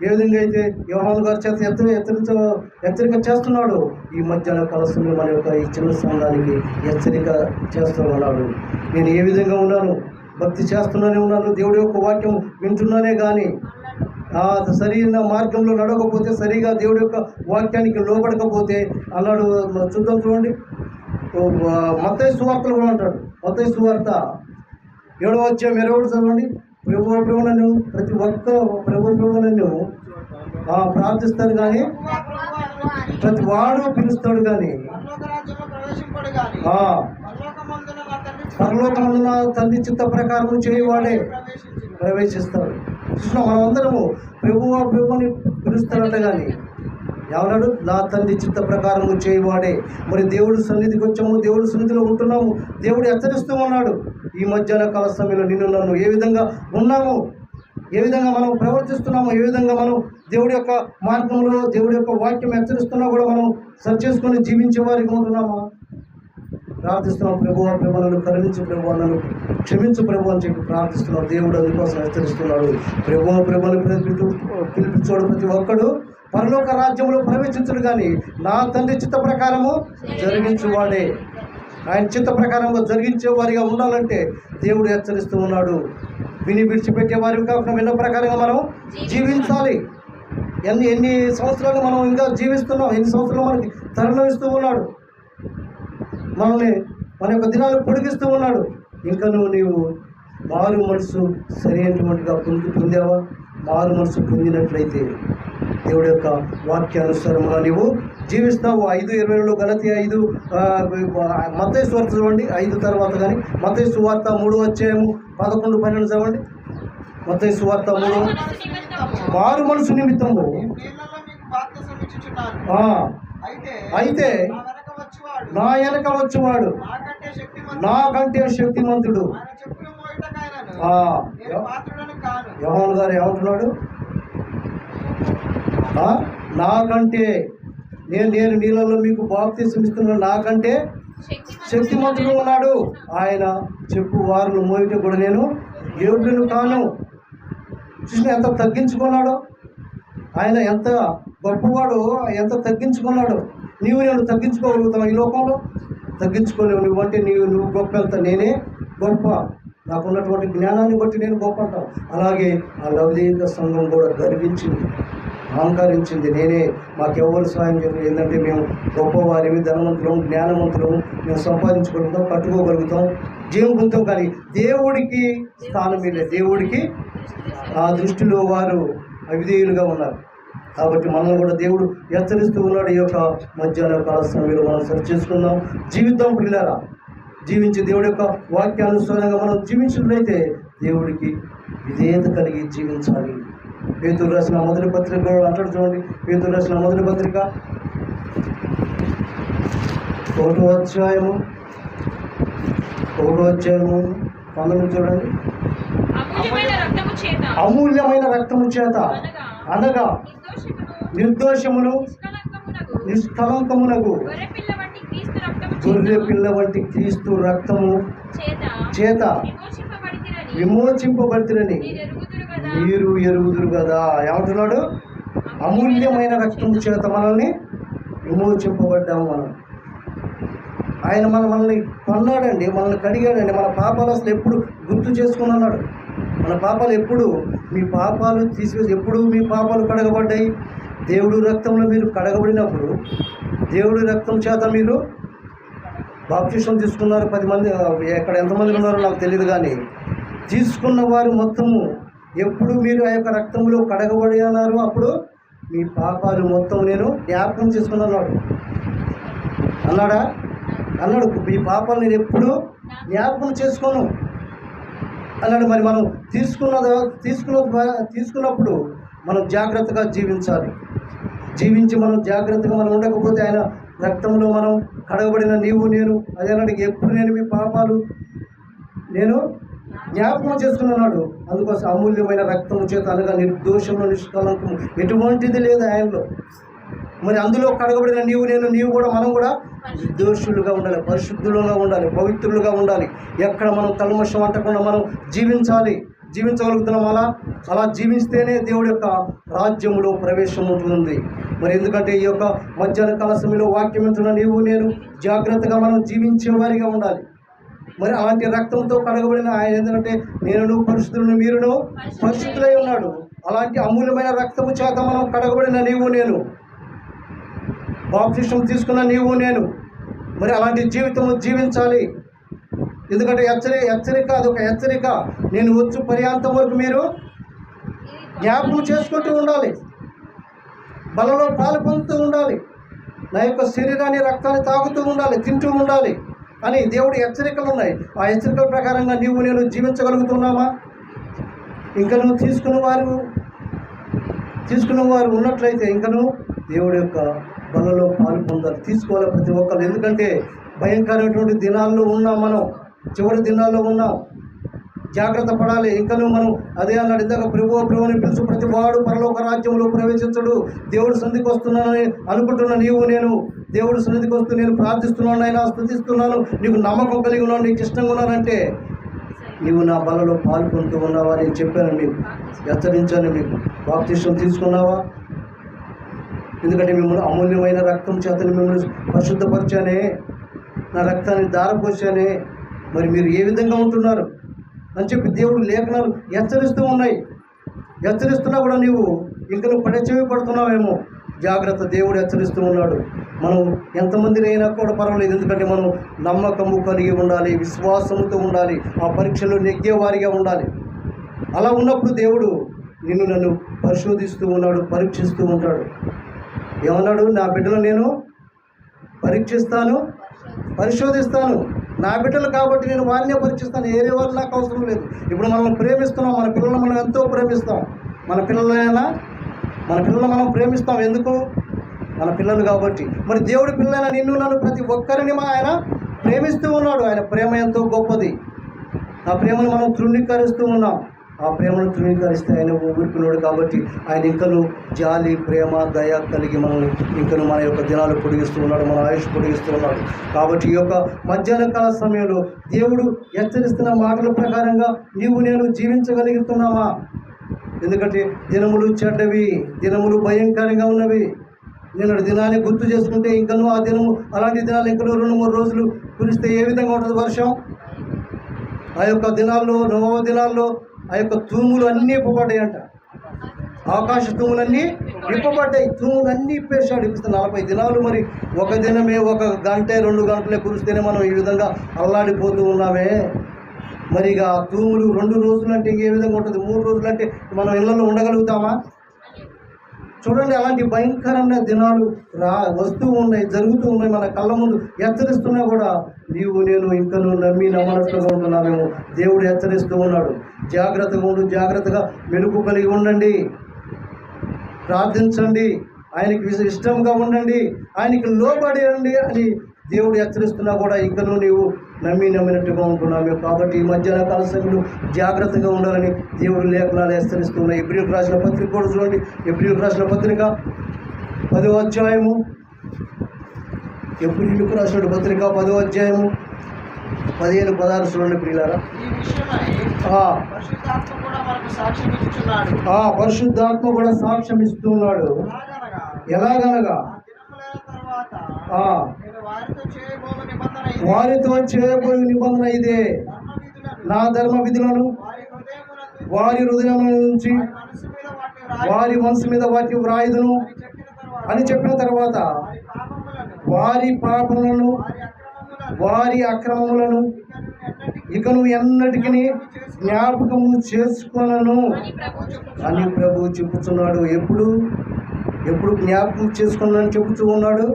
ఏ విధంగా అయితే యోహాను గారి చేత హెచ్చరిక చేస్తున్నాడు, ఈ మధ్యాహ్న కాల సమయంలో మన యొక్క ఈ చిన్న సంఘానికి హెచ్చరిక చేస్తూ ఉన్నాడు. నేను ఏ విధంగా ఉన్నాను? భక్తి చేస్తూనే ఉన్నాను, దేవుడి యొక్క వాక్యం వింటున్నానే కానీ సరైన మార్గంలో నడవకపోతే, సరిగా దేవుడి యొక్క వాక్యానికి లోబడకపోతే అన్నాడు. చూద్దాం చూడండి. మత్తయి సువార్తలు కూడా అంటాడు. మత్తయి సువార్త 7వ అధ్యాయం 20 చదవండి. ప్రభు నన్ను ప్రతి ఒక్క ప్రభు నన్ను ప్రార్థిస్తాడు కానీ ప్రతి వాడు పిలుస్తాడు కానీ పరలోకమందున తండ్రి చిత్త ప్రకారం చేయవాడే ప్రవేశిస్తాడు. మనమందరము ప్రభుని పిలుస్తాడట కానీ ఎవరాడు? నా తండ్రి చిత్త ప్రకారము చేయవాడే. మరి దేవుడి సన్నిధికి వచ్చాము, దేవుడి సన్నిధిలో ఉంటున్నాము. దేవుడు హెచ్చరిస్తూ ఉన్నాడు. ఈ మధ్యాహ్న కాల సమయంలో నిన్ను నన్ను ఏ విధంగా ఉన్నాము? ఏ విధంగా మనం ప్రవర్తిస్తున్నామో, ఏ విధంగా మనం దేవుడి యొక్క మార్గంలో దేవుడి యొక్క వాక్యం హెచ్చరిస్తున్నా కూడా మనం సరి చేసుకొని జీవించే వారికి ఉంటున్నామా? ప్రార్థిస్తున్నాం, ప్రభువా ప్రభు నన్ను కరుణించు, ప్రభువా నన్ను క్షమించు ప్రభు అని చెప్పి ప్రార్థిస్తున్నాం. దేవుడు అందుకోసం హెచ్చరిస్తున్నాడు. ప్రభువా ప్రభుని పిలిపించోడు ప్రతి ఒక్కడు పరలోక రాజ్యంలో ప్రవేశించడు కానీ నా తండ్రి చిత్త ప్రకారము జరిగించువాడే. ఆయన చిత్త ప్రకారంగా జరిగించే వారిగా ఉండాలంటే దేవుడు హెచ్చరిస్తూ ఉన్నాడు. విని విడిచిపెట్టే వారి కాకుండా విన్న ప్రకారంగా మనం జీవించాలి. ఎన్ని సంవత్సరాలు మనం ఇంకా జీవిస్తున్నాం, ఎన్ని సంవత్సరాలు మనకి తరుణం ఇస్తూ ఉన్నాడు, మనల్ని మన యొక్క దినాలు పొడిగిస్తూ ఉన్నాడు. ఇంకా నీవు మారు మనసు సరైనటువంటిగా పొందావా? మారు మనసు పొందినట్లయితే దేవుడి యొక్క వాక్యానుసారంగా నీవు జీవిస్తావు. 5:20 గలతీ 5 మత్తయి సువార్త చదవండి. 5 తర్వాత కానీ మత్తయి సువార్త 3:11-12 చదవండి. మత్తయి సువార్త 3 మారు మనసు నిమిత్తము అయితే నా వెనక వచ్చేవాడు నాకంటే శక్తిమంతుడు. యోహాను గారు ఏమంటున్నాడు? నాకంటే నేను నీళ్ళలో మీకు బాప్తిసం ఇస్తున్నాను, నాకంటే శక్తిమంతుడు ఉన్నాడు. ఆయన చెప్పు వారిని మోయటం కూడా నేను యోగ్యుడు కాను. చూసిన ఎంత తగ్గించుకున్నాడో ఆయన, ఎంత గొప్పవాడు, ఎంత తగ్గించుకున్నాడు. నేను తగ్గించుకోగలుగుతావు? ఈ లోకంలో తగ్గించుకోలేవు. నువ్వు అంటే నువ్వు గొప్ప, వెళ్తా నేనే గొప్ప, నాకున్నటువంటి జ్ఞానాన్ని బట్టి నేను గొప్ప అంటావు. అలాగే ఆ లౌకిక సంఘం కూడా గర్వించింది, అహంకరించింది. నేనే, మాకెవరు సాయం చేయలేదు. ఏంటంటే మేము గొప్పవారివి, ధనవంతులం, జ్ఞానవంతులము, మేము సంపాదించుకోగలుగుతాం, కట్టుకోగలుగుతాం, జీవం పొందుతాం. కానీ దేవుడికి స్థానం లేదు. దేవుడికి ఆ దృష్టిలో వారు అవిధేయులుగా ఉన్నారు. కాబట్టి మనం కూడా దేవుడు హెచ్చరిస్తూ ఉన్నాడు. ఈ యొక్క మధ్యాహ్న కాల సమయంలో మనం సరి చేసుకుందాం, జీవితం పిల్లరా. జీవించి దేవుడి యొక్క వాక్యానుసారంగా మనం జీవించినట్లయితే దేవుడికి విధేయత కలిగి జీవించాలి. పేతురు రాసిన మొదటి పత్రిక అంటాడు చూడండి. పేతురు రాసిన మొదటి పత్రిక 1వ అధ్యాయము 19 చూడండి. అమూల్యమైన రక్తము చేత అనగా నిర్దోషమును నిష్కలంకమునకు గొర్రె పిల్ల వంటి క్రీస్తు రక్తము చేత విమోచింపబడితిరని మీరు ఎరుగుదురు కదా. ఏమంటున్నాడు? అమూల్యమైన రక్తము చేత మనల్ని విమోచింపబడ్డాము. ఆయన మనల్ని కొన్నాడండి, మనల్ని కడిగాడండి. మన పాపాలు అసలు ఎప్పుడు గుర్తు చేసుకున్నాడు? మన పాపాలు ఎప్పుడు, మీ పాపాలు తీసివేసి ఎప్పుడు మీ పాపాలు కడగబడ్డాయి? దేవుడు రక్తంలో మీరు కడగబడినప్పుడు, దేవుడి రక్తం చేత మీరు బాప్తిసం తీసుకున్నారు. 10 మంది, ఎక్కడ ఎంతమంది ఉన్నారో నాకు తెలియదు, కానీ తీసుకున్న వారు మొత్తము ఎప్పుడు మీరు ఆ యొక్క రక్తంలో కడగబడి అన్నారు, అప్పుడు మీ పాపాలు మొత్తం నేను జ్ఞాపకం చేసుకున్నాడు అన్నాడా? అన్నాడు, మీ పాపాలు నేను ఎప్పుడు జ్ఞాపకం చేసుకోను అన్నాడు. మరి మనం తీసుకున్నప్పుడు మనం జాగ్రత్తగా జీవించాలి. జీవించి మనం జాగ్రత్తగా మనం ఉండకపోతే ఆయన రక్తంలో మనం కడగబడిన నీవు నేను అదేనాడు ఎప్పుడు నేను మీ పాపాలు నేను జ్ఞాపకం చేసుకున్నాడు. అందుకోసం అమూల్యమైన రక్తము చేత అనగా నిర్దోషంలో నిష్కలంకము ఎటువంటిది లేదు ఆయనలో. మరి అందులో కడగబడిన నీవు కూడా మనం కూడా నిర్దోషులుగా ఉండాలి, పరిశుద్ధులుగా ఉండాలి, పవిత్రులుగా ఉండాలి. ఎక్కడ మనం కల్మషం అంటకుండా మనం జీవించగలుగుతున్నాం. అలా జీవిస్తేనే దేవుడి యొక్క రాజ్యంలో ప్రవేశం ఉంటుంది. మరి ఎందుకంటే ఈ యొక్క మధ్యాహ్న కాల సమయంలో వాక్యం వింటున్న నీవు నేను జాగ్రత్తగా మనం జీవించే వారిగా ఉండాలి. మరి అలాంటి రక్తంతో కడగబడిన ఆయన ఎందుకంటే నేను పరిశుద్ధులను మీరును పరిశుద్ధులై ఉన్నాడు. అలాంటి అమూల్యమైన రక్తము చేత మనం కడగబడిన నీవు నేను, బాప్తిసం తీసుకున్న నీవు నేను, మరి అలాంటి జీవితము జీవించాలి. ఎందుకంటే హెచ్చరిక, అదొక హెచ్చరిక. నేను వచ్చు పర్యాంతం వరకు మీరు జ్ఞాపకం చేసుకుంటూ ఉండాలి, బలలో పాలు పొందుతూ ఉండాలి, నా యొక్క శరీరాన్ని రక్తాన్ని తాగుతూ ఉండాలి, తింటూ ఉండాలి అని దేవుడి హెచ్చరికలు ఉన్నాయి. ఆ హెచ్చరికల ప్రకారంగా నీవు నేను జీవించగలుగుతున్నామా? ఇంకను తీసుకున్న వారు ఉన్నట్లయితే ఇంకను దేవుడి యొక్క బలలో పాలు పొందాలి, తీసుకోవాలి ప్రతి ఒక్కరు. ఎందుకంటే భయంకరమైనటువంటి దినాల్లో ఉన్నాం, మనం చివరి దినాల్లో ఉన్నాం. జాగ్రత్త పడాలి. ఇంకనూ మనం అదే అన్నాడు ఇందాక, ప్రభువుని పిలుచు ప్రతి వాడు పరలోక రాజ్యంలో ప్రవేశించడు. దేవుడు సన్నిధికి వస్తున్నానని అనుకుంటున్న నీవు, నేను దేవుడు సన్నిధికి వస్తూ నేను ప్రార్థిస్తున్నాను, ఆయన స్తుతిస్తున్నాను, నీకు నమ్మకం కలిగి ఉన్నాను, నీకు ఇష్టంగా ఉన్నానంటే నీవు నా బలలో పాల్గొంటూ ఉన్నావా? నేను చెప్పాను మీకు, హెచ్చరించాను మీకు. బాప్తిష్టం తీసుకున్నావా? ఎందుకంటే మిమ్మల్ని అమూల్యమైన రక్తం చేతని మిమ్మల్ని పరిశుద్ధపరిచానే, నా రక్తాన్ని ధారపోసానే, మరి మీరు ఏ విధంగా ఉంటున్నారు అని చెప్పి దేవుడు లేఖనాలు హెచ్చరిస్తూ ఉన్నాయి. హెచ్చరిస్తున్నా కూడా నీవు ఇంక నువ్వు పడచెవి పడుతున్నావేమో. జాగ్రత్త, దేవుడు హెచ్చరిస్తూ ఉన్నాడు. మనం ఎంతమందిని అయినా కూడా పర్వాలేదు, ఎందుకంటే మనం నమ్మకము కలిగి ఉండాలి, విశ్వాసముతో ఉండాలి, ఆ పరీక్షలో నెగ్గేవారిగా ఉండాలి. అలా ఉన్నప్పుడు దేవుడు నన్ను పరిశోధిస్తూ ఉన్నాడు, పరీక్షిస్తూ ఉంటాడు. ఏమన్నాడు? నా బిడ్డలు నేను పరీక్షిస్తాను, పరిశోధిస్తాను. నా బిడ్డలు కాబట్టి నేను వారినే పరీక్షిస్తాను, వేరే వాళ్ళు నాకు అవసరం లేదు. ఇప్పుడు మనం ప్రేమిస్తున్నాం, మన పిల్లలను మనం ఎంతో ప్రేమిస్తాం. మన పిల్లలను మనం ప్రేమిస్తాం. ఎందుకు? మన పిల్లలు కాబట్టి. మరి దేవుడి పిల్లలైన నిన్ను నన్ను ప్రతి ఒక్కరిని ఆయన ప్రేమిస్తూ ఉన్నాడు. ఆయన ప్రేమ ఎంతో గొప్పది. ఆ ప్రేమను మనం తృణీకరిస్తూ ఉన్నాం. ఆ ప్రేమను తృణీకరిస్తే ఆయన ఊరుకున్నాడు కాబట్టి ఆయన ఇంకను జాలి, ప్రేమ, దయ కలిగి మనల్ని ఇంకను మన యొక్క దినాలు పొడిగిస్తూ ఉన్నాడు, మన ఆయుష్ పొడిగిస్తూ ఉన్నాడు. కాబట్టి ఈ యొక్క మధ్యాహ్న కాల సమయంలో దేవుడు హెచ్చరిస్తున్న మాటల ప్రకారంగా నీవు నేను జీవించగలుగుతున్నామా? ఎందుకంటే దినములు చెడ్డవి, దినములు భయంకరంగా ఉన్నవి. నిన్నటి దినాన్ని గుర్తు చేసుకుంటే ఇంకను ఆ దినము అలాంటి దినాలు ఇంకను 2-3 రోజులు కురిస్తే ఏ విధంగా ఉంటుంది వర్షం? ఆ యొక్క దినాల్లో, నోవ దినాల్లో ఆ యొక్క తూములు అన్నీ ఇప్పబడ్డాయంట. ఆకాశ తూములన్నీ ఇప్పబడ్డాయి. తూములు అన్నీ ఇప్పేశాడు. ఇప్పుడు 40 దినాలు మరి ఒక దినమే 1 గంట 2 గంటలే కురిస్తేనే మనం ఈ విధంగా అల్లాడిపోతూ ఉన్నామే. మరి ఇక ఆ తూములు 2 రోజులు అంటే ఏ విధంగా ఉంటుంది? 3 రోజులు అంటే మనం ఇళ్లలో ఉండగలుగుతామా? చూడండి, అలాంటి భయంకరమైన దినాలు వస్తూ ఉన్నాయి, జరుగుతూ ఉన్నాయి, మన కళ్ళ ముందు హెచ్చరిస్తున్నా కూడా నీవు నేను ఇంకను నమ్మనట్లుగా ఉంటున్నామేమో. దేవుడు హెచ్చరిస్తూ ఉన్నాడు. జాగ్రత్తగా ఉండు, జాగ్రత్తగా మెలుగు కలిగి ఉండండి, ప్రార్థించండి, ఆయనకి ఇష్టంగా ఉండండి, ఆయనకి లోబడండి అని దేవుడు హెచ్చరిస్తున్నా కూడా ఇంకనూ నీవు నమ్మినట్టుగా ఉంటున్నాము. కాబట్టి ఈ మధ్యాహ్న కాల సమయంలో జాగ్రత్తగా ఉండాలని దేవుడు లేఖనాలు హెచ్చరిస్తున్నాయి. ఎబ్రియులకు రాసిన పత్రిక కూడా చూడండి. ఎబ్రియులకు రాసిన పత్రిక 10వ అధ్యాయము, ఎబ్రియులకు రాసిన పత్రిక 10వ అధ్యాయము 15-16 చూడండి ప్రియులారా. పరిశుద్ధాత్మ కూడా సాక్ష్యం ఇస్తున్నాడు. ఎలాగనగా వారితో చేయబోయే నిబంధన ఇదే, నా ధర్మ విధులను వారి హృదయం నుంచి వారి మనసు మీద వాటిని వ్రాయుదును అని చెప్పిన తర్వాత వారి పాపములను వారి అక్రమములను ఇకను ఎన్నటికీ జ్ఞాపకము చేసుకొనను అని ప్రభువు చెప్పుచున్నాడు. ఎప్పుడు జ్ఞాపకం చేసుకున్నానని చెబుతూ ఉన్నాడు.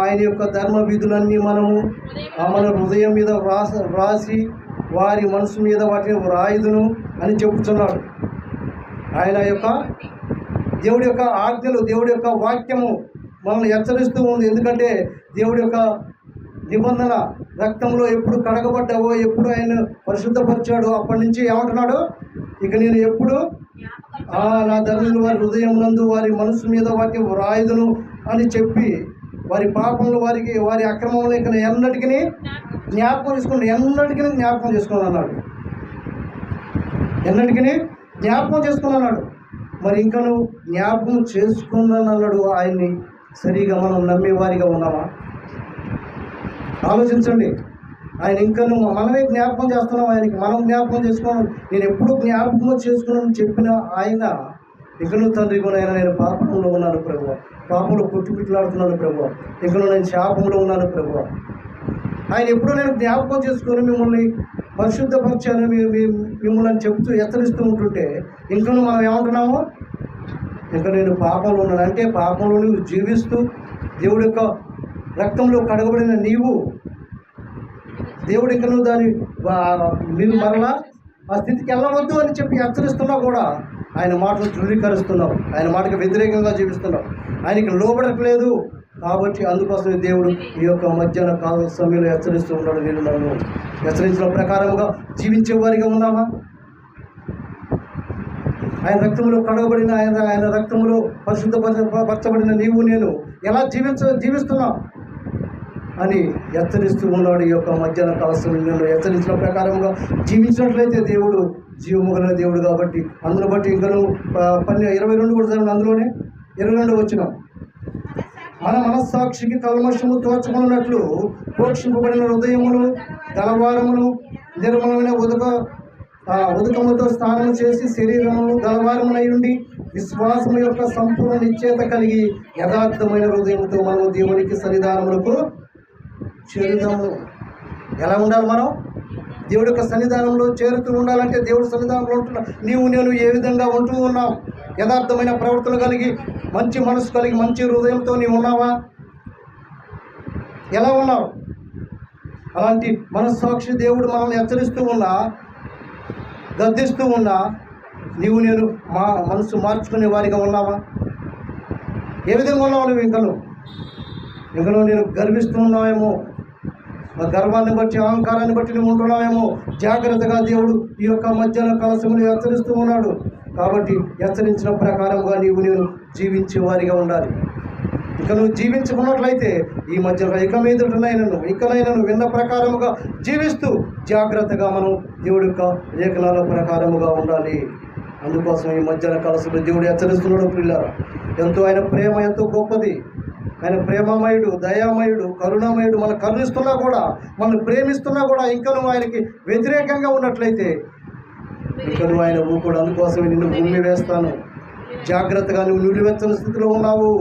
ఆయన యొక్క ధర్మ విధులన్నీ మనము మన హృదయం మీద వ్రాసి వారి మనసు మీద వాటిని వ్రాయుదును అని చెబుతున్నాడు. ఆయన యొక్క దేవుడి యొక్క ఆజ్ఞలు, దేవుడి యొక్క వాక్యము మనల్ని హెచ్చరిస్తూ ఉంది. ఎందుకంటే దేవుడి యొక్క నిబంధన రక్తంలో ఎప్పుడు కడగబడ్డావో, ఎప్పుడు ఆయన పరిశుద్ధపరిచాడో అప్పటి నుంచి ఏమంటున్నాడు? ఇక నేను ఎప్పుడు నా ధర్మములు వారి హృదయం నందు వారి మనసు మీద వాటిని వ్రాయుదును అని చెప్పి వారి పాపములు వారి అక్రమములు ఇక ఎన్నటికీ జ్ఞాపకం చేసుకోండి, ఎన్నటికీ జ్ఞాపకం చేసుకోండి అన్నాడు. ఎన్నటికీ జ్ఞాపకం చేసుకుని అన్నాడు. మరి ఇంకా నువ్వు జ్ఞాపకం చేసుకున్నాను అన్నాడు. ఆయన్ని సరిగా మనం నమ్మేవారిగా ఉన్నామా? ఆలోచించండి. ఆయన ఇంకా నువ్వు మనమే జ్ఞాపకం చేస్తున్నాం, ఆయనకి మనం జ్ఞాపకం చేసుకోవాలి. నేను ఎప్పుడు జ్ఞాపకం చేసుకున్నాను చెప్పిన ఆయన ఇంకనూ తండ్రి కొనైనా నేను పాపంలో ఉన్నాను ప్రభువా, పాపంలో కొట్టుపిట్లాడుతున్నాను ప్రభువా, ఇంకనూ నేను శాపంలో ఉన్నాను ప్రభువా. ఆయన ఎప్పుడూ నేను జ్ఞాపకం చేసుకొని మిమ్మల్ని పరిశుద్ధపరిచాను మిమ్మల్ని చెబుతూ హెచ్చరిస్తూ ఉంటుంటే ఇంకనూ మనం ఏమంటున్నాము? ఇంకా నేను పాపంలో ఉన్నాను అంటే పాపంలో నువ్వు జీవిస్తూ దేవుడి యొక్క రక్తంలో కడగబడిన నీవు దేవుడు ఇంకా నువ్వు దాన్ని మీరు మరలా ఆ స్థితికి వెళ్ళవద్దు అని చెప్పి హెచ్చరిస్తున్నా కూడా ఆయన మాటలు ధృవీకరిస్తున్నావు, ఆయన మాటకు వ్యతిరేకంగా జీవిస్తున్నావు, ఆయనకి లోబడట్లేదు, కాబట్టి అందుకోసమే దేవుడు ఈ యొక్క మధ్యాహ్న కాల సమయంలో హెచ్చరిస్తూ ఉన్నాడు. నేను నన్ను హెచ్చరించిన ప్రకారముగా జీవించే వారిగా ఉన్నామా? ఆయన రక్తంలో కడగబడిన ఆయన రక్తంలో పరిశుద్ధపరచబడిన నీవు నేను ఎలా జీవిస్తున్నా అని హెచ్చరిస్తూ ఉన్నాడు. ఈ యొక్క మధ్యాహ్న కాల సమయంలో హెచ్చరించిన ప్రకారంగా జీవించినట్లయితే దేవుడు జీవము కలిగిన దేవుడు కాబట్టి అందును బట్టి ఇంకను 22 కూడా జరిగిన అందులోనే 22 వచ్చిన మన మనస్సాక్షికి కల్మషము తోచుకున్నట్లు పోషింపబడిన హృదయమును గలవారమును నిర్మలమైన ఉదకముతో స్నానం చేసి శరీరమును గలవారమునై ఉండి విశ్వాసము యొక్క సంపూర్ణ నిశ్చయత కలిగి యథార్థమైన హృదయంతో మనము దేవునికి సన్నిధానములకు చేరుదాము. ఎలా ఉండాలి? మనం దేవుడి యొక్క సన్నిధానంలో చేరుతూ ఉండాలంటే దేవుడి సన్నిధానంలో ఉంటున్నా నీవు నేను ఏ విధంగా ఉంటూ ఉన్నాం? యథార్థమైన ప్రవర్తన కలిగి మంచి మనసు కలిగి మంచి హృదయంతో నీవు ఉన్నావా? ఎలా ఉన్నావు? అలాంటి మనస్సాక్షి దేవుడు మనల్ని హెచ్చరిస్తూ ఉన్నా గద్దిస్తూ ఉన్నా నీవు నేను మనసు మార్చుకునే వారిగా ఉన్నావా? ఏ విధంగా ఉన్నావు నువ్వు? ఇంకను నేను గర్విస్తూ ఉన్నావేమో, ఆ గర్వాన్ని బట్టి అహంకారాన్ని బట్టి నువ్వు ఉంటున్నావేమో. జాగ్రత్తగా దేవుడు ఈ యొక్క మధ్యాహ్న కాల సమయంలో హెచ్చరిస్తూ ఉన్నాడు. కాబట్టి హెచ్చరించిన ప్రకారంగా నీవు నేను జీవించే వారిగా ఉండాలి. ఇక నువ్వు జీవించుకున్నట్లయితే ఈ మధ్య ఇక మీదటనైనను విన్న ప్రకారముగా జీవిస్తూ జాగ్రత్తగా మనం దేవుడి యొక్క లేఖనాల ప్రకారముగా ఉండాలి. అందుకోసం ఈ మధ్యాహ్న కాల సమయంలో దేవుడు హెచ్చరిస్తున్నాడు. పిల్లరా, ఎంతో ఆయన ప్రేమ ఎంతో గొప్పది. ఆయన ప్రేమమయుడు, దయామయుడు, కరుణామయుడు. మనం కరుణిస్తున్నా కూడా, మనం ప్రేమిస్తున్నా కూడా ఇంకా నువ్వు ఆయనకి వ్యతిరేకంగా ఉన్నట్లయితే ఇంకా నువ్వు ఆయన ఊపుడు. అందుకోసమే నిన్ను భూమి వేస్తాను, జాగ్రత్తగా నువ్వు నిలువెచ్చని స్థితిలో ఉన్నావు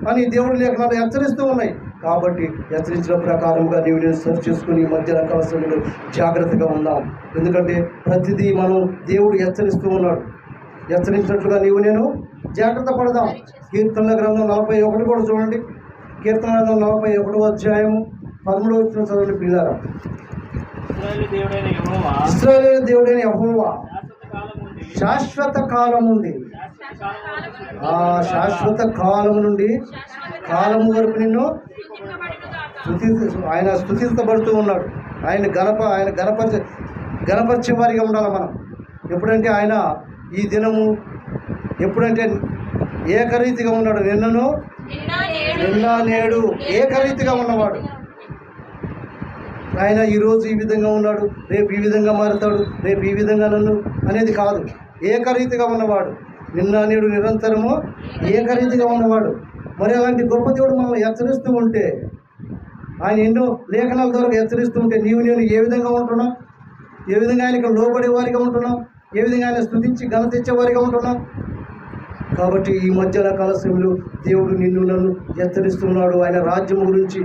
అని దేవుడి లేఖనాలు హెచ్చరిస్తూ ఉన్నాయి. కాబట్టి హెచ్చరించిన ప్రకారంగా నీవు నేను సరి చేసుకుని ఈ మధ్య రకాల సమయంలో జాగ్రత్తగా ఉన్నాం. ఎందుకంటే ప్రతిదీ మనం దేవుడు హెచ్చరిస్తూ ఉన్నాడు. హెచ్చరించినట్లుగా నీవు నేను జాగ్రత్త పడదాం. కీర్తనల గ్రంథం 41 కూడా చూడండి. కీర్తన గ్రంథం 41వ అధ్యాయము 13వ వచనం చదవండి పిల్లారా. ఇశ్రాయేలు దేవుడైన యెహోవా శాశ్వత కాలం నుండి, ఆ శాశ్వత కాలం నుండి కాలము వరకు నిన్ను ఆయన స్తుతించబడుతూ ఉన్నాడు. ఆయన గణపరిచే వారిగా ఉండాలి మనం. ఎప్పుడంటే ఆయన ఈ దినము ఎప్పుడంటే ఏకరీతిగా ఉన్నాడు. నిన్న నేడు ఏకరీతిగా ఉన్నవాడు. ఆయన ఈరోజు ఈ విధంగా ఉన్నాడు, రేపు ఈ విధంగా మారుతాడు, రేపు ఈ విధంగా నన్ను అనేది కాదు. ఏకరీతిగా ఉన్నవాడు, నిన్న నేడు నిరంతరము ఏకరీతిగా ఉన్నవాడు. మరి అలాంటి గొప్ప దేవుడు మనల్ని హెచ్చరిస్తూ ఉంటే, ఆయన ఎన్నో లేఖనాల ద్వారా హెచ్చరిస్తూ ఉంటే నీవు నేను ఏ విధంగా ఉంటున్నాం? ఏ విధంగా ఆయనకు లోబడే వారిగా ఉంటున్నాం? ఏ విధంగా ఆయన స్తుతించి ఘనత ఇచ్చేవారిగా ఉంటున్నాం? కాబట్టి ఈ మధ్యాహ్న కాల సమయంలో దేవుడు నిన్ను నన్ను హెచ్చరిస్తున్నాడు. ఆయన రాజ్యం గురించి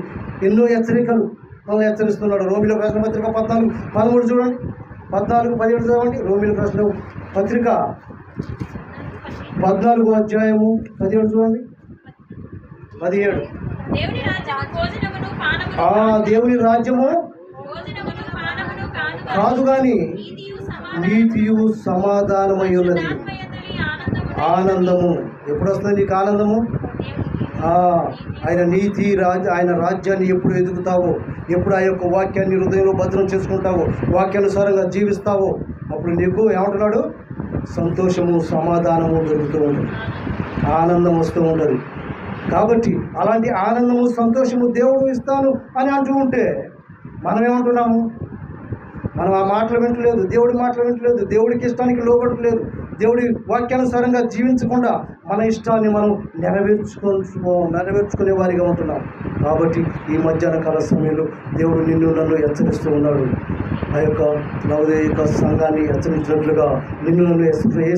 ఎన్నో హెచ్చరికలు మనల్ని హెచ్చరిస్తున్నాడు. రోమిలకు రాసిన పత్రిక 14:13 చూడండి. 14:17 చదవండి. రోమిలకు రాసిన పత్రిక 14వ అధ్యాయము 17 చూడండి. 17 దేవుని రాజ్యము కాదు కానీ నీతియు సమాధానమై ఉన్నది. ఆనందము ఎప్పుడు వస్తుంది నీకు? ఆనందము ఆయన నీతి ఆయన రాజ్యాన్ని ఎప్పుడు ఎదుగుతావో, ఎప్పుడు ఆ యొక్క వాక్యాన్ని హృదయంలో భద్రం చేసుకుంటావో, వాక్యానుసారంగా జీవిస్తావో, అప్పుడు నీకు ఏమంటున్నాడు? సంతోషము సమాధానము దొరుకుతూ ఉంటుంది, ఆనందం వస్తూ ఉంటుంది. కాబట్టి అలాంటి ఆనందము సంతోషము దేవుడు ఇస్తాను అని అంటూ ఉంటే మనం ఏమంటున్నాము? మనం ఆ మాటలు వింటలేదు, దేవుడి మాటలు వింటలేదు, దేవుడికి ఇష్టానికి లోబడట్లేదు, దేవుడి వాక్యానుసారంగా జీవించకుండా మన ఇష్టాన్ని మనం నెరవేర్చుకునే వారిగా ఉంటున్నాం. కాబట్టి ఈ మధ్యాహ్న కాల సమయంలో దేవుడు నిన్ను నన్ను హెచ్చరిస్తూ ఉన్నాడు. ఆ యొక్క నవోదయ సంఘాన్ని హెచ్చరించినట్లుగా నిన్ను నన్ను ఏ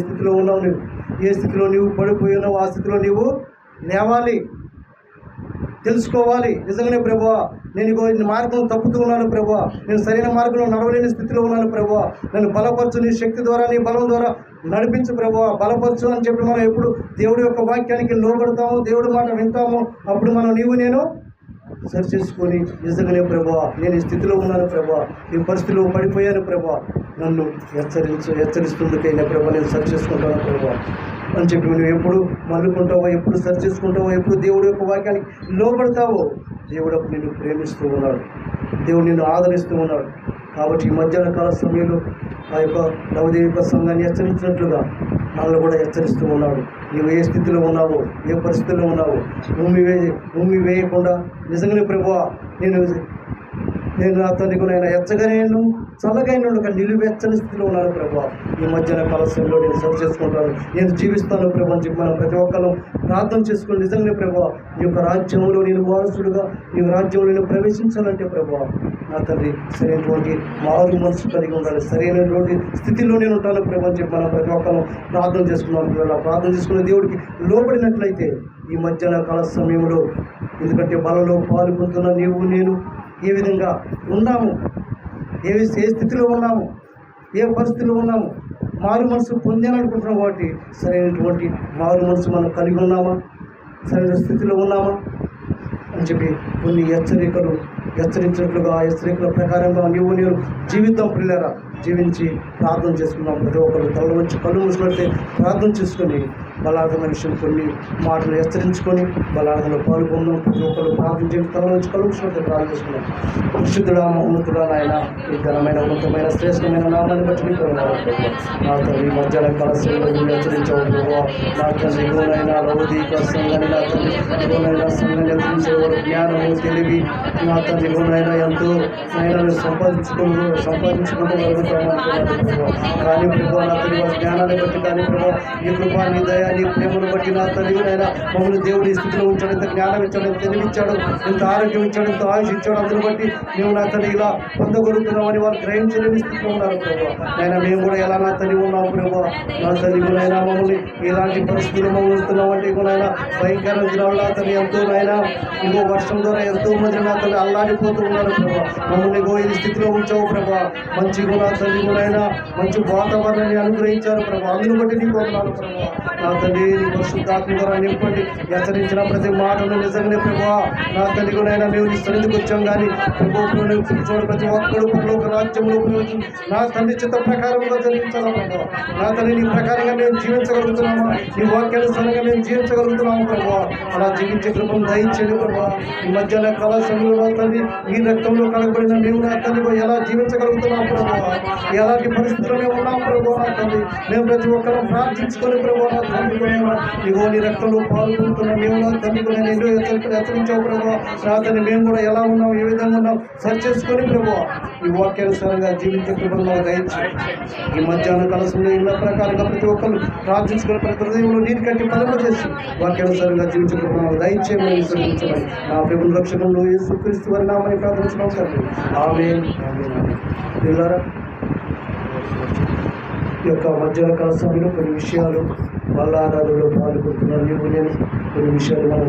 స్థితిలో ఉన్నావు? నువ్వు ఏ స్థితిలో నీవు పడిపోయినావు? ఆ స్థితిలో నీవు లేవాలి, తెలుసుకోవాలి. నిజంగానే ప్రభువా, నేను మార్గం తప్పుతూ ఉన్నాను ప్రభువా, నేను సరైన మార్గంలో నడవలేని స్థితిలో ఉన్నాను ప్రభువా, నన్ను బలపరచు, నీ శక్తి ద్వారా నీ బలం ద్వారా నడిపించు ప్రభువా, బలపరచు అని చెప్పి మనం ఎప్పుడు దేవుడి యొక్క వాక్యానికి లోబడతాము, దేవుడి మాట వింటాము. అప్పుడు మనం నేను సరి చేసుకొని నిజంగానే ప్రభువా, నేను ఈ స్థితిలో ఉన్నాను ప్రభువా, ఈ పరిస్థితిలో పడిపోయాను ప్రభువా, నన్ను హెచ్చరిస్తుందికైనా ప్రభువా నేను సరి చేసుకుంటాను ప్రభువా, అని చెప్పి నువ్వు ఎప్పుడు మల్లుకుంటావో, ఎప్పుడు సరి చేసుకుంటావో, ఎప్పుడు దేవుడి యొక్క వాక్యానికి లోబడతావో దేవుడు అప్పుడు నిన్ను ప్రేమిస్తూ ఉన్నాడు, దేవుడు నిన్ను ఆదరిస్తూ ఉన్నాడు. కాబట్టి ఈ మధ్యాహ్న కాల సమయంలో ఆ యొక్క లవోదికయ యొక్క సంఘాన్ని హెచ్చరించినట్లుగా మనల్ని కూడా హెచ్చరిస్తూ ఉన్నాడు. నీవు ఏ స్థితిలో ఉన్నావో, ఏ పరిస్థితుల్లో ఉన్నావో భూమి వేయకుండా నిజంగానే ప్రభువా నేను నా తండ్రికి నేను ఎచ్చగైనా చల్లగైన నిలువెచ్చని స్థితిలో ఉన్నాను ప్రభా. ఈ మధ్యాహ్న కాల సమయంలో నేను సరి చేసుకుంటాను, నేను జీవిస్తాను ప్రభు అని చెప్పి మనం ప్రతి ఒక్కరు ప్రార్థన చేసుకుని నిజంగానే ప్రభా నీ యొక్క రాజ్యంలో నేను వారసుడుగా నీ రాజ్యంలో నేను ప్రవేశించాలంటే ప్రభా నా తండ్రి సరైనటువంటి మారు మనసు కలిగి ఉండాలి, సరైనటువంటి స్థితిలో నేను ఉంటాను ప్రభు అని చెప్పి మనం ప్రతి ఒక్కరు ప్రార్థన చేసుకున్నాం. అలా ప్రార్థన చేసుకున్న దేవుడికి లోబడినట్లయితే ఈ మధ్యాహ్న కాల సమయంలో, ఎందుకంటే బలలో పాల్గొంటున్న నీవు నేను ఏ విధంగా ఉన్నాము, ఏ స్థితిలో ఉన్నాము, ఏ పరిస్థితిలో ఉన్నాము, మారు మనసు పొందాలనుకుంటున్నాం. కాబట్టి సరైనటువంటి మారు మనసు మనం కలిగి ఉన్నామా, సరైన స్థితిలో ఉన్నామా అని చెప్పి కొన్ని హెచ్చరించినట్లుగా ఆ హెచ్చరికల ప్రకారంగా నీవు నేను జీవితం పిల్లరా జీవించి ప్రార్థన చేసుకున్నాం. ప్రతి ఒక్కరు తల వచ్చి కళ్ళు మూసినట్లయితే ప్రార్థన చేసుకొని బలార్థమైన విషయం కొన్ని మాటలు హెచ్చరించుకొని బలార్థంలో పాల్గొన్నాం. ప్రతి ఒక్కరు ప్రార్థన చేసి తల వచ్చి కళ్ళు మూసినట్లయితే ప్రార్థన చేసుకున్నాం. పరిశుద్ధుడా, ఉన్నతుడా నాయన, ఈ ఘనమైన ఉన్నతమైన శ్రేష్టమైన నామాన్ని బట్టి నీకు నా తండ్రి మధ్యాహ్న కాల సమయంలో హెచ్చరించావు. నా తండ్రి ఇదిగోనైనా లవోదికయ సంఘాన్ని నా తండ్రి ఇదిగోనైనా సంఘాన్ని హెచ్చరించేవాడు జ్ఞానము తెలివి నా తండ్రి ఇదిగోనైనా ఎంతో నైనా సంపాదించుకుంటూ కానీ ప్రభావ నా తండ్రి వారి జ్ఞానాన్ని బట్టి కానీ ప్రభావ ఈ కృపా నీ దయ నీ ప్రేమను బట్టి నా తండ్రి నైనా మమ్మల్ని దేవుడి స్థితిలో ఉంచాడు, ఎంత జ్ఞానం ఇచ్చాడు, ఎంత తెలివిచ్చాడు, ఎంత ఆరోగ్యం ఇచ్చాడు, ఎంత ఆయుష్ ఇచ్చాడు. అందుని బట్టి మేము నా తండ్రి ఇలా పొందగలుగుతున్నామని వారు గ్రహించలేని స్థితిలో ఉన్నారు ప్రభావ. నైనా మేము కూడా ఎలా నా తండ్రి ఉన్నాము ప్రభావ. నా తండ్రి నైనా మమ్మల్ని ఇలాంటి పరిస్థితులు మమ్మల్ని ఉంటున్నామంటే నైనా భయంకర దినాలు నా తండ్రి ఎంతో నైనా ఇంకో వర్షం ద్వారా ఎంతో మంది నా తండ్రి అల్లాడిపోతూ ఉన్నారు ప్రభావ. మమ్మల్ని ఈ స్థితిలో ఉంచావు ప్రభావ. మంచి నా తండ్రి నైనా మంచి వాతావరణాన్ని అనుగ్రహించారు ప్రభావ. అందుని బట్టి నీకు వందనాలు ప్రభావ. నా తండ్రి నీ పరిశుద్ధాత్మ ద్వారా నింపండి. హెచ్చరించిన ప్రతి మాటను నిజంగానే ప్రభావ నా తండ్రి నైనా మేము నీ సన్నిధికి వచ్చాం కానీ ప్రభుత్వం ప్రతి ఒక్కడు పరలోక రాజ్యంలో నా తండ్రి చిత్త ప్రకారంగా జరిగించాలా ప్రభావ. నా తండ్రి నీ ప్రకారంగా మేము జీవించగలుగుతున్నామా, నీ వాక్యానుసారంగా మేము జీవించగలుగుతున్నాము ప్రభావ. అలా జీవించే కృపను దయచేయండి ప్రభావ. ఈ మధ్యాహ్న కాల సమయంలో నా తండ్రి ఈ రక్తంలో కనబడిన మేము నా తండ్రి ఎలా జీవించగలుగుతున్నాం ప్రభావ, ఎలాంటి పరిస్థితుల్లో మేము ఉన్నాం ప్రభావ. నా తండ్రి మేము ప్రతి ఒక్కరూ ప్రార్థించుకొని ప్రభావ నా తండ్రి ఇగో నీ రక్తంలో పాల్గొంటున్న మేము నా తండ్రి నేను ఎన్నో హెచ్చరించావు ప్రభావ. నా తండ్రి మేము కూడా ఎలా ఉన్నాం, ఏ విధంగా ఉన్నాం సరి చేసుకొని ప్రభావ ఈ వాక్యానుసారంగా జీవించే కృపను మాకు దయచేయండి. ఈ మధ్యాహ్న కాల సమయంలో ఇలా ప్రకారంగా ప్రతి ఒక్కరు ప్రార్థించుకొని ప్రతి హృదయంలో నీరు కట్టి పదవ చేసి వాక్యానుసారంగా జీవించే కృపను మాకు దయచేయమని విశ్వసించమని నా ప్రభుత్వ రక్షణలో యేసుక్రీస్తు వారి నామని ప్రార్థించున్నాం తండ్రి. ఆమేన్. పిల్లరా ఈ యొక్క మధ్యాహ్న కాల సమయంలో కొన్ని విషయాలు వాళ్ళ ఆధారంలో పాల్గొంటున్నారు. నీవు నేను కొన్ని విషయాలు మనం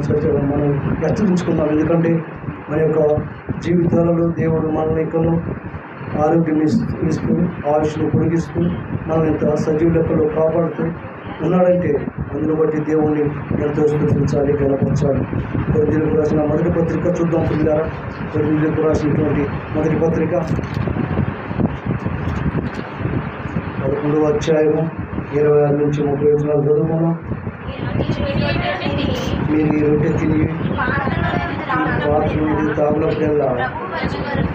హెచ్చరించుకున్నాం. ఎందుకంటే మన యొక్క జీవితాలలో దేవుడు మనల్ని ఎక్కడో ఆరోగ్యం ఇస్తూ ఆయుష్ను పొడిగిస్తూ మనల్ని ఎంత సజీవ లెక్కలో కాపాడుతూ ఉన్నాడంటే అందును బట్టి దేవుణ్ణి ఎంతో స్తుతించాలి, గణపరచాలి. కొరింథీయులకు రాసిన మొదటి పత్రిక చూద్దాం పిల్లారా. కొరింథీయులకు రాసినటువంటి మొదటి పత్రిక 11వ అధ్యాయము 26 నుంచి 30 వచనాలు చదువుకున్నాం. మీరు ఈ రొట్టె తిని పాత్ర తాగులకెల్లా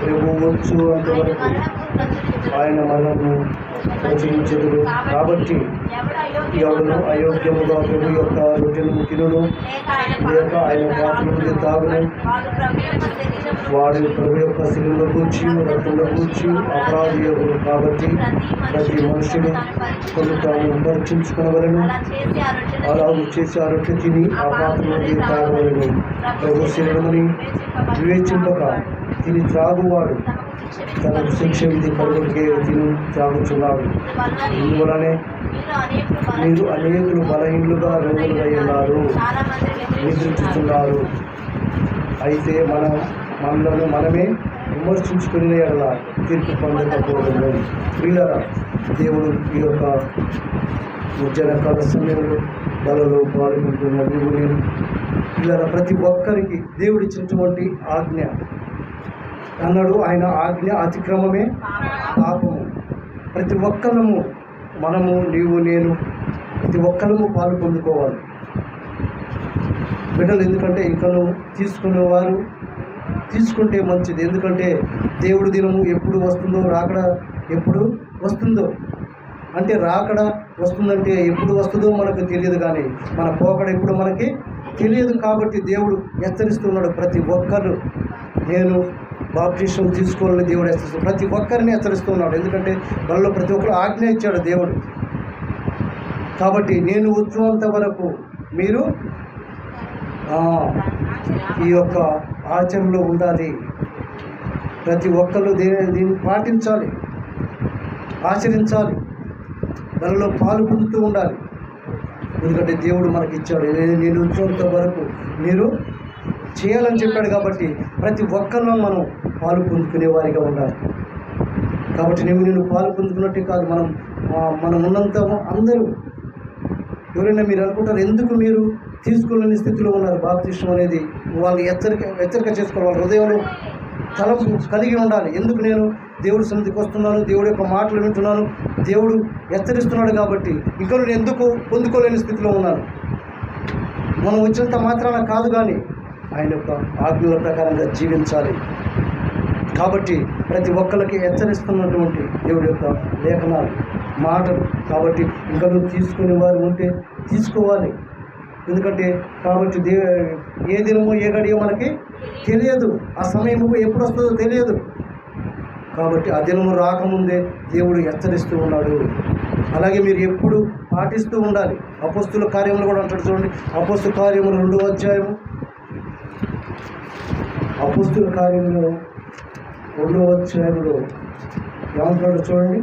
ప్రభు వచ్చు అంతవరకు ఆయన మనము ప్రచురించెదరు. కాబట్టి ఎవడును అయోగ్యముగా ప్రభు యొక్క రొట్టెను తినును లేక ఆయన పాత్రను తాగును వాడు ప్రభు యొక్క శిలువలో కూర్చి రక్తంలో కూర్చి అపరాధీయుడు. కాబట్టి ప్రతి మనుషుడు కొంత తాను పరీక్షించుకునవలను, అలాగూ చేసి ఆ రొట్టె తిని ఆ పాత్రను తాగవలను. ప్రభు శరీరమని వివేచింపక తిని త్రాగువాడు తనకు శిక్ష విధి కలుగుకే తిని త్రాగుచున్నాడు. ఇందువలనే మీరు అనేకులు బలహీనులుగా రోగులుగా ఉన్నారు, నిద్రించుతున్నారు. అయితే మనలను మనమే విమర్శించుకునే ఎడల తీర్పు పొందకపోవడం. వీళ్ళరా దేవుడు ఈ యొక్క మధ్యాహ్న కాల సమయంలో బలలో పాల్గొంటున్న నీవు నేను వీళ్ళరా ప్రతి ఒక్కరికి దేవుడు ఇచ్చినటువంటి ఆజ్ఞ అన్నాడు. ఆయన ఆజ్ఞ అతిక్రమమే పాపము. ప్రతి ఒక్కరము మనము నీవు నేను ప్రతి ఒక్కరము పాలు పొందుకోవాలి బిడ్డలు. ఎందుకంటే ఇంకను తీసుకునేవారు తీసుకుంటే మంచిది. ఎందుకంటే దేవుడి దినము ఎప్పుడు వస్తుందో, రాకడ ఎప్పుడు వస్తుందో, అంటే రాకడ వస్తుందంటే ఎప్పుడు వస్తుందో మనకు తెలియదు, కానీ మన పోకడ ఎప్పుడు మనకి తెలియదు. కాబట్టి దేవుడు హెచ్చరిస్తున్నాడు. ప్రతి ఒక్కరు నేను బాప్టిజం తీసుకోవాలని దేవుడు హెచ్చరిస్తున్నాడు. ప్రతి ఒక్కరిని హెచ్చరిస్తున్నాడు. ఎందుకంటే వాళ్ళలో ప్రతి ఒక్కరు ఆజ్ఞ ఇచ్చాడు దేవుడు. కాబట్టి నేను వచ్చేంత వరకు మీరు ఈ యొక్క ఆచరణలో ఉండాలి. ప్రతి ఒక్కరు దీన్ని పాటించాలి, ఆచరించాలి, దానిలో పాలు పొందుతూ ఉండాలి. ఎందుకంటే దేవుడు మనకి ఇచ్చాడు. నేను వచ్చేంత వరకు మీరు చేయాలని చెప్పాడు. కాబట్టి ప్రతి ఒక్కరిలో మనం పాలు పొందుకునే వారిగా ఉండాలి. కాబట్టి నేను పాలు పొందుకున్నట్టే కాదు, మనం ఉన్నంత అందరూ ఎవరైనా మీరు అనుకుంటారు ఎందుకు మీరు తీసుకోలేని స్థితిలో ఉన్నారు. బాప్తిస్మం అనేది వాళ్ళు హెచ్చరిక చేసుకోవాలి. వాళ్ళ హృదయంలో తలపు కలిగి ఉండాలి. ఎందుకు నేను దేవుడి సన్నిధికి వస్తున్నాను, దేవుడి యొక్క మాటలు వింటున్నాను, దేవుడు హెచ్చరిస్తున్నాడు కాబట్టి ఇంకా నేను ఎందుకు పొందుకోలేని స్థితిలో ఉన్నాను. మనం వచ్చినంత మాత్రాన కాదు, కానీ ఆయన యొక్క ఆజ్ఞల ప్రకారంగా జీవించాలి. కాబట్టి ప్రతి ఒక్కరికి హెచ్చరిస్తున్నటువంటి దేవుడి యొక్క లేఖనాలు, మాటలు. కాబట్టి ఇంకా తీసుకునే వారు ఉంటే తీసుకోవాలి. ఎందుకంటే కాబట్టి ఏ దినమో ఏ గడియో మనకి తెలియదు, ఆ సమయము ఎప్పుడు వస్తుందో తెలియదు. కాబట్టి ఆ దినము రాకముందే దేవుడు హెచ్చరిస్తూ ఉన్నాడు. అలాగే మీరు ఎప్పుడు పాటిస్తూ ఉండాలి. అపోస్తుల కార్యములు కూడా అంటాడు చూడండి. అపోస్తుల కార్యములు 2వ అధ్యాయము, అపోస్తుల కార్యములు 2వ అధ్యాయంలో ఏమంటున్నాడు చూడండి.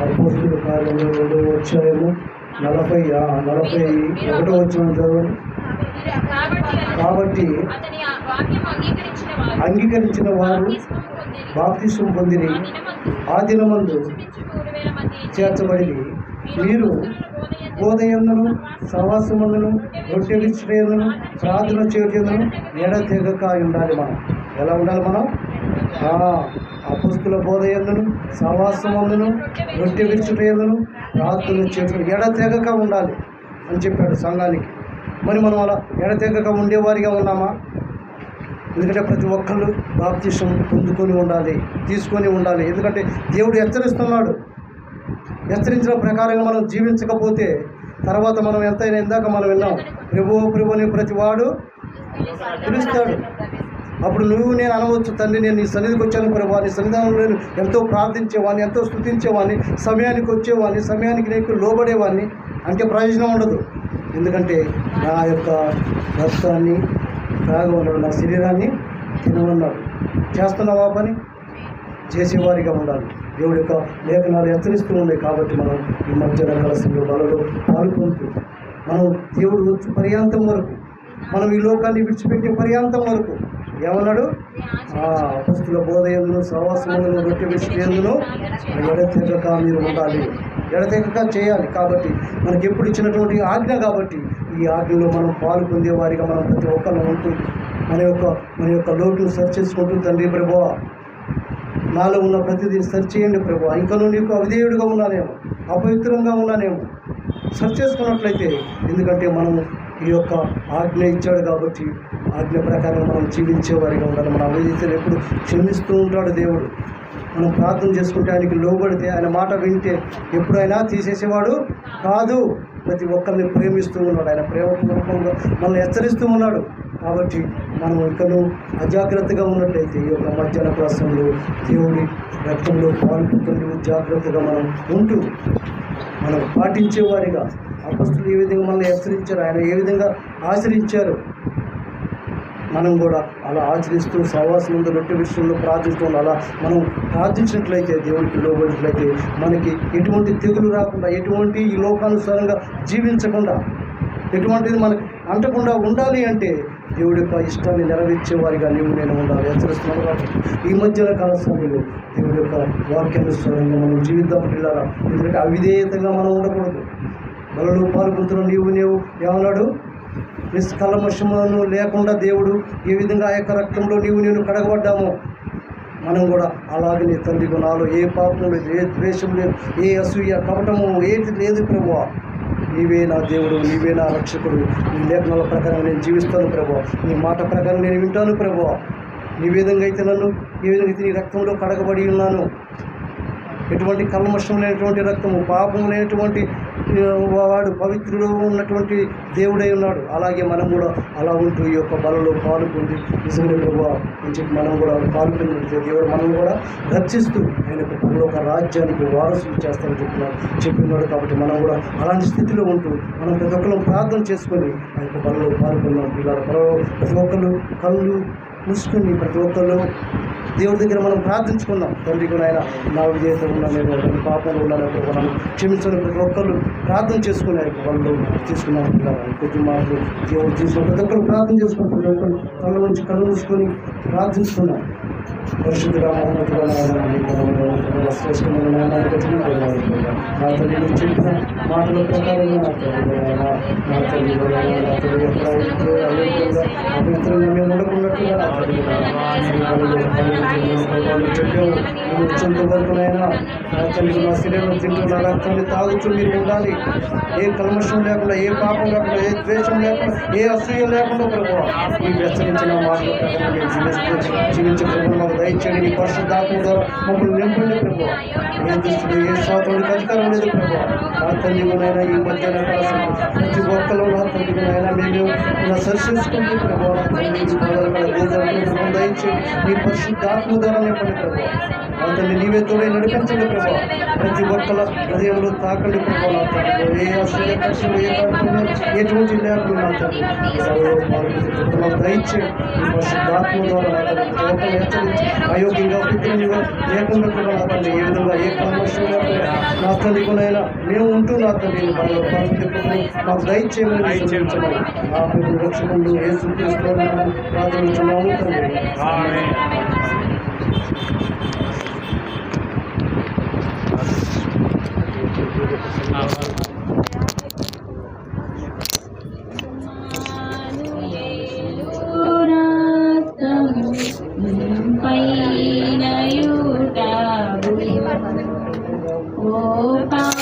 అపోస్తుల కార్యములు 2వ అధ్యాయము 41వ వచనం చదవండి. కాబట్టి అంగీకరించిన వారు బాప్తిస్మం పొందిరి, ఆ దినమందు చేర్చబడి మీరు బోధయందును సహవాసమందును రొట్టె విచ్చుటయందును ప్రార్థన చేయుటయందును ఎడతెగక ఉండాలి. మనం ఎలా ఉండాలి? మనం అపోస్తుల బోధయందును సహవాసమందును రొట్టె విచ్చుటయందును ప్రార్థన చేయుట ఎడతెగక ఉండాలి అని చెప్పాడు సంఘానికి. మరి మనం అలా ఎడతెగక ఉండేవారిగా ఉన్నామా? ఎందుకంటే ప్రతి ఒక్కళ్ళు బాప్తిస్మం పొందుకొని ఉండాలి, తీసుకొని ఉండాలి. ఎందుకంటే దేవుడు హెచ్చరిస్తున్నాడు. హెచ్చరించిన ప్రకారంగా మనం జీవించకపోతే తర్వాత మనం ఎంతైనా ఇందాక మనం విన్నాం, ప్రభు అని ప్రతి వాడు పిలుస్తాడు. అప్పుడు నువ్వు నేను అనవచ్చు, తండ్రి నేను నీ సన్నిధికి వచ్చాను ప్రభు, నీ సన్నిధానంలో నేను ఎంతో ప్రార్థించేవాడిని, ఎంతో స్తుతించేవాడిని, సమయానికి వచ్చేవాడిని, సమయానికి నీకు లోబడేవాడిని అంటే ప్రయోజనం ఉండదు. ఎందుకంటే నా యొక్క రక్తాన్ని తాగమన్నాడు, నా శరీరాన్ని తినమన్నాడు. చేస్తున్నావా పని? చేసేవారిగా ఉండాలి. దేవుడి యొక్క లేఖనాలు హెచ్చరిస్తూ ఉన్నాయి. కాబట్టి మనం ఈ మధ్యన కలసంలో బలలో పాల్గొంటూ మనం దేవుడు వచ్చి పర్యాంతం వరకు, మనం ఈ లోకాన్ని విడిచిపెట్టే పర్యాంతం వరకు ఏమన్నాడు? అపోస్తుల బోధయందును సహవాసములను రొట్టె విషయందును ఎడతెగక మీరు ఉండాలి, ఎడతెగక చేయాలి. కాబట్టి మనకి ఎప్పుడు ఇచ్చినటువంటి ఆజ్ఞ, కాబట్టి ఈ ఆజ్ఞలో మనం పాలు పొందేవారిగా మనం ప్రతి ఒక్కరు ఉంటూ మన యొక్క లోటును సరి చేసుకుంటూ, తండ్రి ప్రభువా నాలో ఉన్న ప్రతిదీ సరి చేయండి ప్రభువా, ఇంకనూ నీకు అవిధేయుడిగా ఉన్నానేమో, అపవిత్రంగా ఉన్నానేమో సరి చేసుకున్నట్లయితే. ఎందుకంటే మనం ఈ యొక్క ఆజ్ఞ ఇచ్చాడు కాబట్టి ఆజ్ఞ ప్రకారం మనం జీవించేవారిగా ఉండాలి. మన అవిధేయతను ఎప్పుడు క్షమిస్తూ ఉంటాడు దేవుడు. మనం ప్రార్థన చేసుకుంటే, ఆయనకి లోబడితే, ఆయన మాట వింటే ఎప్పుడైనా తీసేసేవాడు కాదు. ప్రతి ఒక్కరిని ప్రేమిస్తూ ఉన్నాడు. ఆయన ప్రేమపూర్వకంగా మనల్ని హెచ్చరిస్తూ ఉన్నాడు. కాబట్టి మనం ఇకను అజాగ్రత్తగా ఉన్నట్లయితే ఈ యొక్క మధ్యాహ్న ప్రాసంలో దేవుడి రక్తంలో పాల్గొంటూ జాగ్రత్తగా మనం ఉంటూ మనం పాటించేవారిగా, అపొస్తలులు ఏ విధంగా మనల్ని హెచ్చరించారు, ఆయన ఏ విధంగా ఆచరించారు, మనం కూడా అలా ఆచరిస్తూ సహవాసం ముందు రొట్టె విషయంలో ప్రార్థిస్తూ అలా మనం ప్రార్థించినట్లయితే, దేవుడికి లోబడినట్లయితే మనకి ఎటువంటి తెగులు రాకుండా, ఎటువంటి ఈ లోకానుసారంగా జీవించకుండా, ఎటువంటిది మనకు అంటకుండా ఉండాలి అంటే దేవుడి యొక్క ఇష్టాన్ని నెరవేర్చే వారిగా నేను ఉండాలి. హెచ్చరిస్తున్నాను కాబట్టి ఈ మధ్యన కాల సమయంలో దేవుడి యొక్క వాక్యానుసారంగా మనం జీవితం పిల్లరా. ఎందుకంటే అవిధేయతగా మనం ఉండకూడదు. బలలో పాల్గొంటున్న నీవు ఏమన్నాడు? నిష్కల్మషమును లేకుండా దేవుడు ఏ విధంగా ఆ యొక్క రక్తంలో నేను కడగబడ్డామో మనం కూడా అలాగే తండ్రి నాలో ఏ పాపం లేదు, ఏ ద్వేషం లేదు, ఏ అసూయ కపటము ఏది లేదు ప్రభువా. నీవే నా దేవుడు, నీవే నా రక్షకుడు. నీ లేఖనాల ప్రకారం నేను జీవిస్తాను ప్రభువా, నీ మాట ప్రకారం నేను వింటాను ప్రభువా. నీ విధంగా అయితే నన్ను ఏ విధంగా అయితే నీ రక్తంలో కడగబడి ఉన్నాను, ఎటువంటి కల్మషం లేనటువంటి రక్తము, పాపం లేనటువంటి వాడు పవిత్రుడు ఉన్నటువంటి దేవుడై ఉన్నాడు. అలాగే మనం కూడా అలా ఉంటూ ఈ యొక్క బలలో పాల్గొంది నిజమైన ప్రభువా అని చెప్పి మనం కూడా పాల్గొన్నట్టు దేవుడు మనం కూడా రక్షిస్తూ ఆయన ఒక రాజ్యానికి వారసులు చేస్తామని చెప్పినాడు. కాబట్టి మనం కూడా అలాంటి స్థితిలో ఉంటూ మనం ప్రతి ఒక్కరు ప్రార్థన చేసుకొని ఆ యొక్క బలలో పాల్గొన్నాం. పిల్లలు ప్రతి ఒక్కరు కళ్ళు మూసుకొని ప్రతి ఒక్కళ్ళు దేవుడి దగ్గర మనం ప్రార్థించుకుందాం. తండ్రికి నాయన నా విజేత ఉన్నా, నేను పాపంలో ఉన్నాను, మనం క్షమించని ప్రతి ఒక్కళ్ళు ప్రార్థన చేసుకునే వాళ్ళు తీసుకున్నాం. కొద్ది మాటలు దేవుడు తీసుకుని ప్రతి ఒక్కరు ప్రార్థన చేసుకుని ప్రతి ఒక్కరు కళ్ళ నుంచి కళ్ళు మూసుకొని ప్రార్థించుకున్నాం. పరిశుద్ధుడా శ్రేష్టమైన నాయనానికి నా తల్లి నువ్వు చెప్పిన మాటల ప్రకారంగా నా తల్లి అపవిత్రంగా మేము ఉండకున్నట్టుగా నా తల్లి వచ్చేంత వరకునైనా నా తల్లి నా శరీరం తింటూ నా రక్తాన్ని తాగుతూ మీరు ఉండాలి. ఏ కల్మషం లేకుండా, ఏ పాపం లేకుండా, ఏ ద్వేషం లేకుండా, ఏ అసూయ లేకుండా ప్రభువా మీకు హెచ్చరించిన మాటల ప్రకారం మేము జీవించే ప్రభుత్వం మాకు దయచేయండి. నీ పరిశుద్ధాత్మ ద్వారా మమ్మల్ని నింపండి ప్రభువా. ఏ దృష్టిలో ఏ స్వాతంత్రికి అధికారం లేదు ప్రభువా. నా తల్లినైనా ఈ మధ్యాహ్న కాలం ప్రతి ఒక్కరు నా తల్లినైనా మేము సరిచేసుకుంటూ ప్రభువా దయచేయండి. నీ పరిశుద్ధాత్మ ద్వారా నింపండి ప్రభువా. నా తల్లి నీవే తోడే నడిపించండి ప్రభువా. ప్రతి ఒక్కల హృదయంలో తాకండి ప్రభువా. నా తల్లి ఏ అసూయ కష్టంలో ఏ కార్యక్రమంలో ఎటువంటి లేకుండా నా తల్లి మాకు దయచేయండి. నీ పరిశుద్ధాత్మ ద్వారా నా తల్లి ప్రతి ఒక్కరు హెచ్చరించి అయోగ్యంగా పుట్టినగా లేకుండా కూడా నా తల్లి ఏ విధంగా ఏ కల్మషం లేకుండా నా తల్లికునైనా మేము ఉంటూ నా తల్లి మాకు దయచేయమని సూచించమని నా పేరు రక్షకుడు యేసు క్రీస్తు ప్రార్థించున్నాము తండ్రి. ఓ